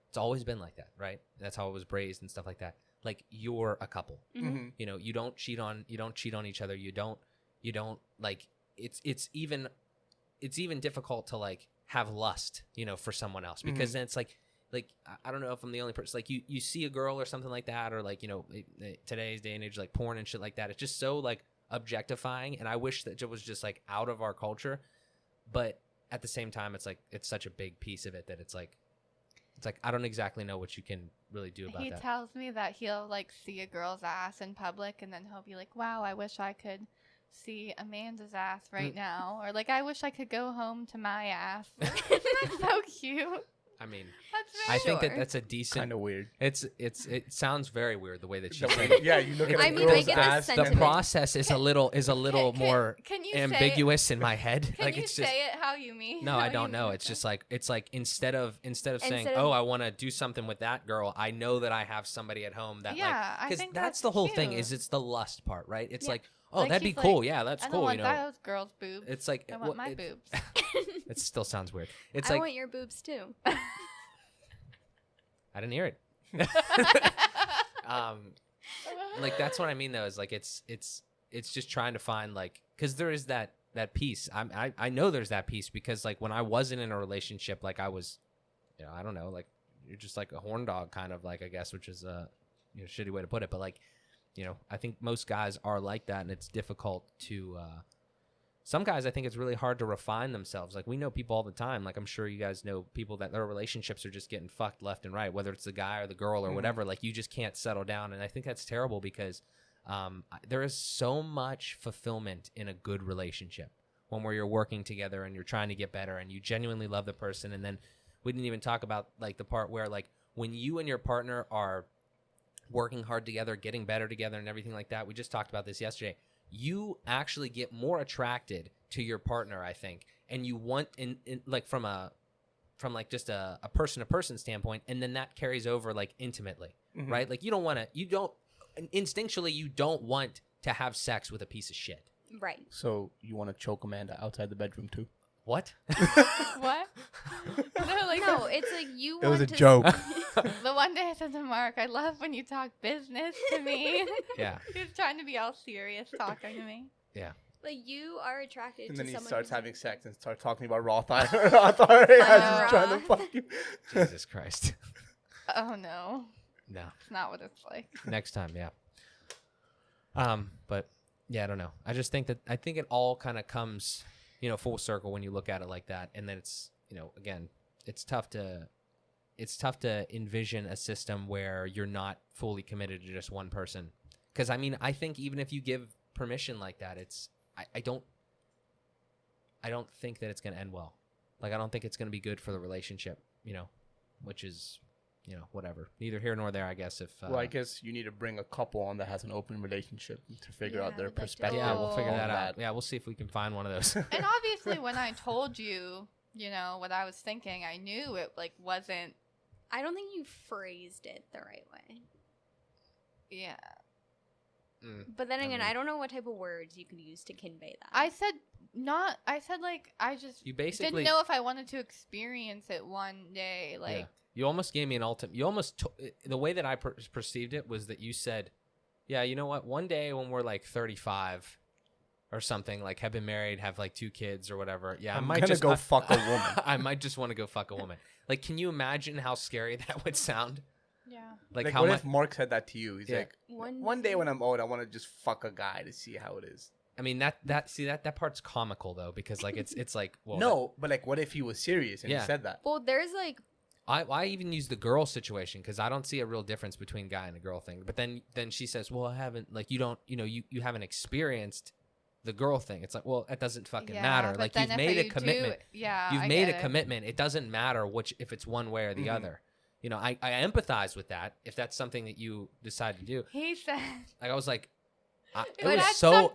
it's always been like that, right? That's how I was raised and stuff like that. Like you're a couple. Mm-hmm. You know, you don't cheat on each other. You don't like it's even difficult to like have lust, you know, for someone else because then it's like I don't know if I'm the only person. Like you see a girl or something like that, or like, you know, today's day and age, like porn and shit like that. It's just so like objectifying, and I wish that it was just like out of our culture. But at the same time, it's like it's such a big piece of it that it's like I don't exactly know what you can really do about He that. tells me that he'll like see a girl's ass in public, and then he'll be like, "Wow, I wish I could see Amanda's ass right now," or like, "I wish I could go home to my ass." Isn't that so cute? I mean, That's I very think that's a decent. Kind of weird. It sounds very weird the way that she The said way- it. yeah, you look at I a mean, I girl's get the ass. The sentiment. process is a little more Can you say ambiguous in my head. Can like you it's just say it how you mean? no, how I you don't know. mean It's it? just like instead of saying, Instead of- "Oh, I want to do something with that girl," I know that I have somebody at home that Yeah, I because think that's that's the whole thing. cute. Is it's the lust part, right? It's Yeah. like, oh, Like, that'd be he's cool. like, Yeah, that's I don't cool. want You know, those girls' boobs. it's like I want my it, boobs. It still sounds weird. It's I like want your boobs too. I didn't hear it. Like that's what I mean though, is like it's just trying to find like, because there is that piece. I know there's that piece because like when I wasn't in a relationship, like I was, you know, I don't know, like you're just like a horn dog kind of, like, I guess, which is a, you know, shitty way to put it, but like, you know, I think most guys are like that, and it's difficult to some guys, I think it's really hard to refine themselves. Like we know people all the time, like I'm sure you guys know people that their relationships are just getting fucked left and right, whether it's the guy or the girl or whatever. Like you just can't settle down, and I think that's terrible because there is so much fulfillment in a good relationship when where you're working together and you're trying to get better and you genuinely love the person. And then we didn't even talk about like the part where like when you and your partner are working hard together, getting better together and everything like that. We just talked about this yesterday. You actually get more attracted to your partner, I think, and you want in like from like just a person to person standpoint, and then that carries over like intimately, Mhm. right? Like you don't instinctually you don't want to have sex with a piece of shit. Right. So you want to choke Amanda outside the bedroom too? What? What? No, like No, it's like you It want was a to joke. the one day I said to Mark, I love when you talk business to me. Yeah. He was trying to be all serious talking to me. Like you are attracted And to then he someone starts who's- having sex and starts talking about raw thigh. Raw thigh as he's trying to Raw. fuck you. Jesus Christ. Oh no, No. it's not what it's like. Next time, yeah. But yeah, I don't know. I just think it all kind of comes, full circle when you look at it like that. And then it's, again, it's tough to envision a system where you're not fully committed to just one person. Because I mean, I think even if you give permission like that, I don't think that it's going to end well. Like, I don't think it's going to be good for the relationship, which is, whatever. Neither here nor there, I guess. Well, I guess you need to bring a couple on that has an open relationship to figure out their perspective. Yeah, we'll figure that on out. Yeah, we'll see if we can find one of those. And obviously, when I told you, what I was thinking, I knew it wasn't. I don't think you phrased it the right way. Yeah. But then again, I don't know what type of words you could use to convey that. I said I just you basically didn't know if I wanted to experience it one day. Like, you almost gave me an ultimate. You almost the way that I perceived it was that you said, "Yeah, you know what? One day when we're like 35 or something, like have been married, have like 2 kids or whatever. Yeah, I might just go fuck a woman. I might just want to go fuck a woman. Like, can you imagine how scary that would sound? yeah. Like how what much? if Mark said that to you? He's Yeah. like, one day when I'm old, I want to just fuck a guy to see how it is. I mean that part's comical though, because like it's like, well, no, but like what if he was serious and he said that? Well, there's like I even use the girl situation because I don't see a real difference between guy and a girl thing. But then she says, well, I haven't, like, you don't, you haven't experienced the girl thing. It's like, well, it doesn't fucking matter. Like, you've made a commitment. You've made a commitment. It doesn't matter if it's one way or the other. I empathize with that if that's something that you decide to do. He said, like, I was like, I was so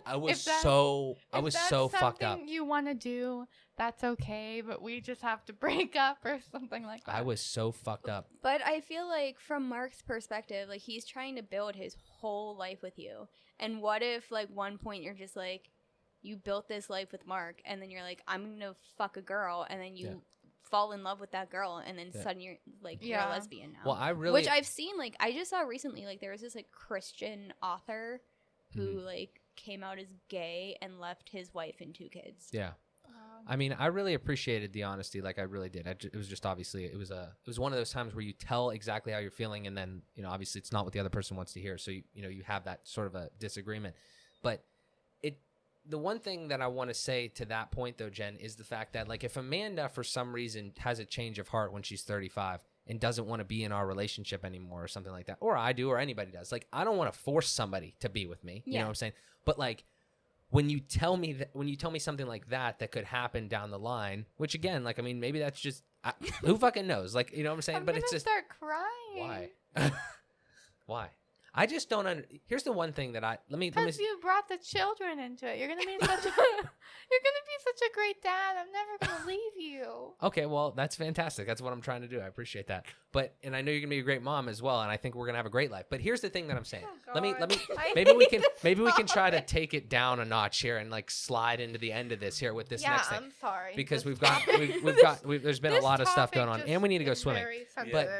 fucked up. You want to do, that's okay, but we just have to break up or something like that. I was so fucked up. But I feel like from Mark's perspective, like, he's trying to build his whole life with you. And what if, like, one point you're just like, you built this life with Mark, and then you're like, I'm gonna fuck a girl, and then you fall in love with that girl, and then suddenly you're like, you're a lesbian now. Well, which I've seen, like, I just saw recently, like, there was this like Christian author who like came out as gay and left his wife and 2 kids. Yeah. I mean, I really appreciated the honesty. Like, I really did. It was just, obviously, it was one of those times where you tell exactly how you're feeling, and then, obviously it's not what the other person wants to hear. So, you have that sort of a disagreement. But the one thing that I want to say to that point, though, Jen, is the fact that, like, if Amanda, for some reason, has a change of heart when she's 35 and doesn't want to be in our relationship anymore or something like that, or I do, or anybody does, like, I don't want to force somebody to be with me. You know what I'm saying? But, like, when you tell me something like that could happen down the line, which, again, like, I mean, maybe that's just, who fucking knows? Like, you know what I'm saying? But it's just start crying. Why? Why? I just don't here's the one thing that let me because you brought the children into it. You're gonna be such a great dad. I'm never gonna leave you. Okay, well, that's fantastic. That's what I'm trying to do. I appreciate that. And I know you're gonna be a great mom as well, and I think we're gonna have a great life. But here's the thing that I'm saying. Let me maybe we can try to take it down a notch here and like slide into the end of this here with this next thing. I'm sorry. Because there's been a lot of stuff going on, and we need to go swimming.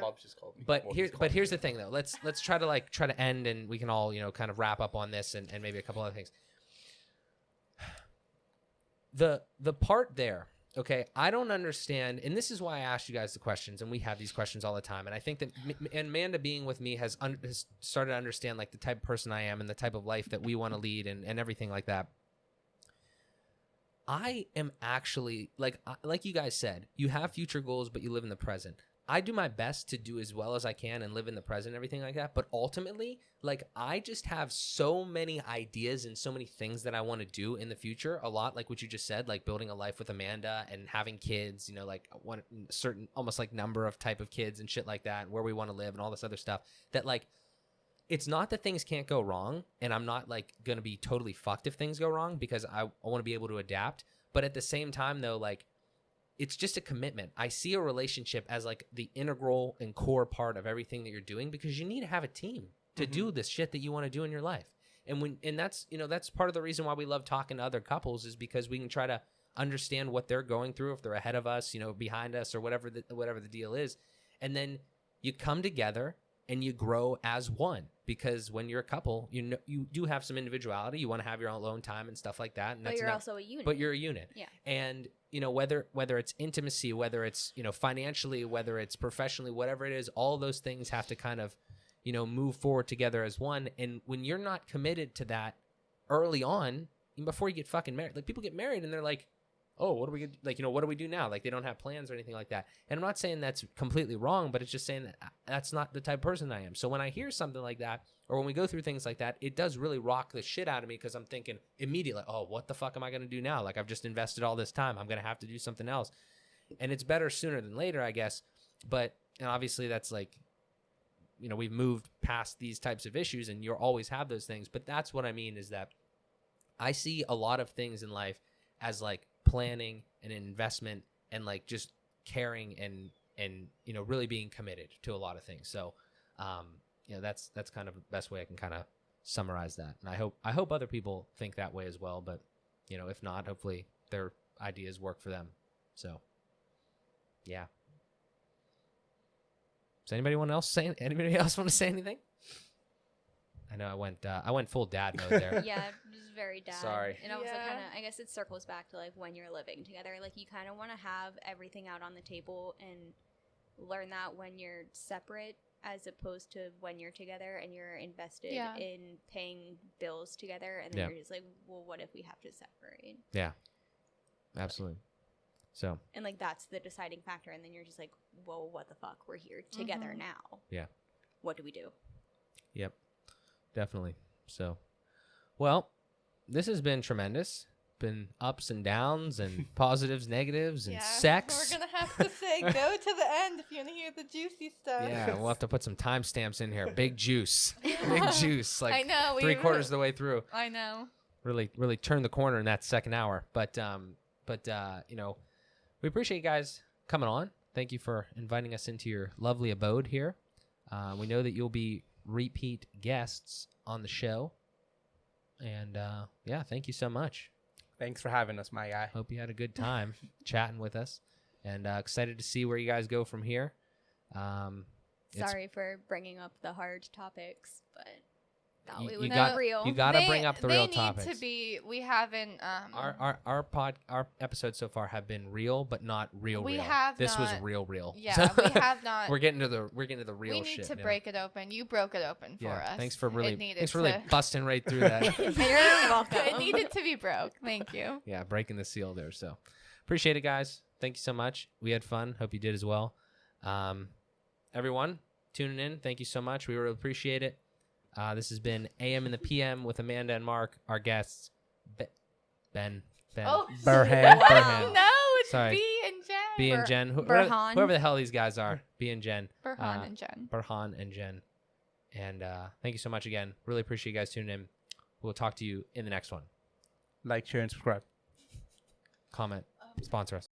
Bob just called me. But here's the thing though. Let's try to end, and we can all kind of wrap up on this and maybe a couple other things. The part there, okay, I don't understand, and this is why I asked you guys the questions, and we have these questions all the time, and I think that Amanda being with me has started to understand like the type of person I am and the type of life that we want to lead and everything like that. I am actually, like you guys said, you have future goals, but you live in the present. I do my best to do as well as I can and live in the present and everything like that. But ultimately, like, I just have so many ideas and so many things that I want to do in the future. A lot, like what you just said, like building a life with Amanda and having kids, like one certain almost like number of type of kids and shit like that, and where we want to live and all this other stuff that, like, it's not that things can't go wrong. And I'm not like going to be totally fucked if things go wrong, because I want to be able to adapt. But at the same time, though, like, it's just a commitment. I see a relationship as like the integral and core part of everything that you're doing, because you need to have a team to do this shit that you want to do in your life. And that's, that's part of the reason why we love talking to other couples, is because we can try to understand what they're going through, if they're ahead of us, behind us, or whatever the deal is. And then you come together and you grow as one, because when you're a couple, you do have some individuality. You want to have your own alone time and stuff like that. And but you're also a unit. But you're a unit. Yeah. And whether it's intimacy, whether it's financially, whether it's professionally, whatever it is, all those things have to kind of move forward together as one. And when you're not committed to that early on, even before you get fucking married, like people get married and they're like, oh, what do we like? What do we do now? Like they don't have plans or anything like that. And I'm not saying that's completely wrong, but it's just saying that that's not the type of person I am. So when I hear something like that, or when we go through things like that, it does really rock the shit out of me because I'm thinking immediately, oh, what the fuck am I going to do now? Like I've just invested all this time. I'm going to have to do something else. And it's better sooner than later, I guess. But and obviously that's like, we've moved past these types of issues and you'll always have those things. But that's what I mean is that I see a lot of things in life as like planning and an investment and like just caring and really being committed to a lot of things. So that's kind of the best way I can kind of summarize that. And I hope other people think that way as well, but if not, hopefully their ideas work for them. So yeah. Does anybody else want to say anything? I know I went full dad mode there. Yeah, it was very dad. Sorry. And also Yeah. kind of, I guess it circles back to like when you're living together. Like you kind of want to have everything out on the table and learn that when you're separate as opposed to when you're together and you're invested in paying bills together. And then you're just like, well, what if we have to separate? Yeah, absolutely. So. And like that's the deciding factor. And then you're just like, well, what the fuck? We're here together now. Yeah. What do we do? Yep. Definitely. So, well, this has been tremendous. Been ups and downs and positives, negatives, and sex. We're going to have to say go to the end if you want to hear the juicy stuff. Yeah, we'll have to put some timestamps in here. Big juice. Big juice. Like I know. 3/4 of the way through. I know. Really turn the corner in that second hour. But we appreciate you guys coming on. Thank you for inviting us into your lovely abode here. We know that you'll be repeat guests on the show. And thank you so much. Thanks for having us, my guy. Hope you had a good time chatting with us, and excited to see where you guys go from here. Sorry for bringing up the hard topics, but thought we you would got be real. You got to bring up the real topics. They need to be. We haven't. Our episodes so far have been real, but not real. We real. have This was not- real. Yeah, we have not. We're getting to the real we need shit. to now. break it open. You broke it open for us. Thanks for really It busting right through that. You're welcome. It needed to be broke. Thank you. Yeah, breaking the seal there. So appreciate it, guys. Thank you so much. We had fun. Hope you did as well. Everyone tuning in, thank you so much. We really appreciate it. This has been AM and the PM with Amanda and Mark, our guests. Ben. Oh, Burhan. wow. Burhan. No, it's Sorry. B and Jen. B and Jen. Burhan. Whoever the hell these guys are. B and Jen. Burhan and Jen. Burhan and Jen. And thank you so much again. Really appreciate you guys tuning in. We'll talk to you in the next one. Like, share, and subscribe. Comment. Sponsor us.